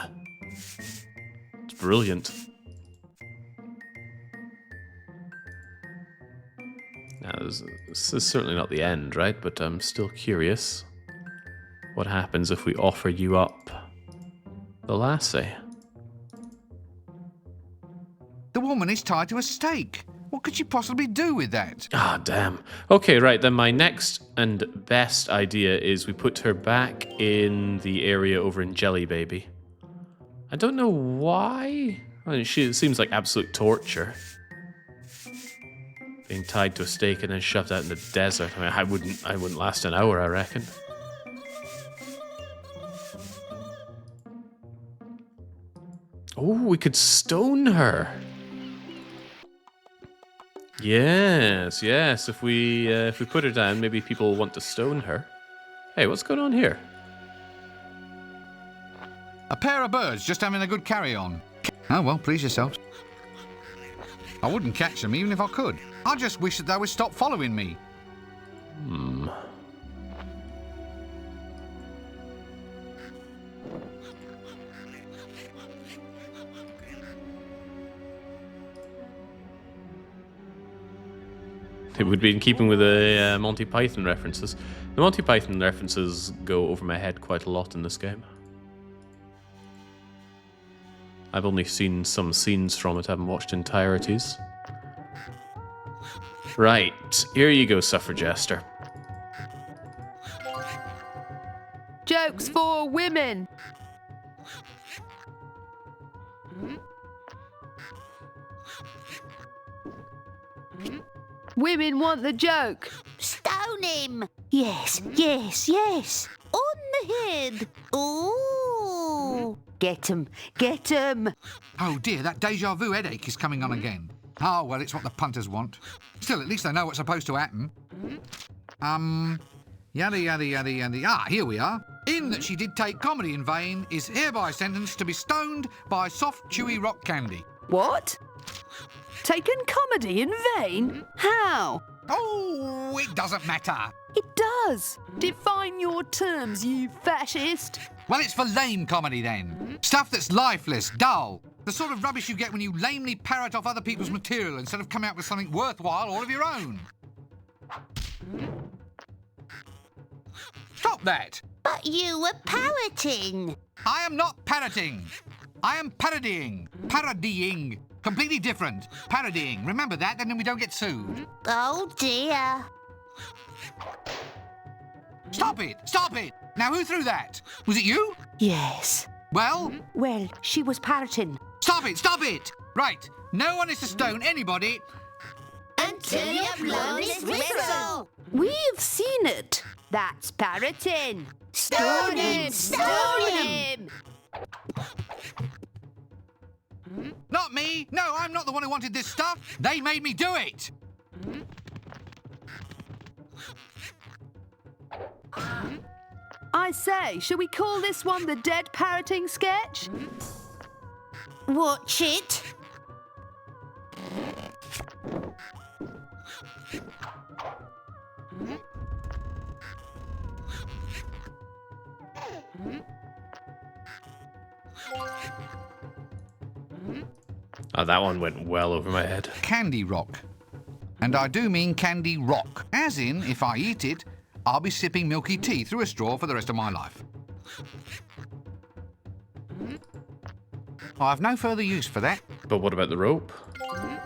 It's brilliant. Now, this is certainly not the end, right? But I'm still curious. What happens if we offer you up the lassie? The woman is tied to a stake. What could she possibly do with that? Ah, damn. Okay, right, then my next and best idea is we put her back in the area over in Jelly Baby. I don't know why. I mean, it seems like absolute torture. Being tied to a stake and then shoved out in the desert. I mean, I wouldn't last an hour, I reckon. Oh, we could stone her. Yes. If we put her down, maybe people will want to stone her. Hey, what's going on here? A pair of birds just having a good carry-on. Oh, well, please yourselves. I wouldn't catch them even if I could. I just wish that they would stop following me. It would be in keeping with the Monty Python references. The Monty Python references go over my head quite a lot in this game. I've only seen some scenes from it, I haven't watched entireties. Right, here you go, Suffragester. Jokes for women. Women want the joke. Stone him! Yes. On the head. Ooh! Get 'em. Oh dear, that deja vu headache is coming on again. Oh, well, it's what the punters want. Still, at least they know what's supposed to happen. Yada. Ah, here we are. In that she did take comedy in vain, is hereby sentenced to be stoned by soft, chewy rock candy. What? Taken comedy in vain? How? Oh, it doesn't matter. It does. Define your terms, you fascist. Well, it's for lame comedy then. Stuff that's lifeless, dull. The sort of rubbish you get when you lamely parrot off other people's material instead of coming out with something worthwhile all of your own. Stop that! But you were parroting. I am not parroting. I am parodying. Parodying. Completely different. Parodying. Remember that, and then we don't get sued. Oh dear. Stop it! Stop it! Now who threw that? Was it you? Yes. Well? Well, she was parroting. Stop it! Stop it! Right. No one is to stone anybody Until you've blown his whistle. We've seen it. That's parroting. Stone him! Stone him! Not me! No, I'm not the one who wanted this stuff! They made me do it! I say, shall we call this one the dead parroting sketch? Watch it. Oh, that one went well over my head. Candy rock. And I do mean candy rock. As in, if I eat it, I'll be sipping milky tea through a straw for the rest of my life. I have no further use for that. But what about the rope?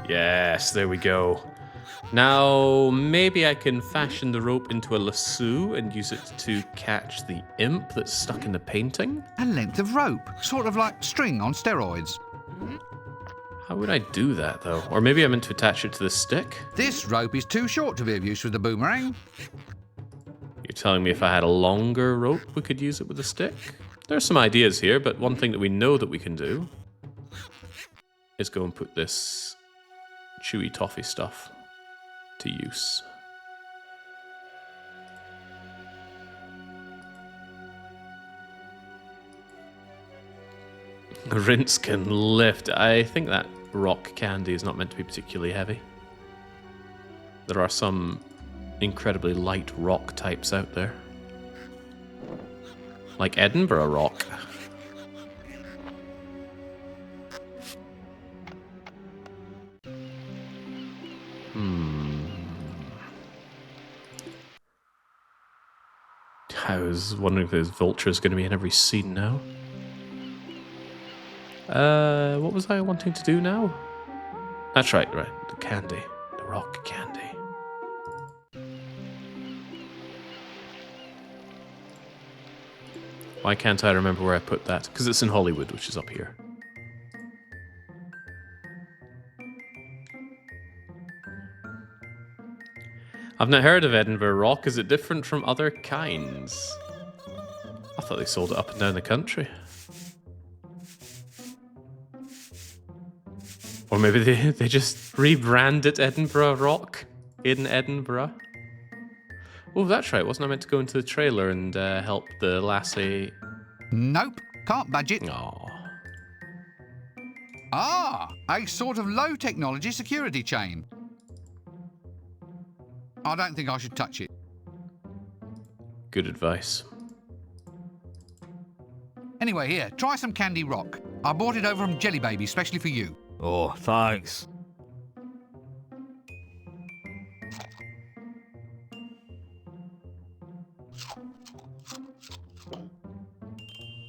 Yes, there we go. Now, maybe I can fashion the rope into a lasso and use it to catch the imp that's stuck in the painting. A length of rope, sort of like string on steroids. How would I do that, though? Or maybe I meant to attach it to the stick? This rope is too short to be of use with the boomerang. You're telling me if I had a longer rope, we could use it with a stick? There are some ideas here, but one thing that we know that we can do is go and put this chewy toffee stuff to use. Rinse can lift. I think that rock candy is not meant to be particularly heavy. There are some incredibly light rock types out there. Like Edinburgh rock. I was wondering if there's vultures going to be in every scene now. What was I wanting to do now? That's right, the candy. The rock candy. Why can't I remember where I put that? Because it's in Hollywood, which is up here. I've not heard of Edinburgh rock. Is it different from other kinds? I thought they sold it up and down the country. Or maybe they just rebranded Edinburgh rock in Edinburgh. Oh, that's right. Wasn't I meant to go into the trailer and help the lassie? Nope, can't budget. Aww. Ah, a sort of low technology security chain. I don't think I should touch it. Good advice. Anyway, here, try some candy rock. I bought it over from Jelly Baby, especially for you. Oh, thanks.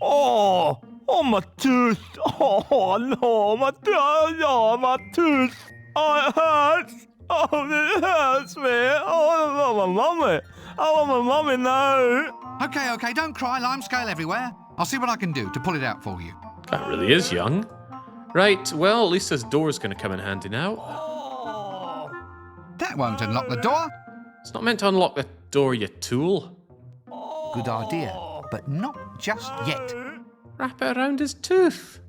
Oh, my tooth. Oh, no, my tooth. Oh, my tooth. Oh, it hurts. Oh, it hurts me. Oh, I want my mummy. I want my mummy now. Okay, don't cry. Lime scale everywhere. I'll see what I can do to pull it out for you. That really is young. Right, well, at least this door's going to come in handy now. That won't unlock the door. It's not meant to unlock the door, you tool. Good idea, but not just yet. Wrap it around his tooth.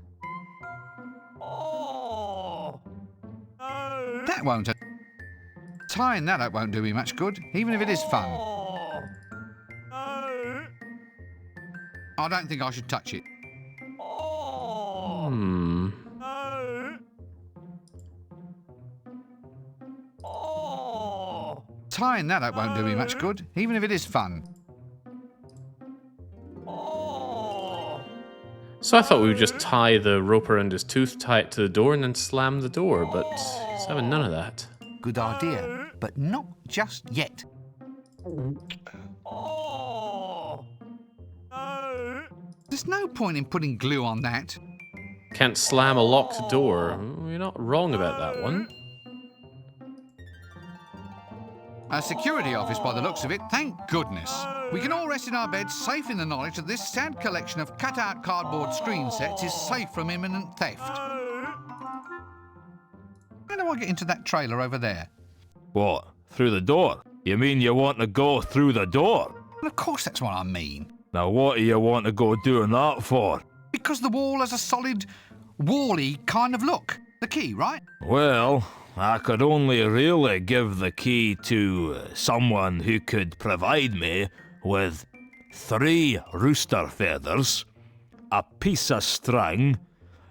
That won't. Tying that up won't do me much good, even if it is fun. I don't think I should touch it. Tying that up won't do me much good, even if it is fun. So I thought we would just tie the rope around his tooth, tie it to the door, and then slam the door, but he's having none of that. Good idea, but not just yet. There's no point in putting glue on that. Can't slam a locked door. You're not wrong about that one. A security office by the looks of it, thank goodness. We can all rest in our beds safe in the knowledge that this sad collection of cut-out cardboard screen sets is safe from imminent theft. How do I get into that trailer over there? What? Through the door? You mean you want to go through the door? Well, of course that's what I mean. Now what do you want to go doing that for? Because the wall has a solid, wall-y kind of look. The key, right? Well, I could only really give the key to someone who could provide me with 3 rooster feathers, a piece of string,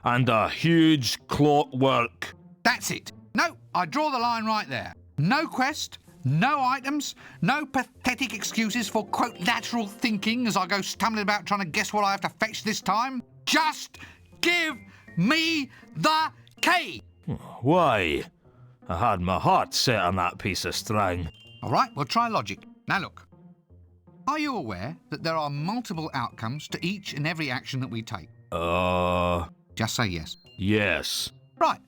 and a huge clockwork. That's it. No, I draw the line right there. No quest, no items, no pathetic excuses for, quote, lateral thinking as I go stumbling about trying to guess what I have to fetch this time. Just give me the key. Why? I had my heart set on that piece of string. All right, we'll try logic. Now look. Are you aware that there are multiple outcomes to each and every action that we take? Just say yes. Yes. Right.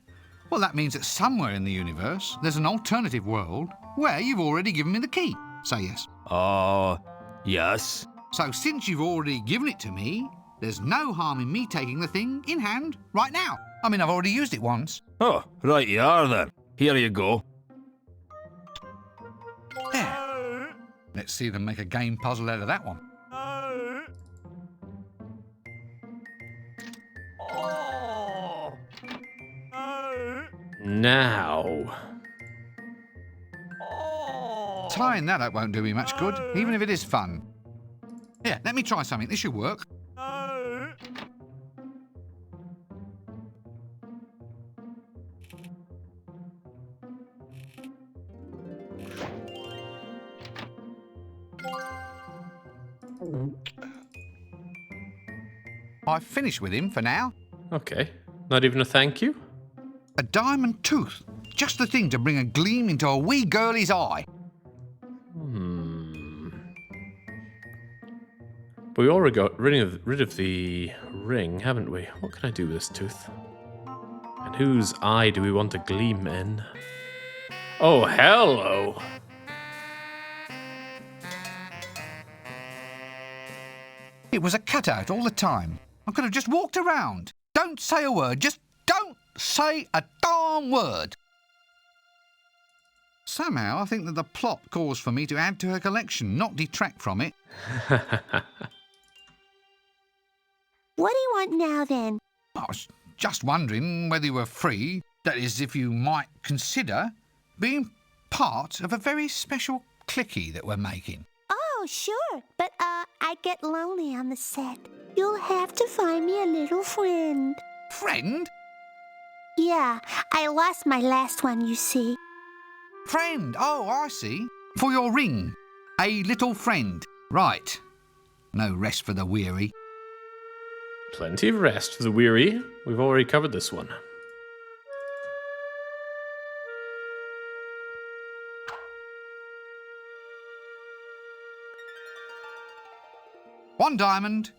Well, that means that somewhere in the universe, there's an alternative world where you've already given me the key. Say yes. Yes. So since you've already given it to me, there's no harm in me taking the thing in hand right now. I mean, I've already used it once. Oh, right you are then. Here you go. There. Let's see them make a game puzzle out of that one. Now. Tying that up won't do me much good, even if it is fun. Here, let me try something. This should work. I've finished with him for now. Okay. Not even a thank you? A diamond tooth. Just the thing to bring a gleam into a wee girlie's eye. But we already got rid of the ring, haven't we? What can I do with this tooth? And whose eye do we want to gleam in? Oh, hello! It was a cutout all the time. I could have just walked around. Don't say a word. Just don't say a darn word. Somehow, I think that the plot calls for me to add to her collection, not detract from it. What do you want now, then? I was just wondering whether you were free, that is, if you might consider being part of a very special clicky that we're making. Oh, sure. But, I get lonely on the set. You'll have to find me a little friend. Friend? Yeah, I lost my last one, you see. Friend? Oh, I see. For your ring. A little friend. Right. No rest for the weary. Plenty of rest for the weary. We've already covered this one. One diamond,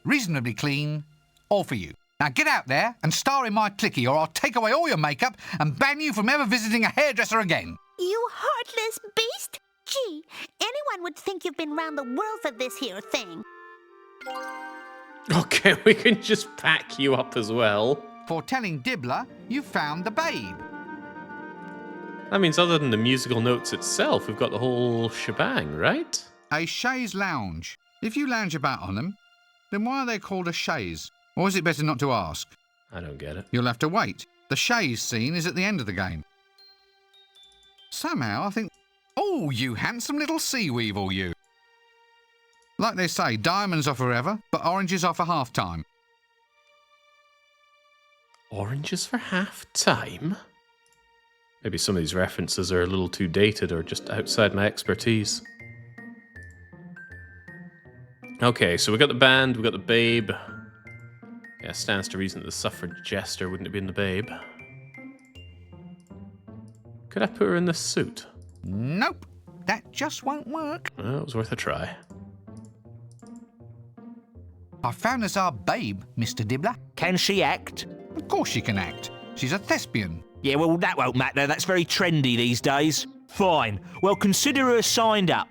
reasonably clean, all for you. Now get out there and star in my clicky, or I'll take away all your makeup and ban you from ever visiting a hairdresser again. You heartless beast! Gee, anyone would think you've been round the world for this here thing. Okay, we can just pack you up as well. For telling Dibbler you found the babe. That means other than the musical notes itself, we've got the whole shebang, right? A chaise lounge. If you lounge about on them, then why are they called a chaise? Or is it better not to ask? I don't get it. You'll have to wait. The chaise scene is at the end of the game. Somehow I think... Oh, you handsome little sea weevil, you. Like they say, diamonds are forever, but oranges are for half-time. Oranges for half-time? Maybe some of these references are a little too dated or just outside my expertise. Okay, so we got the band, we got the babe. Yeah, stands to reason that the suffrage jester wouldn't have been the babe. Could I put her in this suit? Nope, that just won't work. Well, it was worth a try. I found us our babe, Mr. Dibbler. Can she act? Of course she can act. She's a thespian. Yeah, well, that won't matter. That's very trendy these days. Fine. Well, consider her signed up.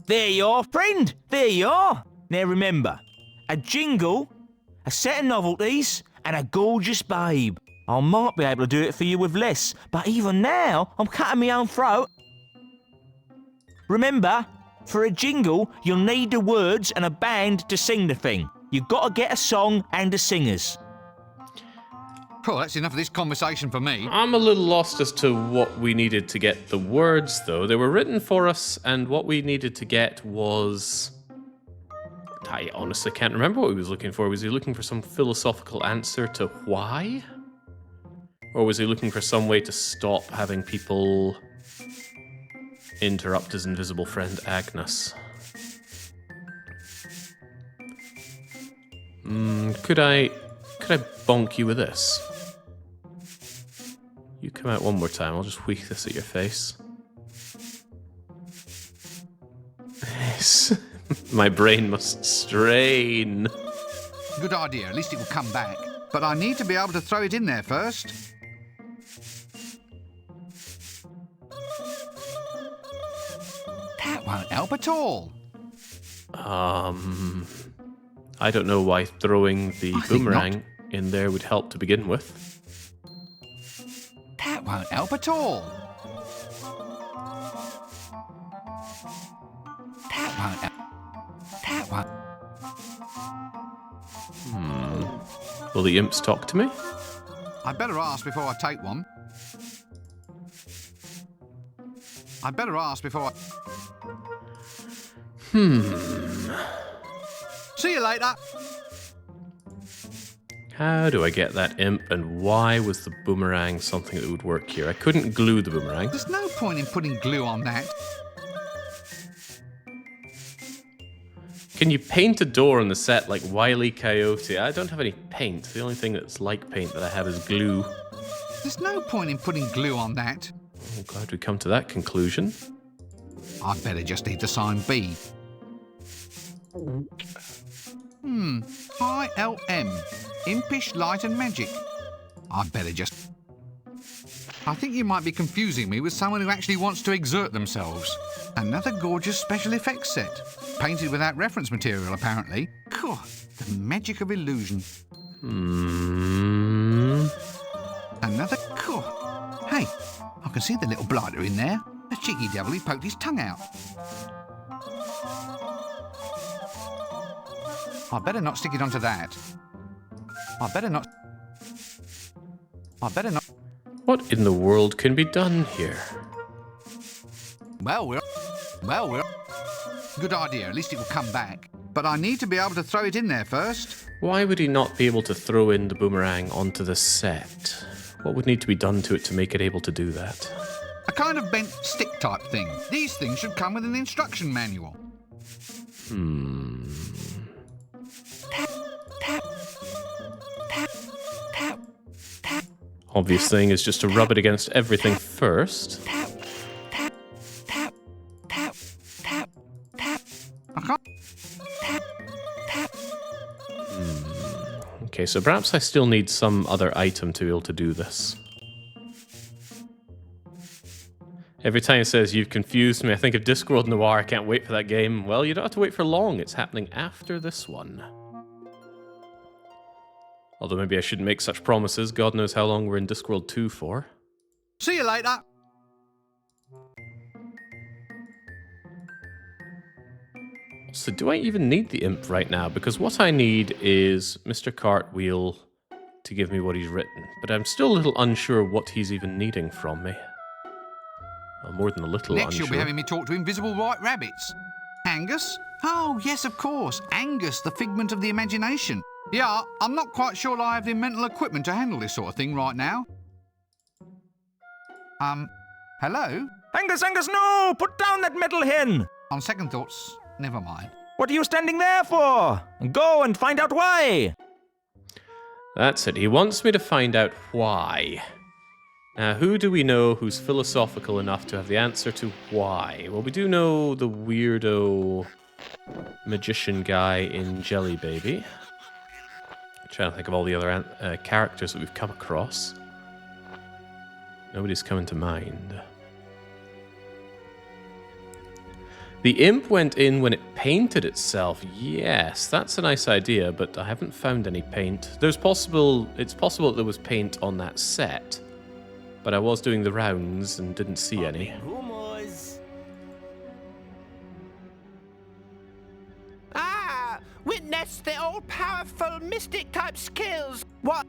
There you are, friend. There you are. Now remember, a jingle, a set of novelties, and a gorgeous babe. I might be able to do it for you with less, but even now, I'm cutting my own throat. Remember, for a jingle, you'll need the words and a band to sing the thing. You've got to get a song and the singers. Oh, that's enough of this conversation for me. I'm a little lost as to what we needed to get the words, though. They were written for us, and what we needed to get was... I honestly can't remember what he was looking for. Was he looking for some philosophical answer to why? Or was he looking for some way to stop having people interrupt his invisible friend Agnes? Could I bonk you with this? You come out one more time, I'll just wheak this at your face. Yes. My brain must strain. Good idea, at least it will come back. But I need to be able to throw it in there first. That won't help at all. I don't know why throwing the boomerang in there would help to begin with. That won't help at all. That won't help. That won't. Will the imps talk to me? I'd better ask before I take one. I'd better ask before I... See you later. How do I get that imp, and why was the boomerang something that would work here? I couldn't glue the boomerang. There's no point in putting glue on that. Can you paint a door on the set like Wile E. Coyote? I don't have any paint. The only thing that's like paint that I have is glue. There's no point in putting glue on that. I'm glad we come to that conclusion. I'd better just need to sign B. ILM. Impish Light and Magic. I'd better just... I think you might be confusing me with someone who actually wants to exert themselves. Another gorgeous special effects set. Painted without reference material, apparently. God, the magic of illusion. Another... God. Hey, I can see the little blighter in there. The cheeky devil, he poked his tongue out. I better not stick it onto that. I better not... What in the world can be done here? Well, we're... Good idea, at least it will come back. But I need to be able to throw it in there first. Why would he not be able to throw in the boomerang onto the set? What would need to be done to it to make it able to do that? A kind of bent stick type thing. These things should come with an instruction manual. Tap, tap, tap, tap, tap. Obvious thing is just to rub it against everything first. Tap, tap, tap, tap, tap, tap. I can't. Tap, tap. Okay, so perhaps I still need some other item to be able to do this. Every time it says, "You've confused me," I think of Discworld Noir. I can't wait for that game. Well, you don't have to wait for long. It's happening after this one. Although maybe I shouldn't make such promises. God knows how long we're in Discworld 2 for. See you later. So do I even need the imp right now? Because what I need is Mr. Cartwheel to give me what he's written. But I'm still a little unsure what he's even needing from me. Well, more than a little Next, unsure. you'll be having me talk to invisible white rabbits. Angus? Oh, yes, of course. Angus, the figment of the imagination. Yeah, I'm not quite sure I have the mental equipment to handle this sort of thing right now. Hello? Angus, no! Put down that metal hen! On second thoughts, never mind. What are you standing there for? Go and find out why! That's it. He wants me to find out why. Now, who do we know who's philosophical enough to have the answer to why? Well, we do know the weirdo magician guy in Jelly Baby. I'm trying to think of all the other characters that we've come across. Nobody's coming to mind. The imp went in when it painted itself. Yes, that's a nice idea, but I haven't found any paint. It's possible that there was paint on that set, but I was doing the rounds and didn't see any. Ah! Witness the all-powerful mystic-type skills. What?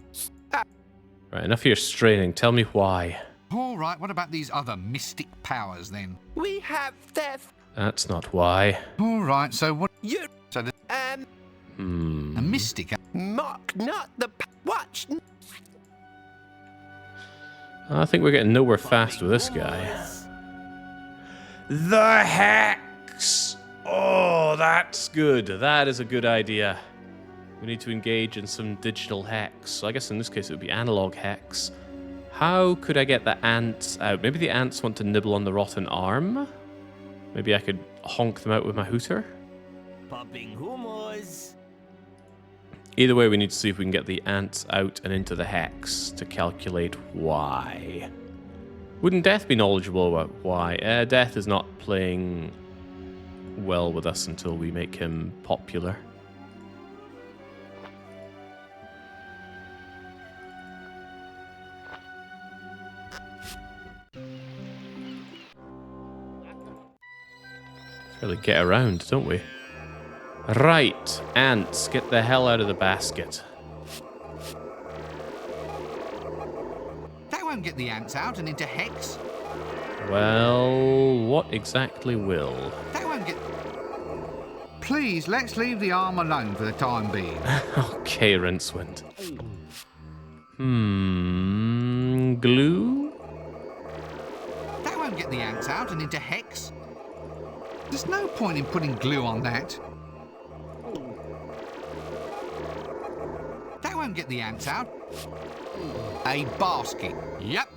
Right, enough of your straining. Tell me why. All right, what about these other mystic powers, then? We have theft. That's not why. All right, so what... You... So the... A Hmm. mystic... Mock not the... Watch... I think we're getting nowhere fast with this guy. The hex! Oh, that's good. That is a good idea. We need to engage in some digital hex. So I guess in this case it would be analog hex. How could I get the ants out? Maybe the ants want to nibble on the rotten arm? Maybe I could honk them out with my hooter? Popping hummus. Either way, we need to see if we can get the ants out and into the hex to calculate why. Wouldn't Death be knowledgeable about why? Death is not playing well with us until we make him popular. Really get around, don't we? Right, ants, get the hell out of the basket. That won't get the ants out and into hex. Well, what exactly will? That won't get... Please, let's leave the arm alone for the time being. Okay, Rincewind. Glue? That won't get the ants out and into hex. There's no point in putting glue on that. That won't get the ants out. A basket. Yep.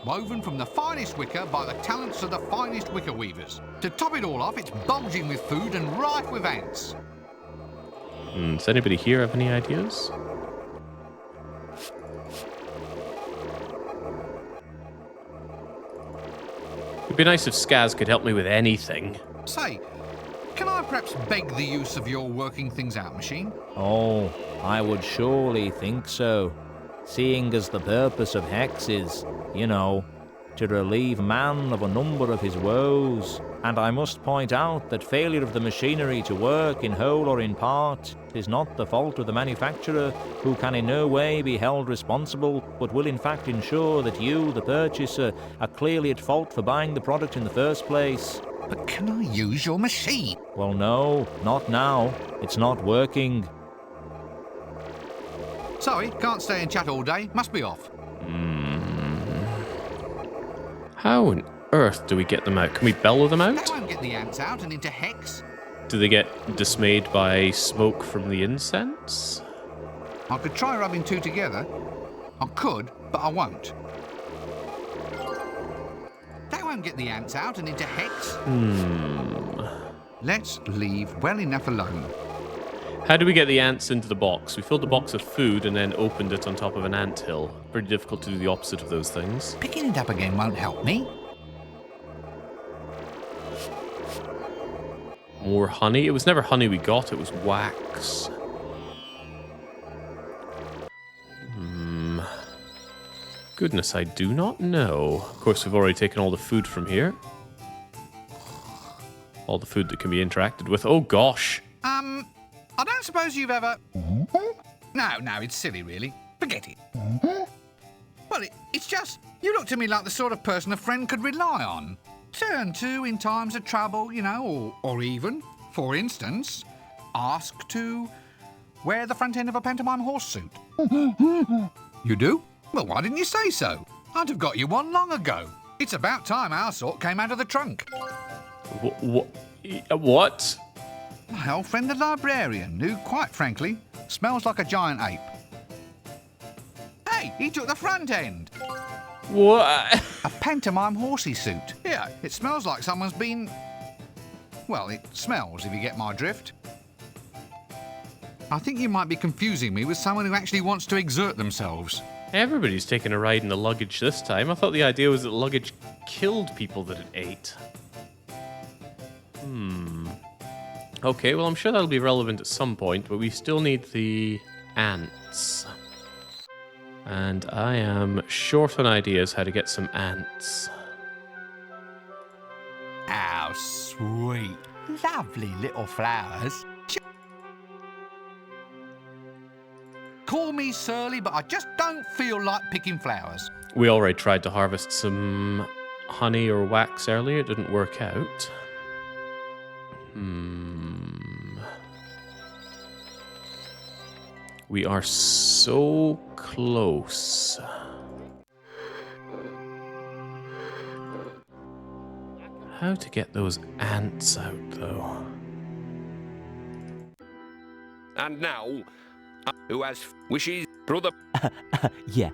Woven from the finest wicker by the talents of the finest wicker weavers. To top it all off, it's bulging with food and rife with ants. Does anybody here have any ideas? It'd be nice if Skaz could help me with anything. Say, can I perhaps beg the use of your working things out machine? Oh, I would surely think so. Seeing as the purpose of Hex is, you know, to relieve man of a number of his woes. And I must point out that failure of the machinery to work in whole or in part is not the fault of the manufacturer, who can in no way be held responsible, but will in fact ensure that you, the purchaser, are clearly at fault for buying the product in the first place. But can I use your machine? Well, no, not now. It's not working. Sorry, can't stay and chat all day. Must be off. How on earth do we get them out? Can we bellow them out? That won't get the ants out and into hex. Do they get dismayed by smoke from the incense? I could try rubbing two together. I could, but I won't. That won't get the ants out and into hex. Let's leave well enough alone. How do we get the ants into the box? We filled the box with food and then opened it on top of an anthill. Pretty difficult to do the opposite of those things. Picking it up again won't help me. More honey? It was never honey we got, it was wax. Goodness, I do not know. Of course, we've already taken all the food from here. All the food that can be interacted with. Oh, gosh. I don't suppose you've ever... No, it's silly, really. Forget it. Well, it's just... You look to me like the sort of person a friend could rely on. Turn to in times of trouble, you know, or even, for instance, ask to wear the front end of a pantomime horse suit. You do? Well, why didn't you say so? I'd have got you one long ago. It's about time our sort came out of the trunk. What? My old friend the librarian, who, quite frankly, smells like a giant ape. Hey, he took the front end. What? A pantomime horsey suit. Yeah, it smells like someone's been... Well, it smells, if you get my drift. I think you might be confusing me with someone who actually wants to exert themselves. Everybody's taking a ride in the luggage this time. I thought the idea was that luggage killed people that it ate. Okay, well, I'm sure that'll be relevant at some point, but we still need the ants. And I am short on ideas how to get some ants. How sweet. Lovely little flowers. Call me surly, but I just don't feel like picking flowers. We already tried to harvest some honey or wax earlier. It didn't work out. We are so close. How to get those ants out, though? And now, who has wishes Brother. Yeah.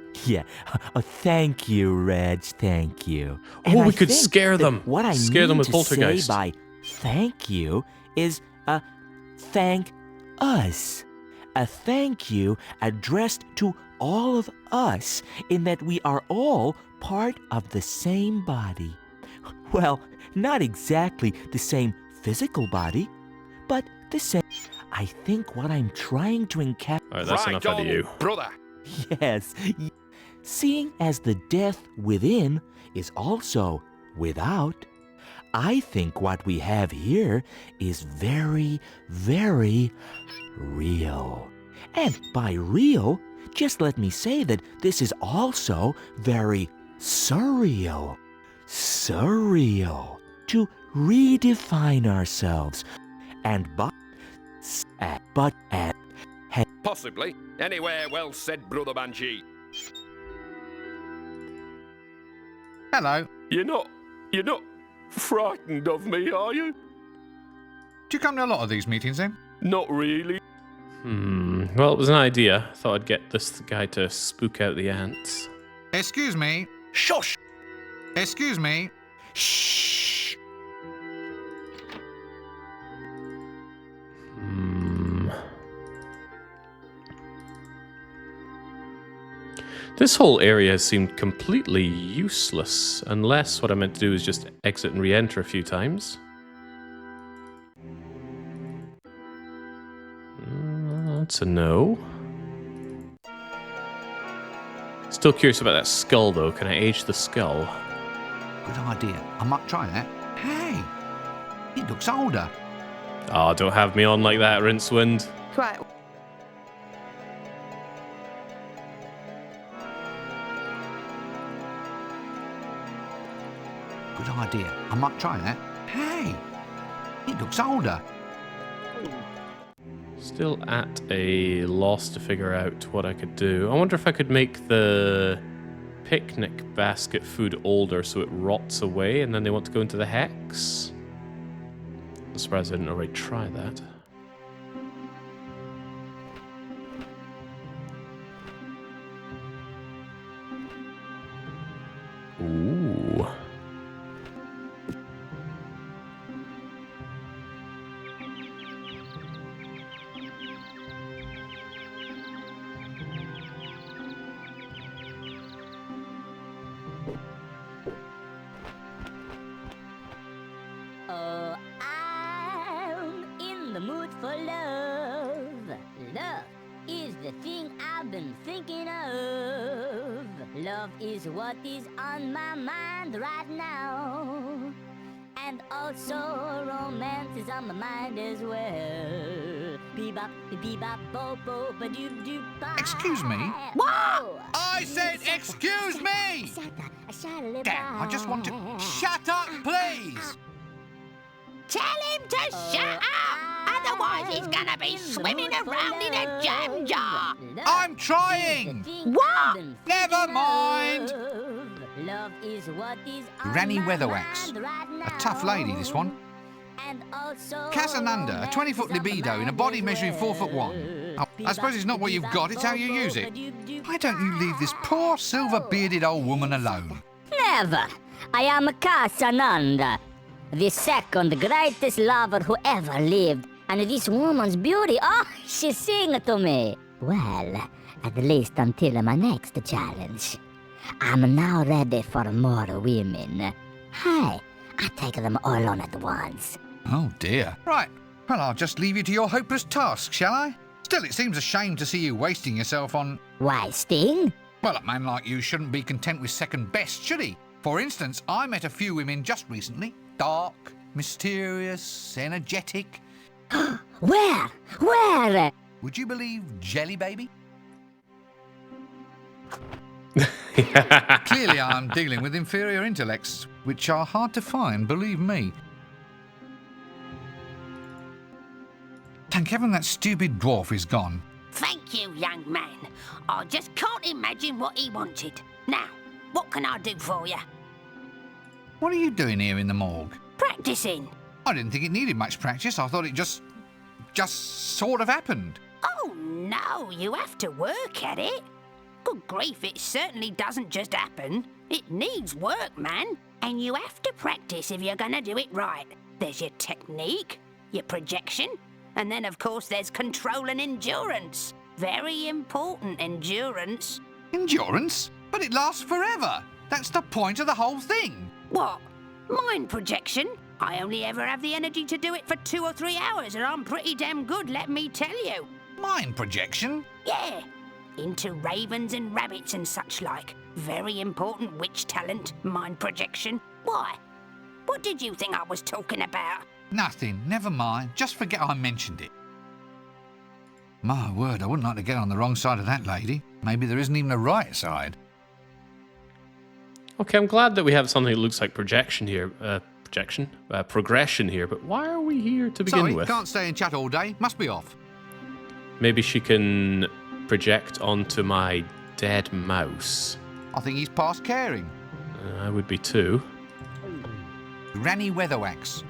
Oh, thank you, Reg. Thank you. Oh, And we I could think scare that them. What I Scare them mean with to poltergeist. say by thank you is thank us. A thank you addressed to all of us in that we are all part of the same body. Well, not exactly the same physical body, but the same. I think what I'm trying to encapsulate. Alright, that's enough out of you. Brother. Yes. Seeing as the death within is also without, I think what we have here is very, very real. And by real, just let me say that this is also very surreal. Surreal. To redefine ourselves. And Possibly. Anywhere well said, Brother Banshee. Hello. You're not frightened of me, are you? Do you come to a lot of these meetings then? Not really. Well, it was an idea. Thought I'd get this guy to spook out the ants. Excuse me. Shush! Excuse me. shh. This whole area has seemed completely useless, unless what I meant to do is just exit and re-enter a few times. That's a no. Still curious about that skull, though. Can I age the skull? Good idea. I might try that. Hey, it looks older. Oh, don't have me on like that, Rincewind. Quite. Good idea. I might try that. Hey, it looks older. Still at a loss to figure out what I could do. I wonder if I could make the picnic basket food older so it rots away and then they want to go into the hex. I'm surprised I didn't already try that. Ooh. Oh, I'm in the mood for love. Love is the thing I've been thinking of. Love is what is on my mind right now. And also romance is on my mind as well. Bebop, bebop, bo bo, ba doop doop ba. Excuse me? What? I said excuse me! Damn, I just want to... Shut up, please! Tell him to shut up! Otherwise he's gonna be swimming around in a jam jar! I'm trying! What? Never mind! Love is what is Granny Weatherwax. A tough lady, this one. Casananda, a 20-foot libido in a body measuring 4'1". Oh, I suppose it's not what you've got, it's how you use it. Why don't you leave this poor silver-bearded old woman alone? Never! I am Casananda, the second greatest lover who ever lived. And this woman's beauty, oh, she sing to me. Well, at least until my next challenge. I'm now ready for more women. Hey, I take them all on at once. Oh dear. Right, well I'll just leave you to your hopeless task, shall I? Still, it seems a shame to see you wasting yourself on... Wasting? Well, a man like you shouldn't be content with second best, should he? For instance, I met a few women just recently. Dark, mysterious, energetic. Where? Where? Would you believe Jelly Baby? Clearly I'm dealing with inferior intellects, which are hard to find, believe me. Thank heaven that stupid dwarf is gone. Thank you, young man. I just can't imagine what he wanted. Now, what can I do for you? What are you doing here in the morgue? Practicing. I didn't think it needed much practice. I thought it just sort of happened. Oh no, you have to work at it. Good grief, it certainly doesn't just happen. It needs work, man. And you have to practice if you're gonna do it right. There's your technique, your projection, and then of course there's control and endurance. Very important endurance. Endurance? But it lasts forever. That's the point of the whole thing. What? Mind projection? I only ever have the energy to do it for 2 or 3 hours, and I'm pretty damn good, let me tell you. Mind projection? Yeah. Into ravens and rabbits and such like. Very important witch talent, mind projection. Why? What did you think I was talking about? Nothing. Never mind. Just forget I mentioned it. My word, I wouldn't like to get on the wrong side of that lady. Maybe there isn't even a right side. Okay, I'm glad that we have something that looks like progression here, but why are we here to begin Sorry, with? can't stay and chat all day. Must be off. Maybe she can project onto my dead mouse. I think he's past caring. I would be too. Granny Weatherwax.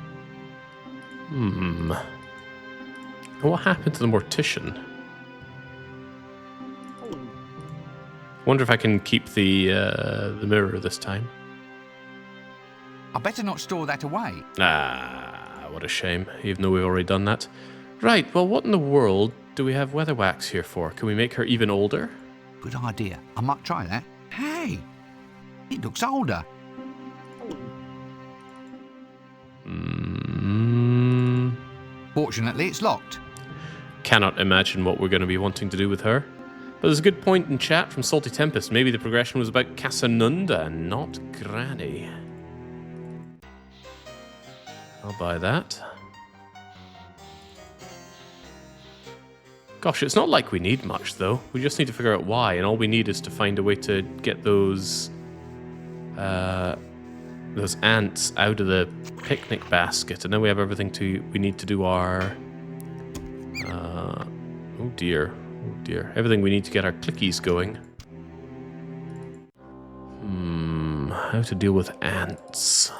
What happened to the mortician? Wonder if I can keep the mirror this time. I better not store that away. Ah, what a shame, even though we've already done that. Right, well, what in the world do we have Weatherwax here for? Can we make her even older? Good idea. I might try that. Hey, it looks older. Fortunately, it's locked. Cannot imagine what we're going to be wanting to do with her. But there's a good point in chat from Salty Tempest. Maybe the progression was about Casanunda and not Granny. I'll buy that. Gosh, it's not like we need much, though. We just need to figure out why, and all we need is to find a way to get those ants out of the picnic basket, and then we have everything we need to do our... oh dear. Everything we need to get our clickies going. How to deal with ants.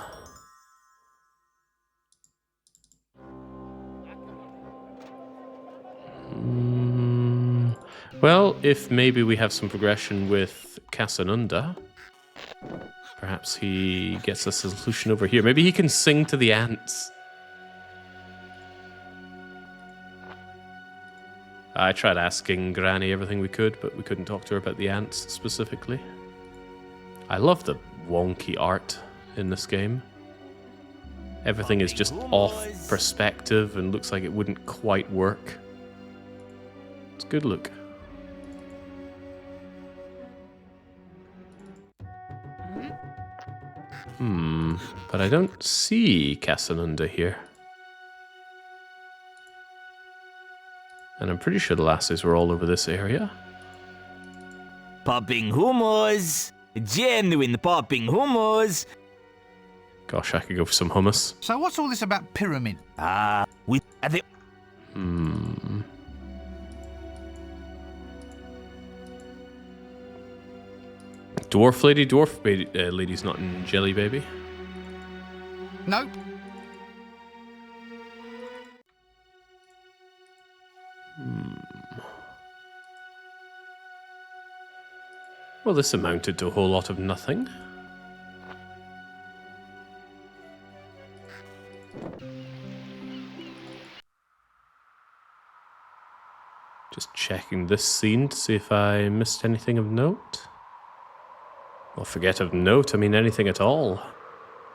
Well, if maybe we have some progression with Casanunda, perhaps he gets us a solution over here. Maybe he can sing to the ants. I tried asking Granny everything we could, but we couldn't talk to her about the ants specifically. I love the wonky art in this game. Everything is just off perspective and looks like it wouldn't quite work. It's a good look. But I don't see Casanunda here. And I'm pretty sure the lassies were all over this area. Popping hummus! Genuine popping hummus! Gosh, I could go for some hummus. So what's all this about pyramid? We are the... Dwarf lady's not in Jelly Baby. Nope. Well, this amounted to a whole lot of nothing. Just checking this scene to see if I missed anything of note. Well, forget of note, I mean anything at all.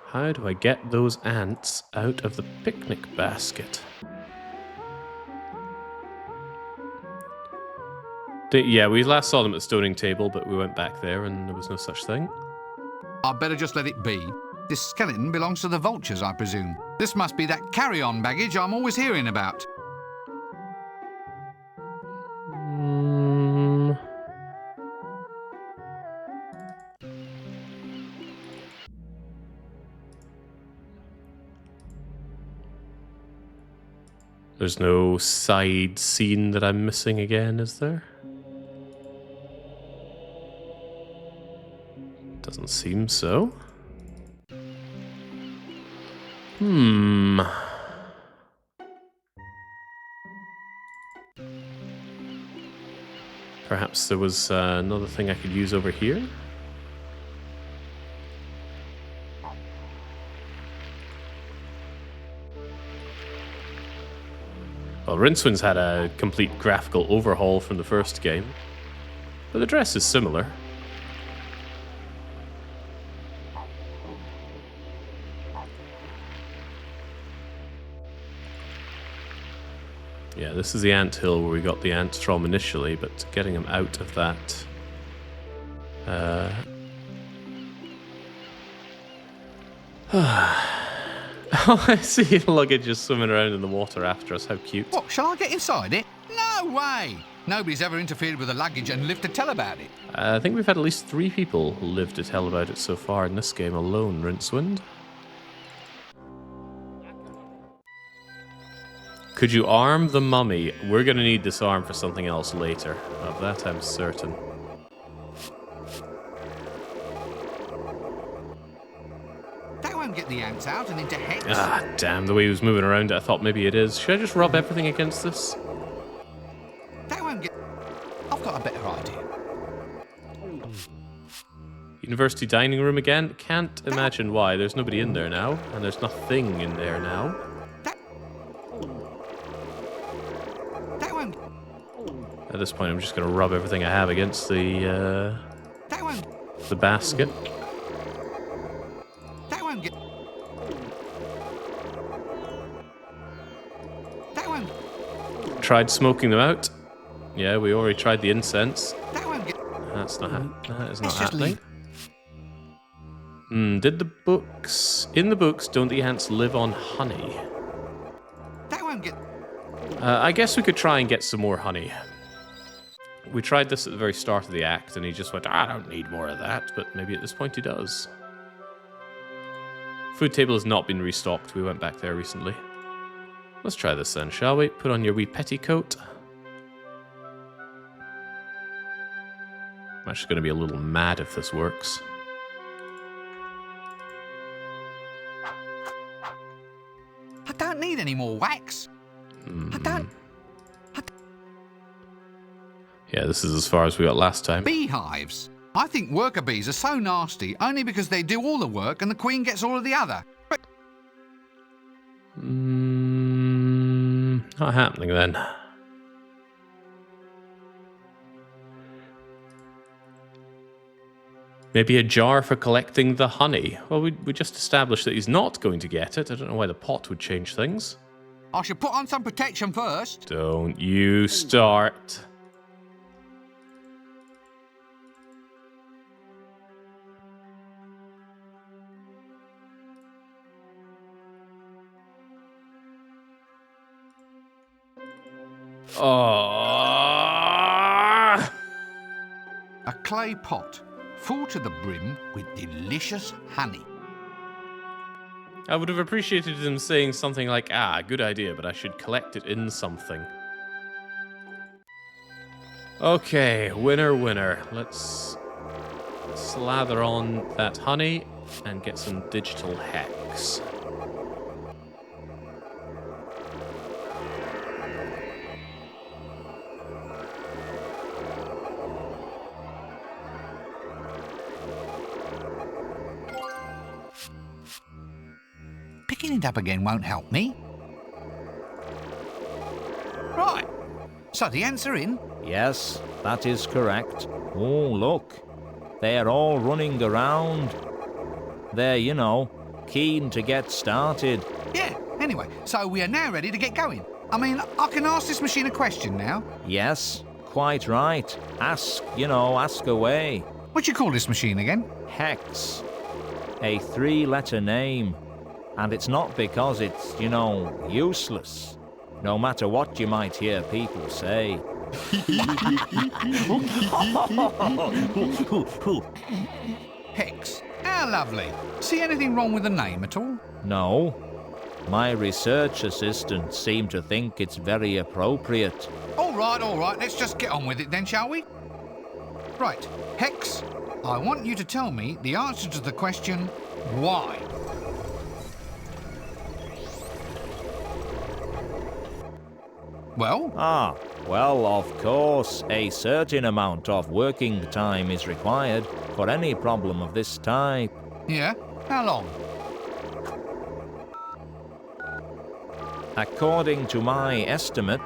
How do I get those ants out of the picnic basket? Yeah, we last saw them at the stoning table, but we went back there and there was no such thing. I'd better just let it be. This skeleton belongs to the vultures, I presume. This must be that carry-on baggage I'm always hearing about. There's no side scene that I'm missing again, is there? Doesn't seem so. Perhaps there was another thing I could use over here? Well, Rincewind's had a complete graphical overhaul from the first game, but the dress is similar. Yeah, this is the anthill where we got the Antstrom initially, but getting him out of that... Oh, I see luggage just swimming around in the water after us. How cute. What, shall I get inside it? No way! Nobody's ever interfered with the luggage and lived to tell about it. I think we've had at least 3 people live to tell about it so far in this game alone, Rincewind. Could you arm the mummy? We're going to need this arm for something else later. Of that I'm certain. That won't get the ants out and into Hex. Ah, damn, the way he was moving around it, I thought maybe it is. Should I just rub everything against this? That won't get... I've got a better idea. University dining room again? Can't imagine why. There's nobody in there now, and there's nothing in there now. At this point, I'm just going to rub everything I have against the basket. That won't get... That won't... Tried smoking them out. Yeah, we already tried the incense. That won't get... That is not Let's just happening. Did the books... In the books, don't the ants live on honey? That won't get... I guess we could try and get some more honey. We tried this at the very start of the act, and he just went, I don't need more of that, but maybe at this point he does. Food table has not been restocked. We went back there recently. Let's try this then, shall we? Put on your wee petticoat. I'm actually going to be a little mad if this works. I don't need any more wax. I don't... Yeah, this is as far as we got last time. Beehives. I think worker bees are so nasty only because they do all the work and the queen gets all of the other. But... Not happening then. Maybe a jar for collecting the honey. Well, we just established that he's not going to get it. I don't know why the pot would change things. I should put on some protection first. Don't you start. Oh. A clay pot, full to the brim with delicious honey. I would have appreciated him saying something like, good idea, but I should collect it in something. Okay, winner. Let's slather on that honey and get some digital hex. Picking it up again won't help me. Right. So the ants are in. Yes, that is correct. Oh, look. They're all running around. They're, keen to get started. Yeah, anyway, so we are now ready to get going. I mean, I can ask this machine a question now. Yes, quite right. Ask away. What do you call this machine again? Hex. A 3-letter name. And it's not because it's, useless. No matter what you might hear people say. Hex. How lovely. See anything wrong with the name at all? No. My research assistants seem to think it's very appropriate. All right. Let's just get on with it then, shall we? Right. Hex, I want you to tell me the answer to the question, why? Well? Ah, well, of course, a certain amount of working time is required for any problem of this type. Yeah? How long? According to my estimate,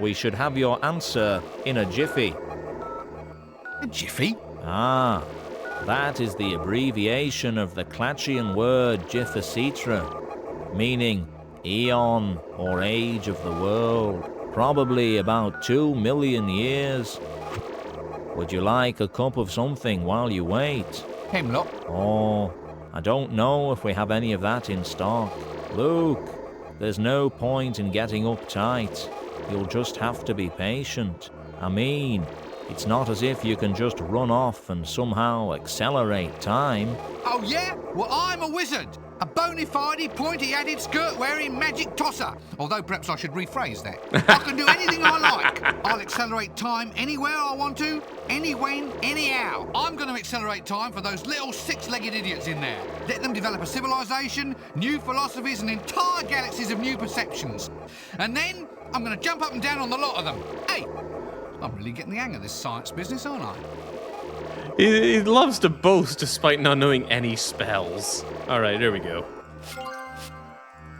we should have your answer in a jiffy. A jiffy? Ah, that is the abbreviation of the Clatchian word Jiffacitra, meaning eon or age of the world. Probably about 2 million years. Would you like a cup of something while you wait? Hemlock? Oh, I don't know if we have any of that in stock. Luke, there's no point in getting uptight. You'll just have to be patient. I mean, it's not as if you can just run off and somehow accelerate time. Oh yeah? Well, I'm a wizard. A bona fide, pointy-headed, skirt-wearing magic tosser. Although perhaps I should rephrase that. I can do anything I like. I'll accelerate time anywhere I want to, any when, anyhow. I'm going to accelerate time for those little six-legged idiots in there. Let them develop a civilization, new philosophies, and entire galaxies of new perceptions. And then I'm going to jump up and down on the lot of them. Hey, I'm really getting the hang of this science business, aren't I? He loves to boast despite not knowing any spells. Alright, here we go.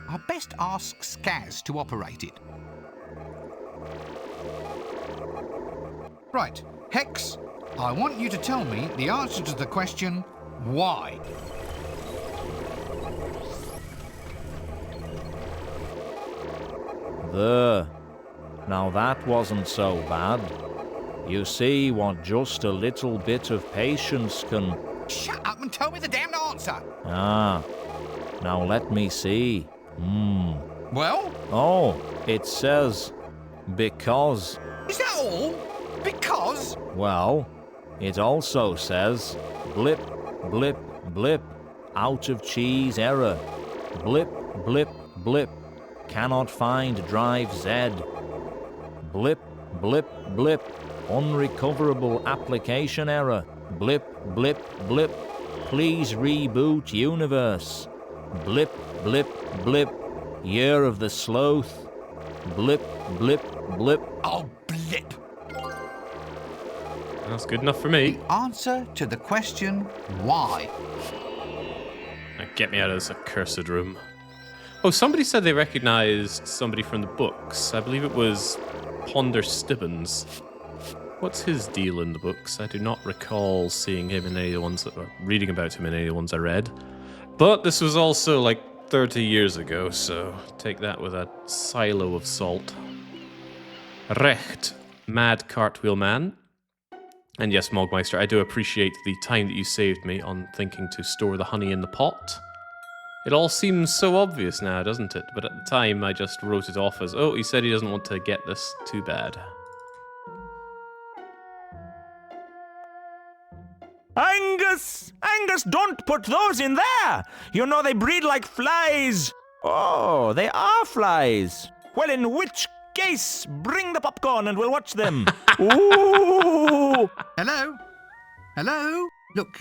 I best ask Skaz to operate it. Right, Hex, I want you to tell me the answer to the question, why? Now that wasn't so bad. You see what just a little bit of patience can... Shut up and tell me the damned answer! Ah, now let me see. Well? Oh, it says, because. Is that all? Because? Well, it also says, blip, blip, blip, out of cheese error. Blip, blip, blip, cannot find drive Z. Blip, blip, blip, unrecoverable application error. Blip, blip, blip, please reboot universe. Blip, blip, blip, year of the sloth. Blip, blip, blip. Oh, blip. That's good enough for me. The answer to the question, why? Now get me out of this accursed room. Oh, somebody said they recognized somebody from the books. I believe it was Ponder Stibbons. What's his deal in the books? I do not recall seeing him in any of the ones reading about him in any of the ones I read. But this was also like 30 years ago, so take that with a silo of salt. Recht, Mad Cartwheel Man. And yes, Mogmeister, I do appreciate the time that you saved me on thinking to store the honey in the pot. It all seems so obvious now, doesn't it? But at the time, I just wrote it off as, oh, he said he doesn't want to get this. Too bad. Angus! Angus, don't put those in there! You know they breed like flies. Oh, they are flies. Well, in which case, bring the popcorn and we'll watch them. Ooh! Hello? Hello? Look,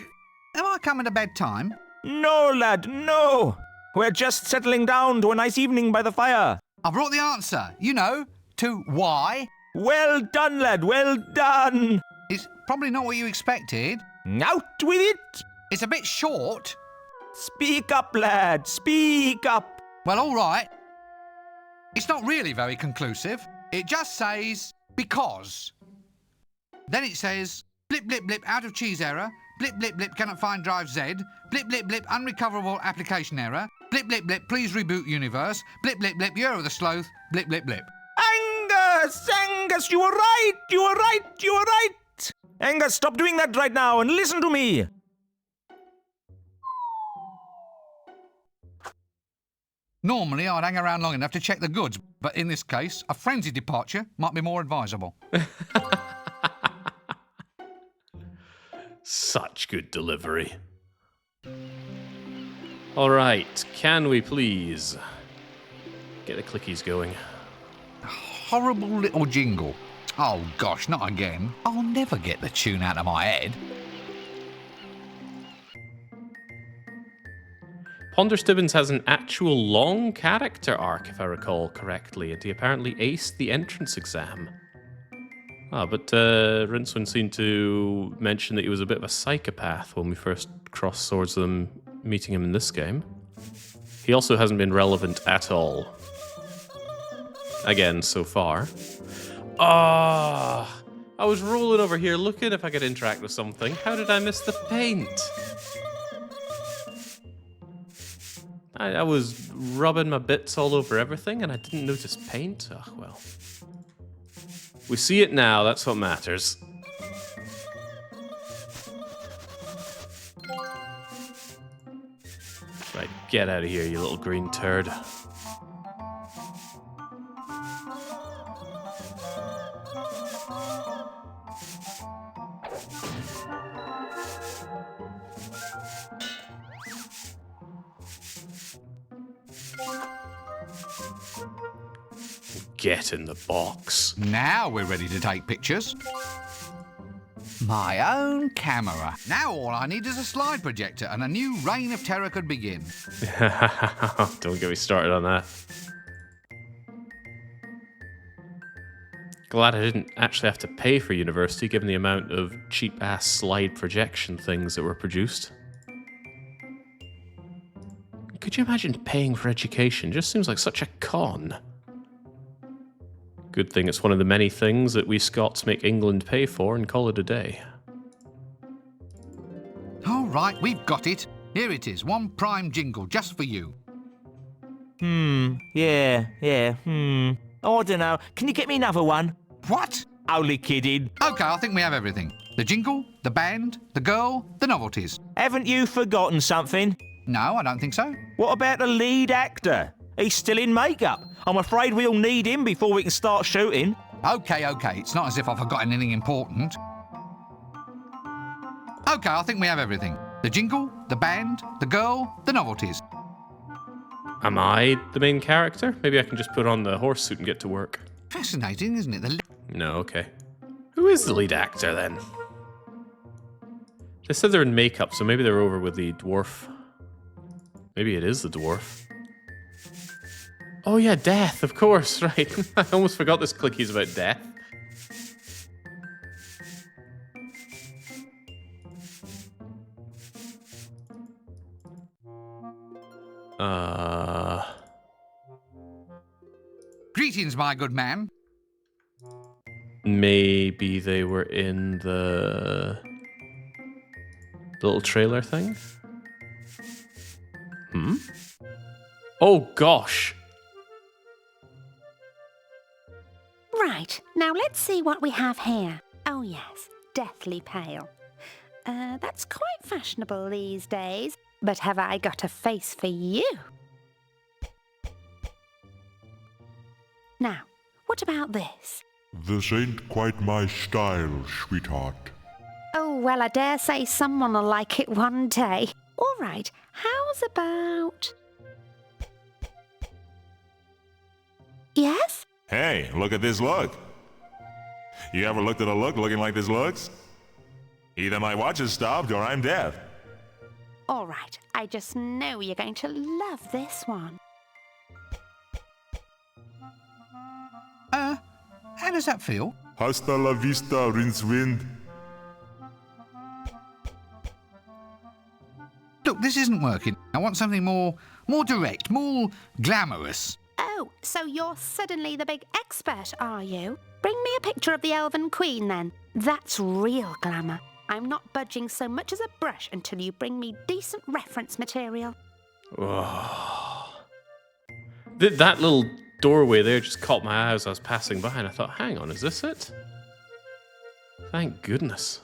am I coming to bedtime? No, lad, no. We're just settling down to a nice evening by the fire. I brought the answer, you know, to why. Well done, lad, well done. It's probably not what you expected. Out with it. It's a bit short. Speak up, lad, speak up. Well, all right. It's not really very conclusive. It just says, because. Then it says, blip, blip, blip, out of cheese error. Blip, blip, blip, cannot find drive Z. Blip, blip, blip, unrecoverable application error. Blip, blip, blip, please reboot universe. Blip, blip, blip, year of the sloth. Blip, blip, blip. Angus! Angus, you were right! You were right! You were right! Angus, stop doing that right now and listen to me! Normally, I'd hang around long enough to check the goods, but in this case, a frenzied departure might be more advisable. Such good delivery. All right, can we please get the clickies going? Horrible little jingle. Oh gosh, not again. I'll never get the tune out of my head. Ponder Stibbins has an actual long character arc, if I recall correctly, and he apparently aced the entrance exam. But Rincewind seemed to mention that he was a bit of a psychopath when we first crossed swords with him, meeting him in this game. He also hasn't been relevant at all. Again, so far. I was rolling over here looking if I could interact with something. How did I miss the paint? I was rubbing my bits all over everything and I didn't notice paint. Oh, well. We see it now, that's what matters. Right, get out of here, you little green turd. Get in the box. Now we're ready to take pictures. My own camera. Now all I need is a slide projector and a new reign of terror could begin. Don't get me started on that. Glad I didn't actually have to pay for university given the amount of cheap-ass slide projection things that were produced. Could you imagine paying for education? Just seems like such a con. Good thing it's one of the many things that we Scots make England pay for and call it a day. All right, we've got it. Here it is, one prime jingle just for you. Yeah. Oh, I don't know. Can you get me another one? What? Only kidding. OK, I think we have everything. The jingle, the band, the girl, the novelties. Haven't you forgotten something? No, I don't think so. What about the lead actor? He's still in makeup. I'm afraid we'll need him before we can start shooting. OK, it's not as if I've forgotten anything important. OK, I think we have everything. The jingle, the band, the girl, the novelties. Am I the main character? Maybe I can just put on the horse suit and get to work. Fascinating, isn't it? No, okay. Who is the lead actor, then? They said they're in makeup, so maybe they're over with the dwarf. Maybe it is the dwarf. Oh yeah, death, of course, right. I almost forgot this clicky's about death. Greetings, my good man. Maybe they were in the little trailer thing? Oh gosh. Right, now let's see what we have here. Oh yes, deathly pale. That's quite fashionable these days. But have I got a face for you? Now, what about this? This ain't quite my style, sweetheart. Oh, well, I dare say someone will like it one day. All right, how's about... Yes? Hey, look at this look. You ever looked at a look looking like this looks? Either my watch is stopped or I'm deaf. All right, I just know you're going to love this one. How does that feel? Hasta la vista, Rincewind. Look, this isn't working. I want something more direct, more glamorous. Oh, so you're suddenly the big expert, are you? Bring me a picture of the Elven Queen, then. That's real glamour. I'm not budging so much as a brush until you bring me decent reference material. Oh. That little doorway there just caught my eye as I was passing by, and I thought, hang on, is this it? Thank goodness.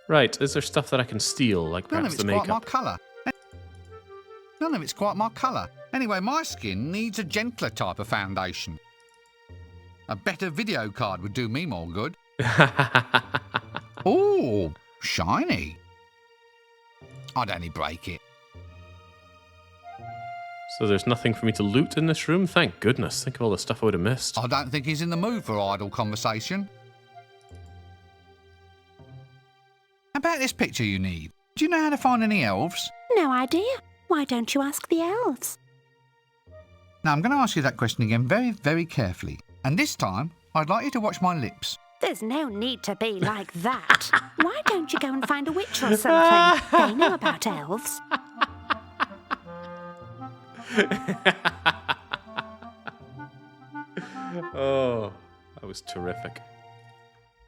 Right, is there stuff that I can steal, like perhaps the makeup? None of it's quite my colour. None of it's quite my colour. Anyway, my skin needs a gentler type of foundation. A better video card would do me more good. Oh, shiny. I'd only break it. So there's nothing for me to loot in this room? Thank goodness. Think of all the stuff I would have missed. I don't think he's in the mood for idle conversation. How about this picture you need? Do you know how to find any elves? No idea. why don't you ask the elves? Now, I'm going to ask you that question again very, very carefully. And this time, I'd like you to watch my lips. There's no need to be like that. Why don't you go and find a witch or something? They know about elves. Oh, that was terrific.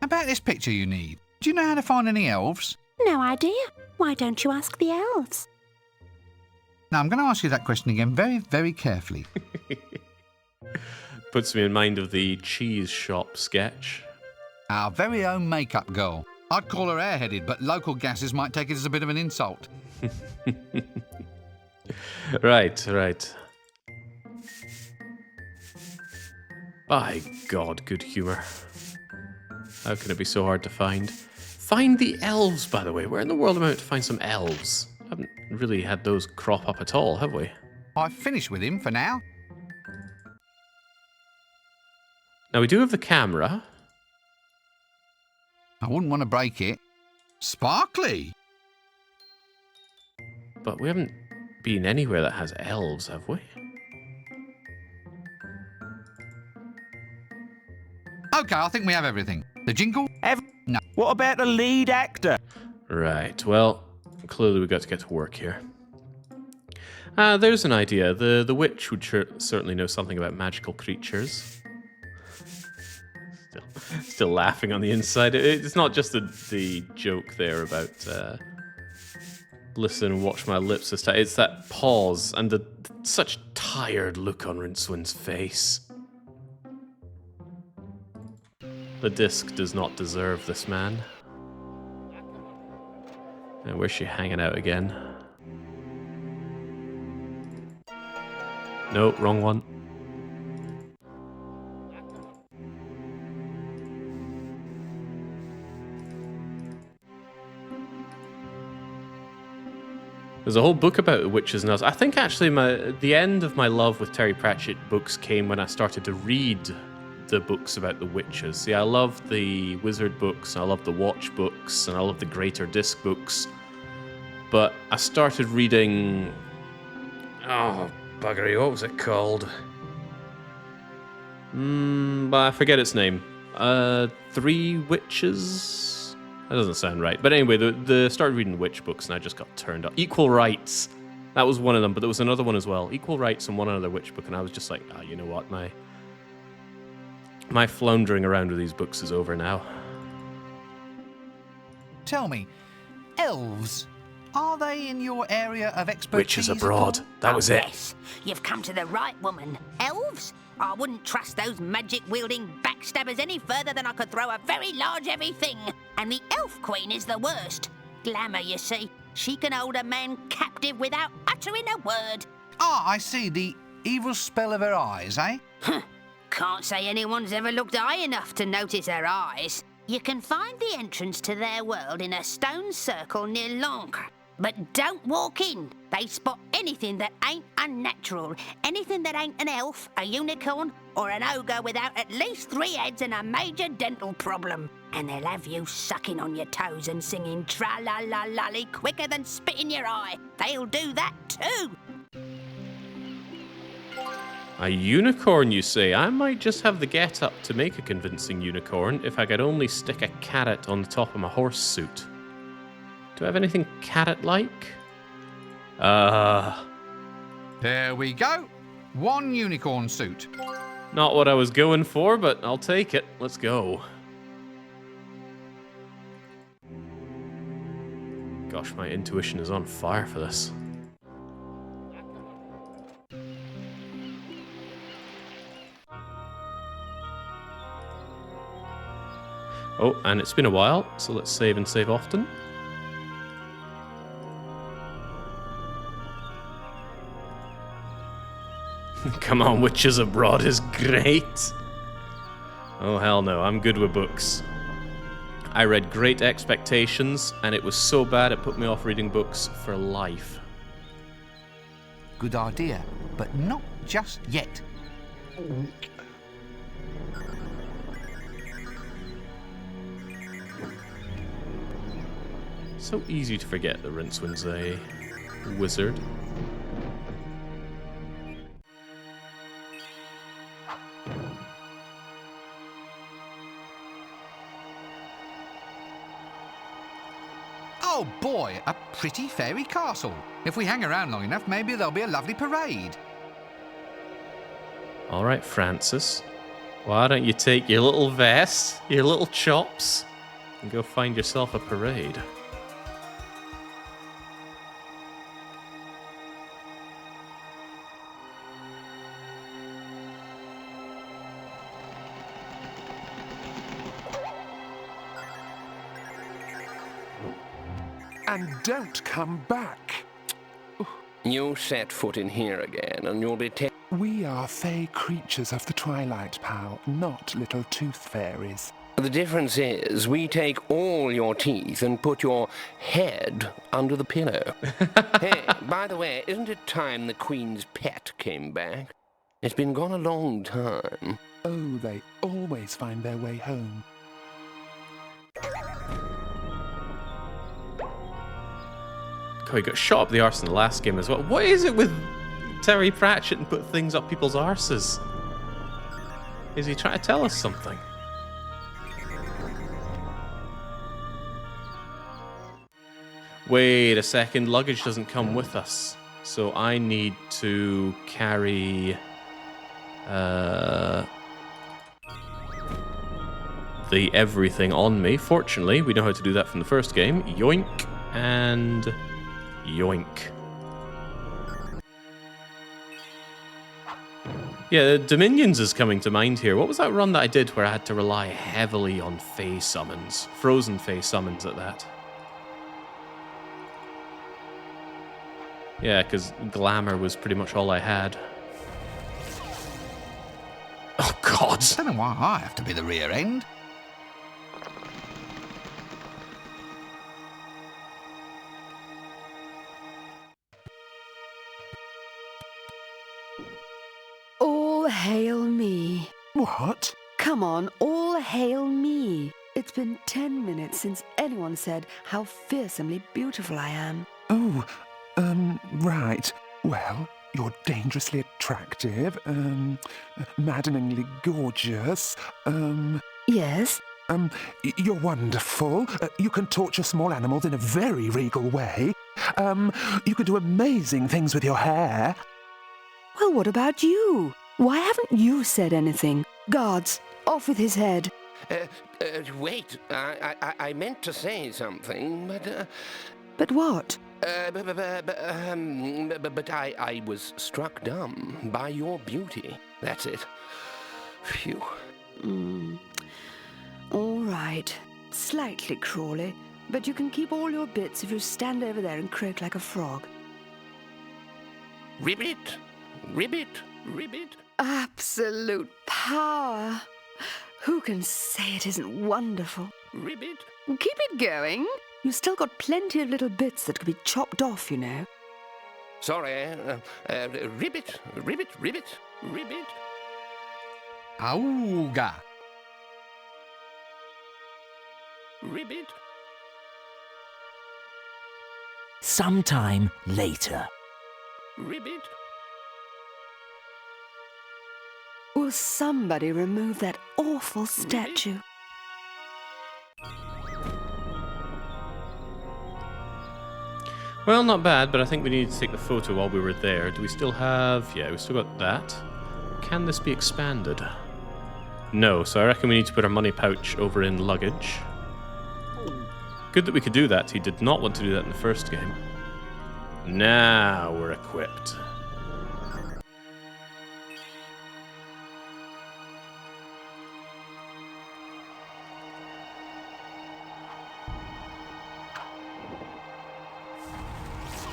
About this picture you need. Do you know how to find any elves? No idea. Why don't you ask the elves? Now, I'm going to ask you that question again very, very carefully. Puts me in mind of the cheese shop sketch. Our very own makeup girl. I'd call her airheaded, but local gases might take it as a bit of an insult. Right. By God, good humour. How can it be so hard to find? Find the elves, by the way. Where in the world am I meant to find some elves? Haven't really had those crop up at all, have we? I've finished with him for now. Now, we do have the camera. I wouldn't want to break it. Sparkly! But we haven't been anywhere that has elves, have we? OK, I think we have everything. The jingle? No. What about the lead actor? Right, well, clearly we've got to get to work here. There's an idea. The witch would certainly know something about magical creatures. Still laughing on the inside. It's not just the joke there about listen and watch my lips this time. It's that pause and the such tired look on Rincewiнд's face. The disc does not deserve this man. And where's she hanging out again? No, wrong one. There's a whole book about witches and elves. I think actually the end of my love with Terry Pratchett books came when I started to read the books about the witches. See, I loved the Wizard books, I loved the Watch books, and I loved the Greater Disc books. But I started reading... Oh, buggery, what was it called? I forget its name. Three Witches? That doesn't sound right. But anyway, the started reading witch books and I just got turned up. Equal Rights. That was one of them, but there was another one as well. Equal Rights and one other witch book, and I was just like, you know what, my floundering around with these books is over now. Tell me, elves, are they in your area of expertise? Witches abroad. That was it. Yes, you've come to the right woman. Elves? I wouldn't trust those magic-wielding backstabbers any further than I could throw a very large heavy thing. And the elf queen is the worst. Glamour, you see. She can hold a man captive without uttering a word. Ah, I see. The evil spell of her eyes, eh? Can't say anyone's ever looked high enough to notice her eyes. You can find the entrance to their world in a stone circle near Longplay. But don't walk in. They spot anything that ain't unnatural. Anything that ain't an elf, a unicorn, or an ogre without at least 3 heads and a major dental problem. And they'll have you sucking on your toes and singing tra-la-la-lolly quicker than spit in your eye. They'll do that too. A unicorn, you say? I might just have the get-up to make a convincing unicorn if I could only stick a carrot on the top of my horse suit. Do I have anything carrot-like? There we go. 1 unicorn suit. Not what I was going for, but I'll take it. Let's go. Gosh, my intuition is on fire for this. Oh, and it's been a while, so let's save and save often. Come on, Witches Abroad is great. Oh, hell no, I'm good with books. I read Great Expectations, and it was so bad it put me off reading books for life. Good idea, but not just yet. So easy to forget that Rincewind's a wizard. Oh boy, a pretty fairy castle. If we hang around long enough, maybe there'll be a lovely parade. All right, Francis. Why don't you take your little vest, your little chops, and go find yourself a parade? And don't come back. You set foot in here again, and you'll be We are fey creatures of the twilight, pal, not little tooth fairies. The difference is, we take all your teeth and put your head under the pillow. Hey, by the way, isn't it time the Queen's pet came back? It's been gone a long time. Oh, they always find their way home. Oh, he got shot up the arse in the last game as well. What is it with Terry Pratchett and put things up people's arses? Is he trying to tell us something? Wait a second, luggage doesn't come with us. So I need to carry... the everything on me. Fortunately, we know how to do that from the first game. Yoink and... yoink. Yeah, Dominions is coming to mind here. What was that run that I did where I had to rely heavily on Fey summons? Frozen Fey summons at that. Yeah, because glamour was pretty much all I had. Oh, God. I don't know why I have to be the rear end. All hail me. What? Come on, all hail me. It's been 10 minutes since anyone said how fearsomely beautiful I am. Oh, right. Well, you're dangerously attractive, maddeningly gorgeous, Yes? You're wonderful. You can torture small animals in a very regal way. You can do amazing things with your hair. Well, what about you? Why haven't you said anything? Guards, off with his head. Wait, I meant to say something, but... But what? But I was struck dumb by your beauty. That's it. Phew. All right. Slightly crawly, but you can keep all your bits if you stand over there and croak like a frog. Ribbit! Ribbit! Ribbit! Absolute power. Who can say it isn't wonderful? Ribbit! Keep it going. You've still got plenty of little bits that could be chopped off, you know. Sorry, ribbit! Ribbit! Ribbit! Ribbit! Auga. Ribbit! Sometime later. Ribbit! Will somebody remove that awful statue? Well, not bad, but I think we needed to take the photo while we were there. Do we still have... yeah, we still got that. Can this be expanded? No, so I reckon we need to put our money pouch over in luggage. Good that we could do that. He did not want to do that in the first game. Now we're equipped.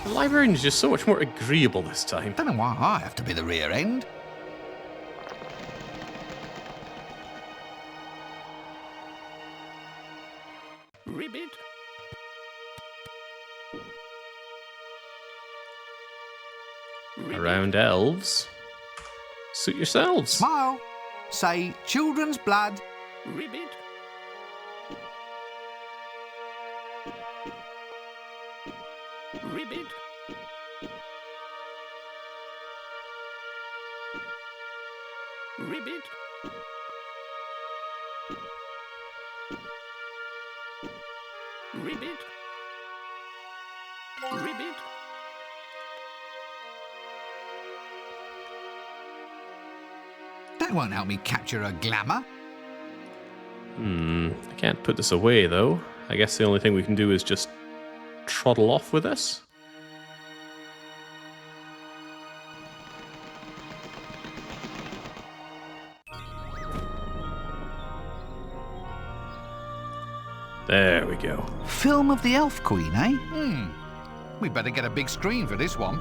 The librarian is just so much more agreeable this time. Don't know why I have to be the rear end. Ribbit! Around elves. Suit yourselves. Smile. Say children's blood. Ribbit! Ribbit! Ribbit! Ribbit! Ribbit. That won't help me capture a glamour. I can't put this away, though. I guess the only thing we can do is just trottle off with this. There we go. Film of the Elf Queen, eh? We better get a big screen for this one.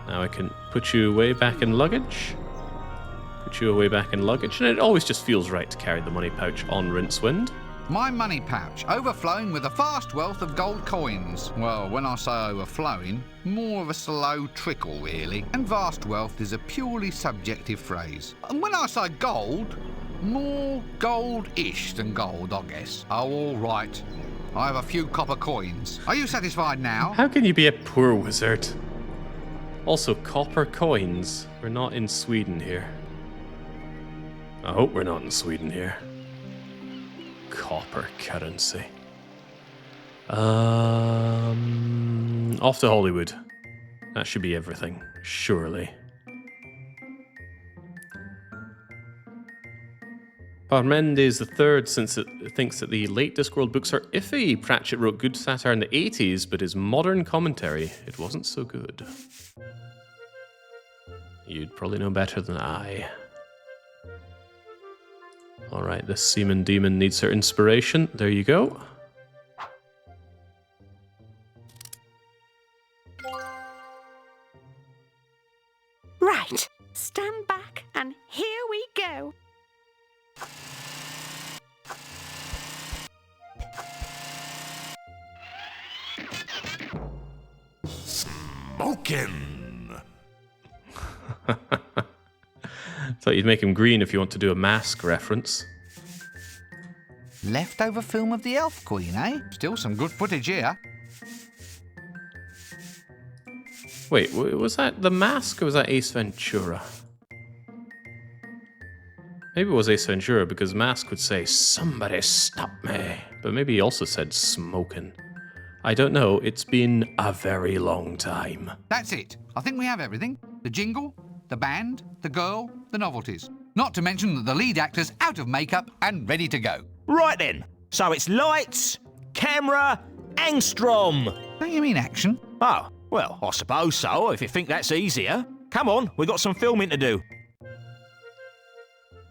Now I can put you away back in luggage. Put you away back in luggage. And it always just feels right to carry the money pouch on Rincewind. My money pouch, overflowing with a vast wealth of gold coins. Well, when I say overflowing, more of a slow trickle, really. And vast wealth is a purely subjective phrase. And when I say gold, more gold-ish than gold, I guess. Oh, all right. I have a few copper coins. Are you satisfied now? How can you be a poor wizard? Also, copper coins. We're not in Sweden here. I hope we're not in Sweden here. Copper currency. Off to Hollywood. That should be everything, surely. Parmenides III thinks that the late Discworld books are iffy. Pratchett wrote good satire in the 80s, but his modern commentary, it wasn't so good. You'd probably know better than I. Alright, this seaman demon needs her inspiration. There you go. Right, stand back and here we go. Smokin'! Thought you'd make him green if you want to do a mask reference. Leftover film of the Elf Queen, eh? Still some good footage here. Wait, was that The Mask or was that Ace Ventura? Maybe it was Ace Ventura because Mask would say, "Somebody stop me." But maybe he also said smoking. I don't know, it's been a very long time. That's it. I think we have everything. The jingle, the band, the girl, the novelties. Not to mention that the lead actor's out of makeup and ready to go. Right then. So it's lights, camera, angstrom. Don't you mean action? Oh, well, I suppose so, if you think that's easier. Come on, we got some filming to do.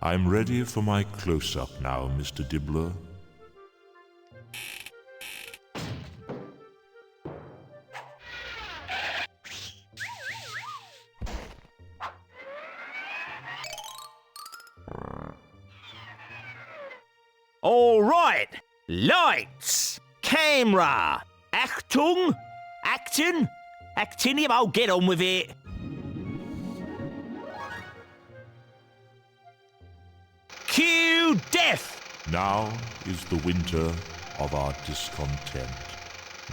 I'm ready for my close-up now, Mr. Dibbler. All right. Lights, camera, Achtung, acting, actinium. Oh, get on with it. Cue death. Now is the winter of our discontent,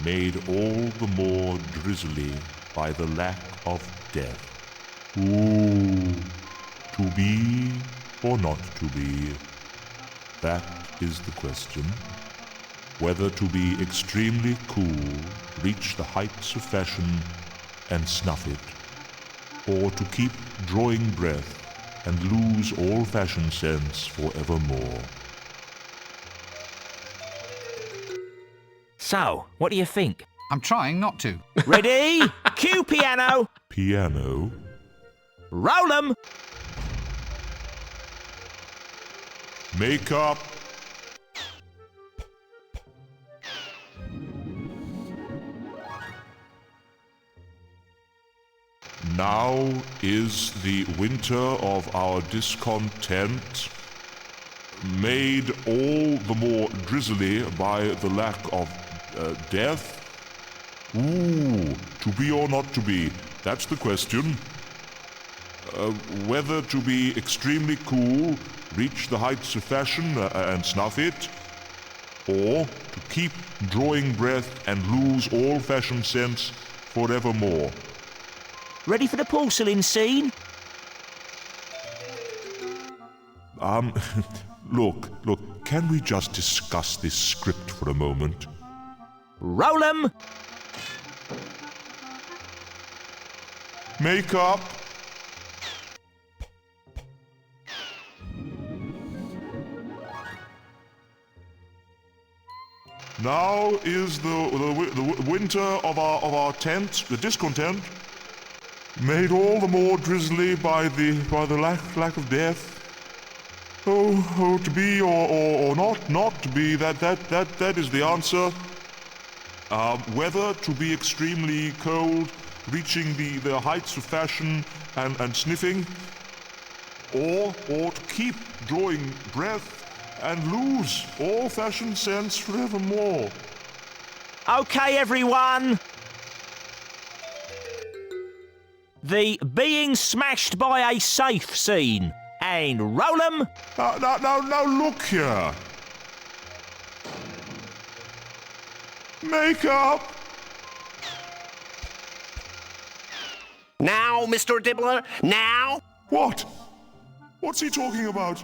made all the more drizzly by the lack of death. Ooh, to be or not to be? That is the question. Whether to be extremely cool, reach the heights of fashion, and snuff it, or to keep drawing breath and lose all fashion sense forevermore. So, what do you think? I'm trying not to. Ready? Cue piano. Piano? Roll 'em. Makeup. Now is the winter of our discontent, made all the more drizzly by the lack of death. Ooh, to be or not to be? That's the question. Whether to be extremely cool, reach the heights of fashion and snuff it, or to keep drawing breath and lose all fashion sense forevermore. Ready for the porcelain scene? Look, can we just discuss this script for a moment? Roll 'em! Makeup. Now is the winter of our tent, the discontent, made all the more drizzly by the lack of death. Oh, to be or not to be, that is the answer. Weather to be extremely cold, reaching the heights of fashion and sniffing, or to keep drawing breath and lose all fashion sense forevermore. Okay, everyone. The being smashed by a safe scene. And roll 'em. Now, look here. Makeup. Now, Mr. Dibbler, now! What? What's he talking about?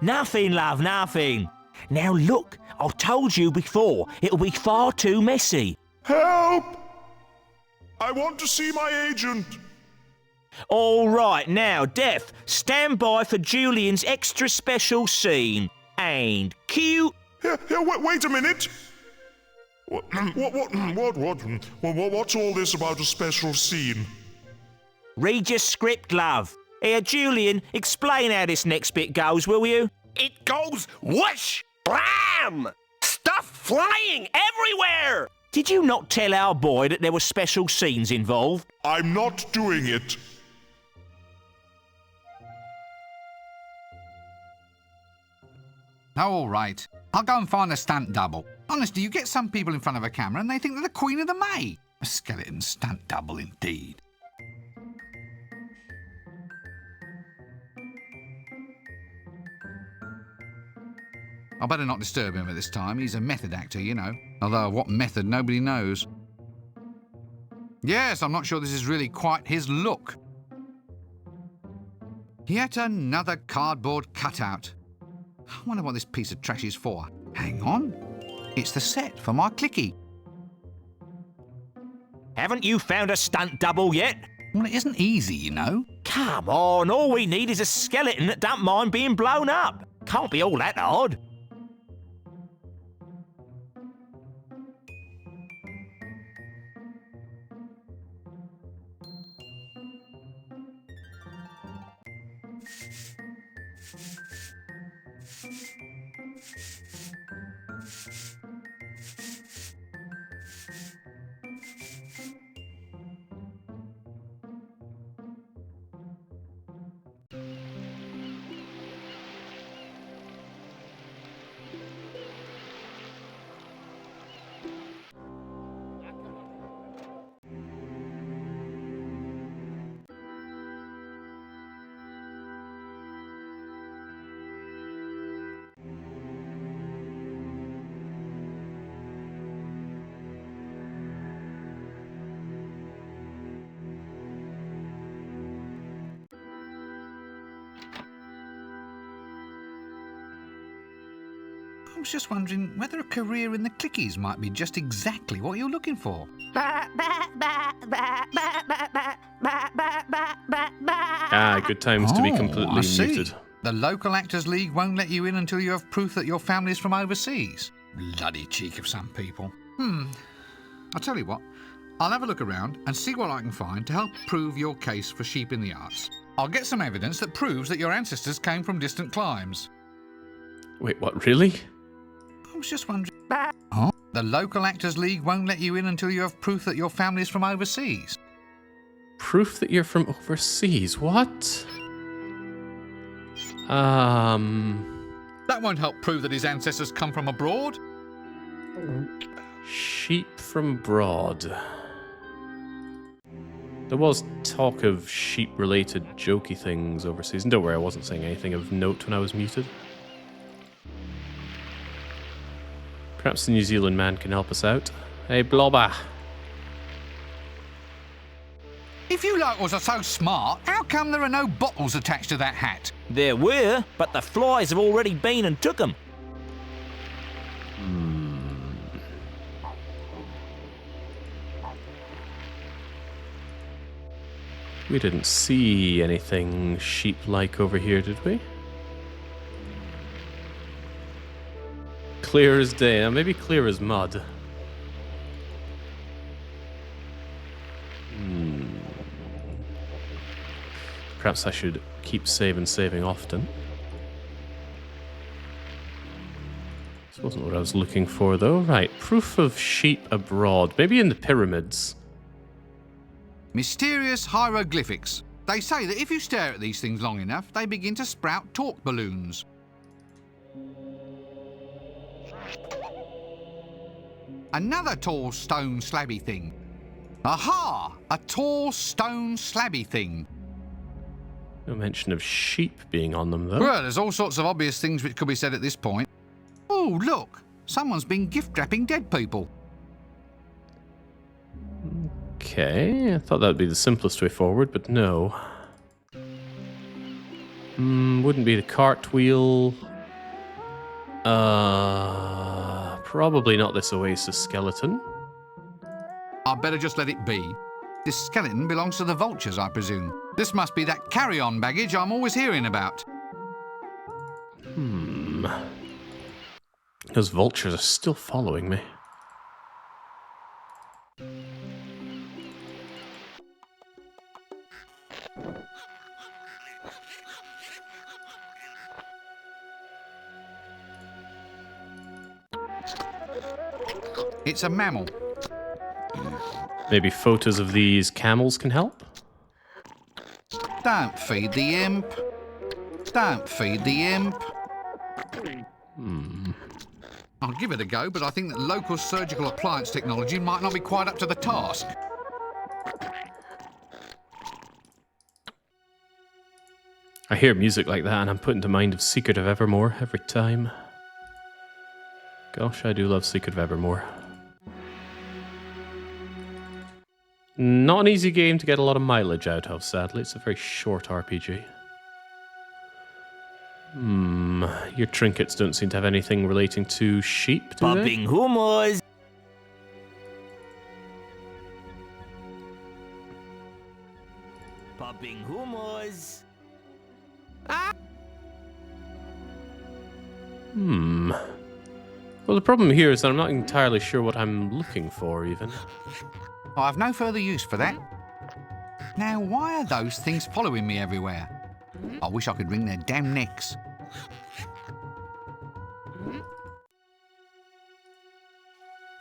Nothing, love, nothing. Now look, I told you before, it'll be far too messy. Help! I want to see my agent. All right, now, Death, stand by for Julian's extra special scene. And cue. Here, wait a minute. What's all this about a special scene? Read your script, love. Here, Julian, explain how this next bit goes, will you? It goes whoosh! Blam! Stuff flying everywhere! Did you not tell our boy that there were special scenes involved? I'm not doing it. Oh, all right. I'll go and find a stunt double. Honestly, you get some people in front of a camera and they think they're the Queen of the May. A skeleton stunt double indeed. I better not disturb him at this time. He's a method actor, you know. Although what method, nobody knows. Yes, I'm not sure this is really quite his look. Yet another cardboard cutout. I wonder what this piece of trash is for. Hang on. It's the set for my clicky. Haven't you found a stunt double yet? Well, it isn't easy, you know. Come on, all we need is a skeleton that don't mind being blown up. Can't be all that hard. I was just wondering whether a career in the clickies might be just exactly what you're looking for. Good times to be completely I see. muted. The local Actors League won't let you in until you have proof that your family's from overseas. Bloody cheek of some people. I'll tell you what. I'll have a look around and see what I can find to help prove your case for sheep in the arts. I'll get some evidence that proves that your ancestors came from distant climes. Wait, what, really? I was just wondering. Oh, the local Actors League won't let you in until you have proof that your family's from overseas. Proof that you're from overseas? What? That won't help prove that his ancestors come from abroad. Sheep from abroad. There was talk of sheep-related jokey things overseas. And don't worry, I wasn't saying anything of note when I was muted. Perhaps the New Zealand man can help us out. Hey, Blobber. If you locals are so smart, how come there are no bottles attached to that hat? There were, but the flies have already been and took them. We didn't see anything sheep-like over here, did we? Clear as day, maybe clear as mud. Perhaps I should keep saving often. This wasn't what I was looking for, though. Right, proof of sheep abroad. Maybe in the pyramids. Mysterious hieroglyphics. They say that if you stare at these things long enough, they begin to sprout talk balloons. Another tall stone slabby thing. Aha! A tall stone slabby thing. No mention of sheep being on them, though. Well, there's all sorts of obvious things which could be said at this point. Oh, look! Someone's been gift-wrapping dead people. Okay, I thought that would be the simplest way forward, but no. Wouldn't be the cartwheel. Probably not this Oasis skeleton. I'd better just let it be. This skeleton belongs to the vultures, I presume. This must be that carry-on baggage I'm always hearing about. Those vultures are still following me. It's a mammal. Maybe photos of these camels can help? Don't feed the imp. Don't feed the imp. I'll give it a go, but I think that local surgical appliance technology might not be quite up to the task. I hear music like that and I'm put into mind of Secret of Evermore every time. Gosh, I do love Secret of Evermore. Not an easy game to get a lot of mileage out of, sadly. It's a very short RPG. Your trinkets don't seem to have anything relating to sheep, do they? Popping hummus. Popping hummus. Well, the problem here is that I'm not entirely sure what I'm looking for, even. I have no further use for that. Now, why are those things following me everywhere? I wish I could wring their damn necks.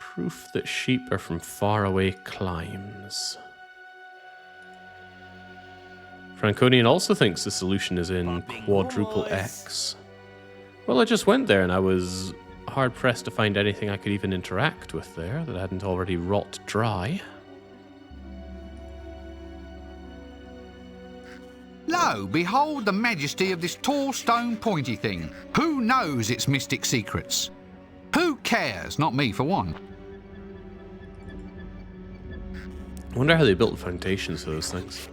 Proof that sheep are from faraway climes. Franconian also thinks the solution is in quadruple X. Well, I just went there and I was hard-pressed to find anything I could even interact with there that hadn't already rot dry. Lo, behold the majesty of this tall stone pointy thing. Who knows its mystic secrets? Who cares? Not me, for one. I wonder how they built foundations for those things.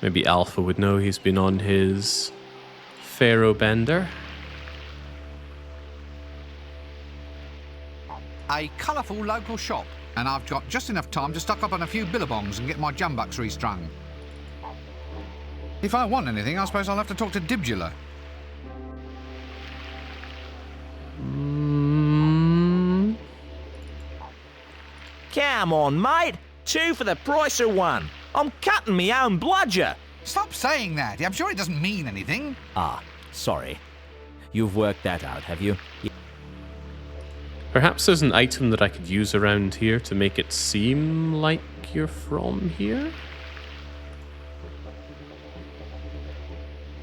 Maybe Alpha would know. He's been on his Pharaoh bender. A colourful local shop, and I've got just enough time to stock up on a few billabongs and get my jumbucks restrung. If I want anything, I suppose I'll have to talk to Dibula. Come on, mate. 2 for the price of 1. I'm cutting me own bludger. Stop saying that. I'm sure it doesn't mean anything. Ah, sorry. You've worked that out, have you? Perhaps there's an item that I could use around here to make it seem like you're from here?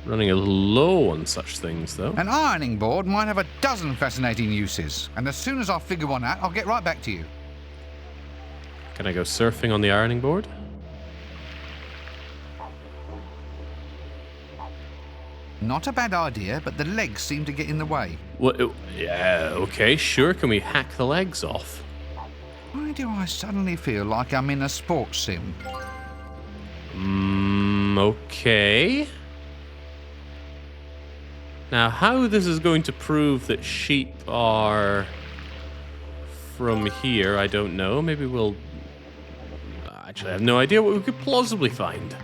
Running a little low on such things, though. An ironing board might have a dozen fascinating uses, and as soon as I figure one out, I'll get right back to you. Can I go surfing on the ironing board? Not a bad idea, but the legs seem to get in the way. Well, yeah, okay, sure. Can we hack the legs off? Why do I suddenly feel like I'm in a sports sim? Okay. Now, how this is going to prove that sheep are from here, I don't know. Maybe we'll... Actually, I have no idea what we could plausibly find.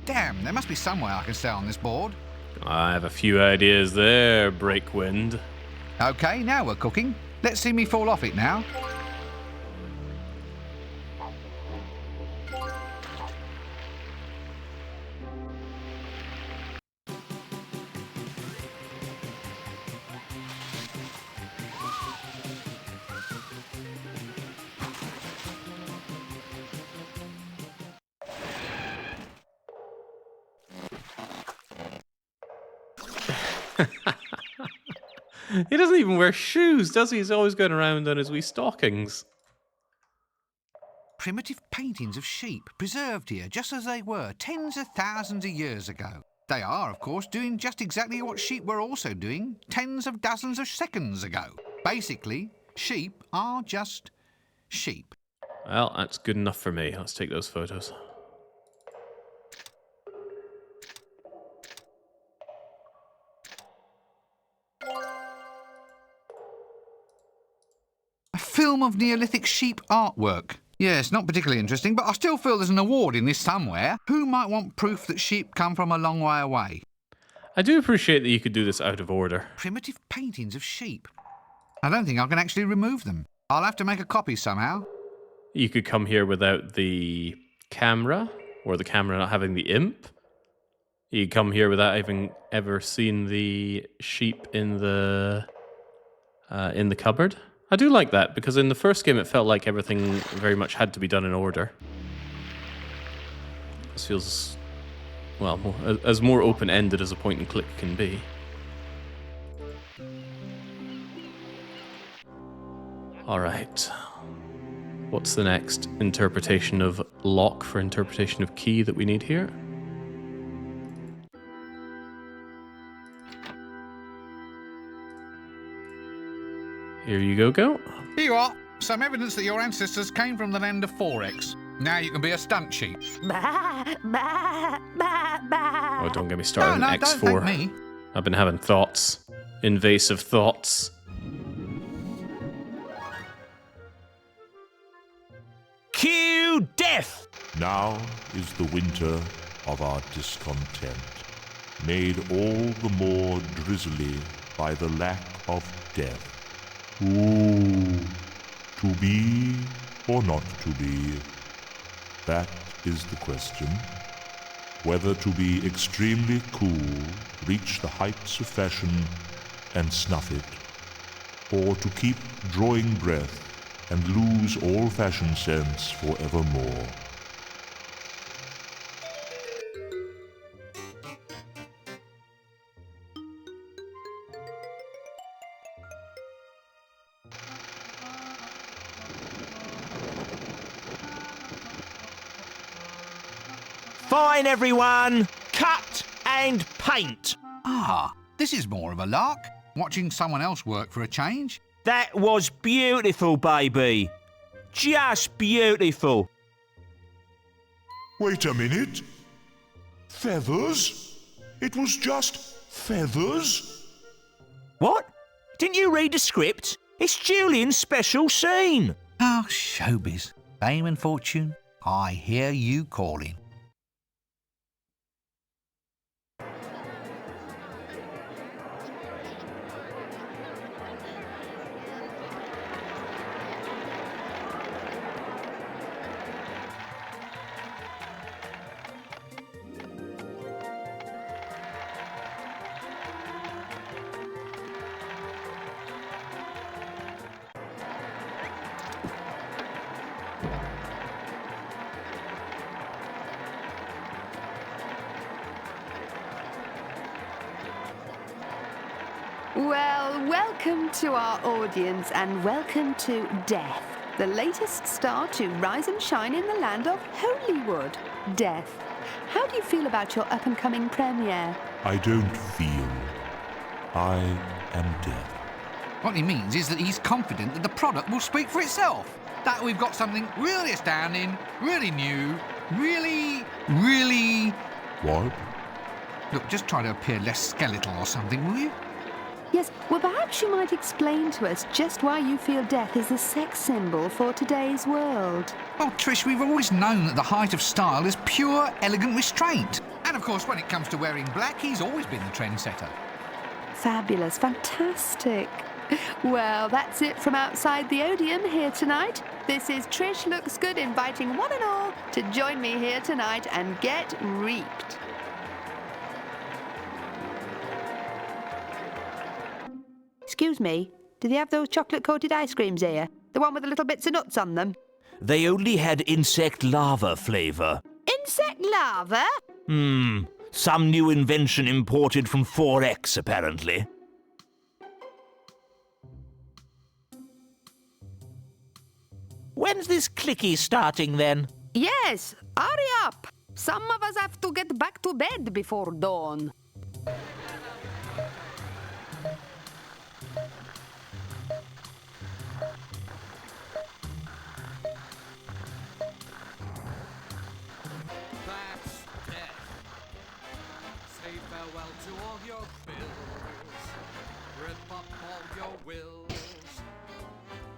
Damn, there must be somewhere I can stay on this board. I have a few ideas there, Breakwind. Okay, now we're cooking. Let's see me fall off it now. He doesn't even wear shoes, does he? He's always going around on his wee stockings. Primitive paintings of sheep, preserved here just as they were tens of thousands of years ago. They are, of course, doing just exactly what sheep were also doing tens of dozens of seconds ago. Basically, sheep are just sheep. Well, that's good enough for me. Let's take those photos. A film of Neolithic sheep artwork. Yes, not particularly interesting, but I still feel there's an award in this somewhere. Who might want proof that sheep come from a long way away? I do appreciate that you could do this out of order. Primitive paintings of sheep. I don't think I can actually remove them. I'll have to make a copy somehow. You could come here without the camera, or the camera not having the imp. You could come here without having ever seen the sheep in the cupboard. I do like that, because in the first game it felt like everything very much had to be done in order. This feels, well, as more open-ended as a point-and-click can be. Alright. What's the next interpretation of lock for interpretation of key that we need here? Here you go. Here you are. Some evidence that your ancestors came from the land of 4X. Now you can be a stunt sheep. Bah, bah, bah, bah. Oh, don't get me started on X4. Don't thank me. I've been having thoughts. Invasive thoughts. Cue death! Now is the winter of our discontent, made all the more drizzly by the lack of death. Ooh, to be or not to be? That is the question. Whether to be extremely cool, reach the heights of fashion and snuff it, or to keep drawing breath and lose all fashion sense forevermore. Fine, everyone! Cut and paint! Ah, this is more of a lark. Watching someone else work for a change. That was beautiful, baby. Just beautiful. Wait a minute. Feathers? It was just feathers? What? Didn't you read the script? It's Julian's special scene. Ah, showbiz. Fame and fortune, I hear you calling. Well, welcome to our audience and welcome to Death, the latest star to rise and shine in the land of Holywood. Death, how do you feel about your up-and-coming premiere? I don't feel. I am death. What he means is that he's confident that the product will speak for itself. That we've got something really astounding, really new, really... What? Look, just try to appear less skeletal or something, will you? Yes, well, perhaps you might explain to us just why you feel death is a sex symbol for today's world. Well, Trish, we've always known that the height of style is pure, elegant restraint. And of course, when it comes to wearing black, he's always been the trendsetter. Fabulous, fantastic. Well, that's it from outside the Odeon here tonight. This is Trish Looks Good inviting one and all to join me here tonight and get reaped. Excuse me, do they have those chocolate-coated ice creams here? The one with the little bits of nuts on them? They only had insect lava flavour. Insect lava? Some new invention imported from 4X, apparently. When's this clicky starting, then? Yes, hurry up. Some of us have to get back to bed before dawn. That's death. Say farewell to all your bills. Rip up all your wills.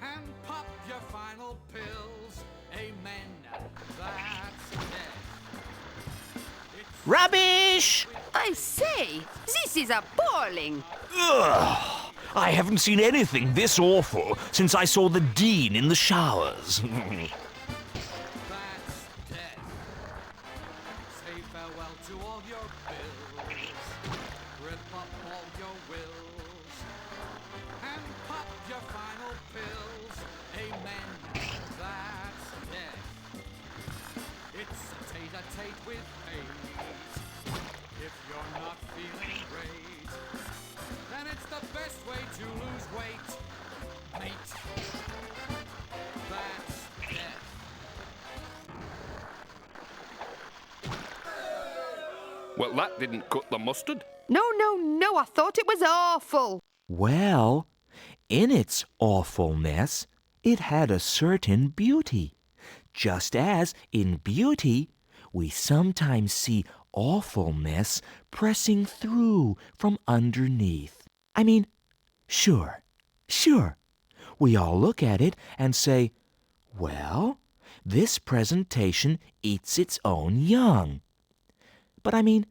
And pop your final pills. Amen. That's death. Rubbish! I say, this is appalling. Ugh! I haven't seen anything this awful since I saw the Dean in the showers. That's death. Say farewell to all your bills. Rip up all your wills. And pop your final pills. Amen. That's death. It's a tete-a-tete with fate. If you're not feeling great, then it's the best way to lose weight, mate. That's death. Well, that didn't cut the mustard. No, I thought it was awful. Well, in its awfulness, it had a certain beauty. Just as, in beauty, we sometimes see awfulness pressing through from underneath. I mean, sure. We all look at it and say, well, this presentation eats its own young. But I mean,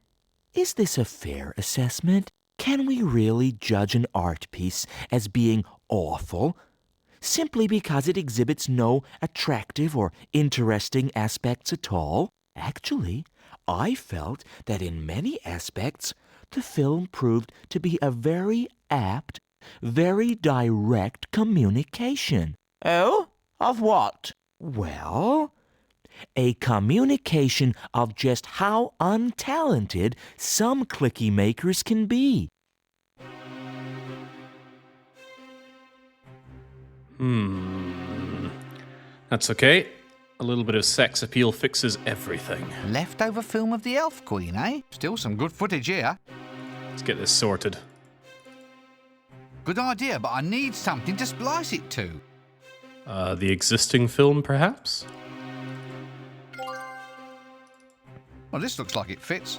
is this a fair assessment? Can we really judge an art piece as being awful simply because it exhibits no attractive or interesting aspects at all? Actually, I felt that in many aspects, the film proved to be a very apt, very direct communication. Oh? Of what? Well, a communication of just how untalented some clicky makers can be. That's okay. A little bit of sex appeal fixes everything. Leftover film of the Elf Queen, eh? Still some good footage here. Let's get this sorted. Good idea, but I need something to splice it to. The existing film, perhaps? Well, this looks like it fits.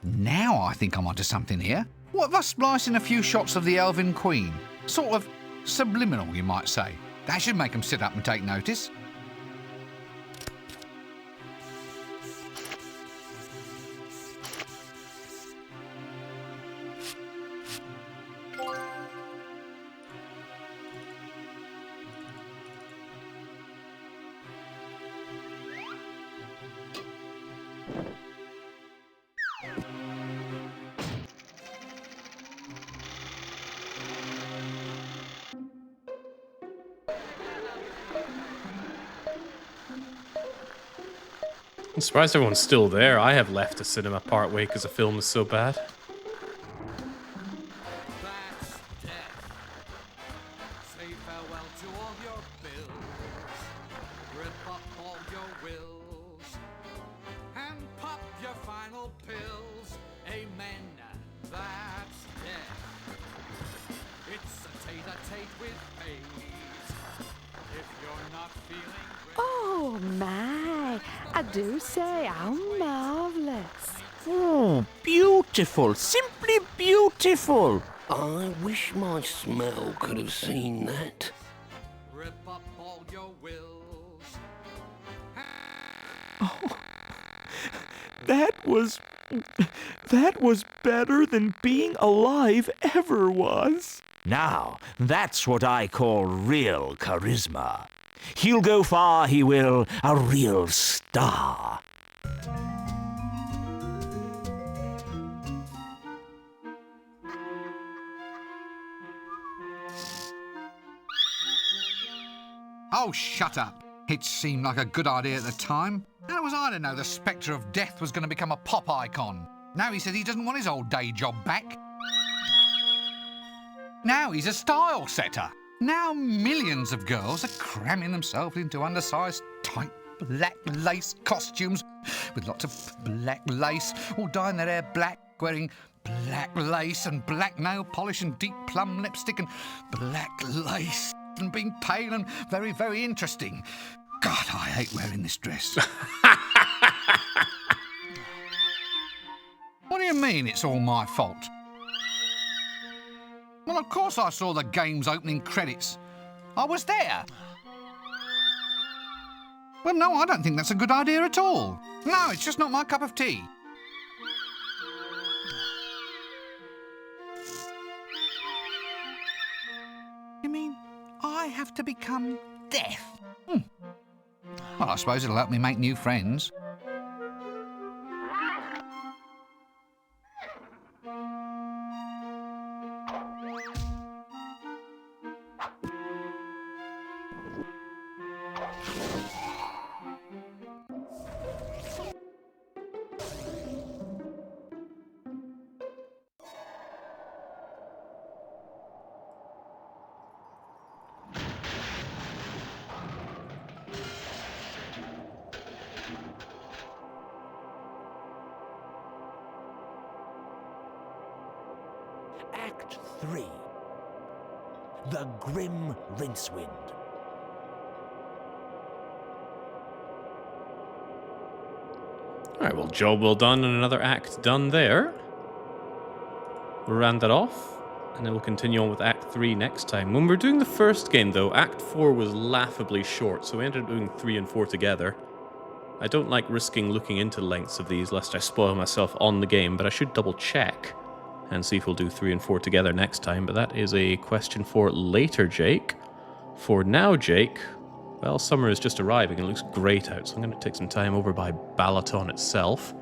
Now I think I'm onto something here. What if I splice in a few shots of the Elven Queen? Sort of subliminal, you might say. That should make them sit up and take notice. I'm surprised everyone's still there. I have left the cinema partway because the film is so bad. That's death. Say farewell to all your bills. Rip up all your wills. And pop your final pills. Amen. That's death. It's a tete-a-tate with fate. If you're not feeling great. Oh, man. do say, how marvellous. Oh, beautiful, simply beautiful. I wish my smell could have seen that. Rip up all your wills. That was better than being alive ever was. Now, that's what I call real charisma. He'll go far, he will, a real star. Oh, shut up. It seemed like a good idea at the time. How was I to know the spectre of death was going to become a pop icon? Now he says he doesn't want his old day job back. Now he's a style setter. Now millions of girls are cramming themselves into undersized, tight, black lace costumes with lots of black lace, all dyeing their hair black, wearing black lace and black nail polish and deep plum lipstick and black lace and being pale and very, very interesting. God, I hate wearing this dress. What do you mean it's all my fault? Well, of course I saw the game's opening credits. I was there. Well, no, I don't think that's a good idea at all. No, it's just not my cup of tea. You mean I have to become death? Well, I suppose it'll help me make new friends. Act 3. The Grim Rincewind. Alright, well, job well done and another act done there. We'll round that off, and then we'll continue on with Act 3 next time. When we were doing the first game, though, Act 4 was laughably short, so we ended up doing 3 and 4 together. I don't like risking looking into the lengths of these, lest I spoil myself on the game, but I should double check and see if we'll do 3 and 4 together next time. But that is a question for later, Jake. For now, Jake, well, summer is just arriving and it looks great out, so I'm going to take some time over by Balaton itself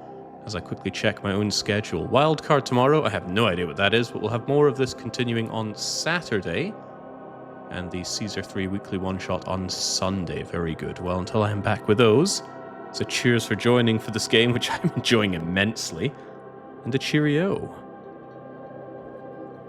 as I quickly check my own schedule. Wildcard tomorrow, I have no idea what that is, but we'll have more of this continuing on Saturday, and the Caesar 3 weekly one-shot on Sunday. Very good. Well, until I am back with those, so cheers for joining for this game, which I'm enjoying immensely, and a cheerio.